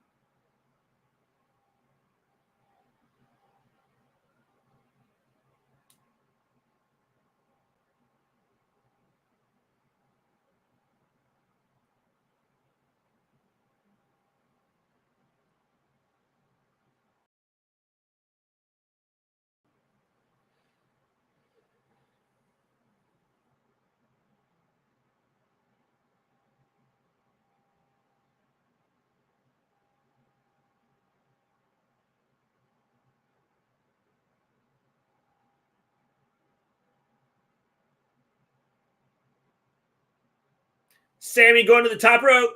Sammy going to the top rope.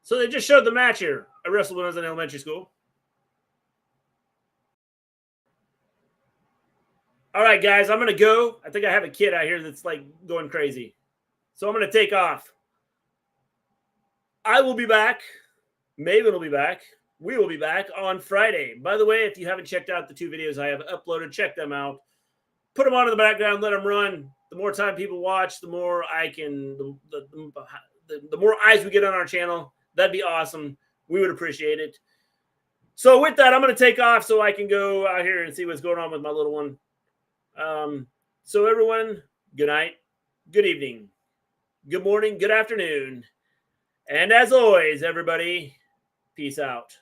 So they just showed the match here. I wrestled when I was in elementary school. All right, guys, I'm going to go. I think I have a kid out here that's like going crazy. So I'm going to take off. I will be back. Maven will be back. We will be back on Friday. By the way, if you haven't checked out the 2 videos I have uploaded, check them out. Put them on in the background, let them run. The more time people watch, the more I can, the more eyes we get on our channel. That'd be awesome. We would appreciate it. So with that, I'm going to take off so I can go out here and see what's going on with my little one. So everyone, good night, good evening, good morning, good afternoon. And as always, everybody, peace out.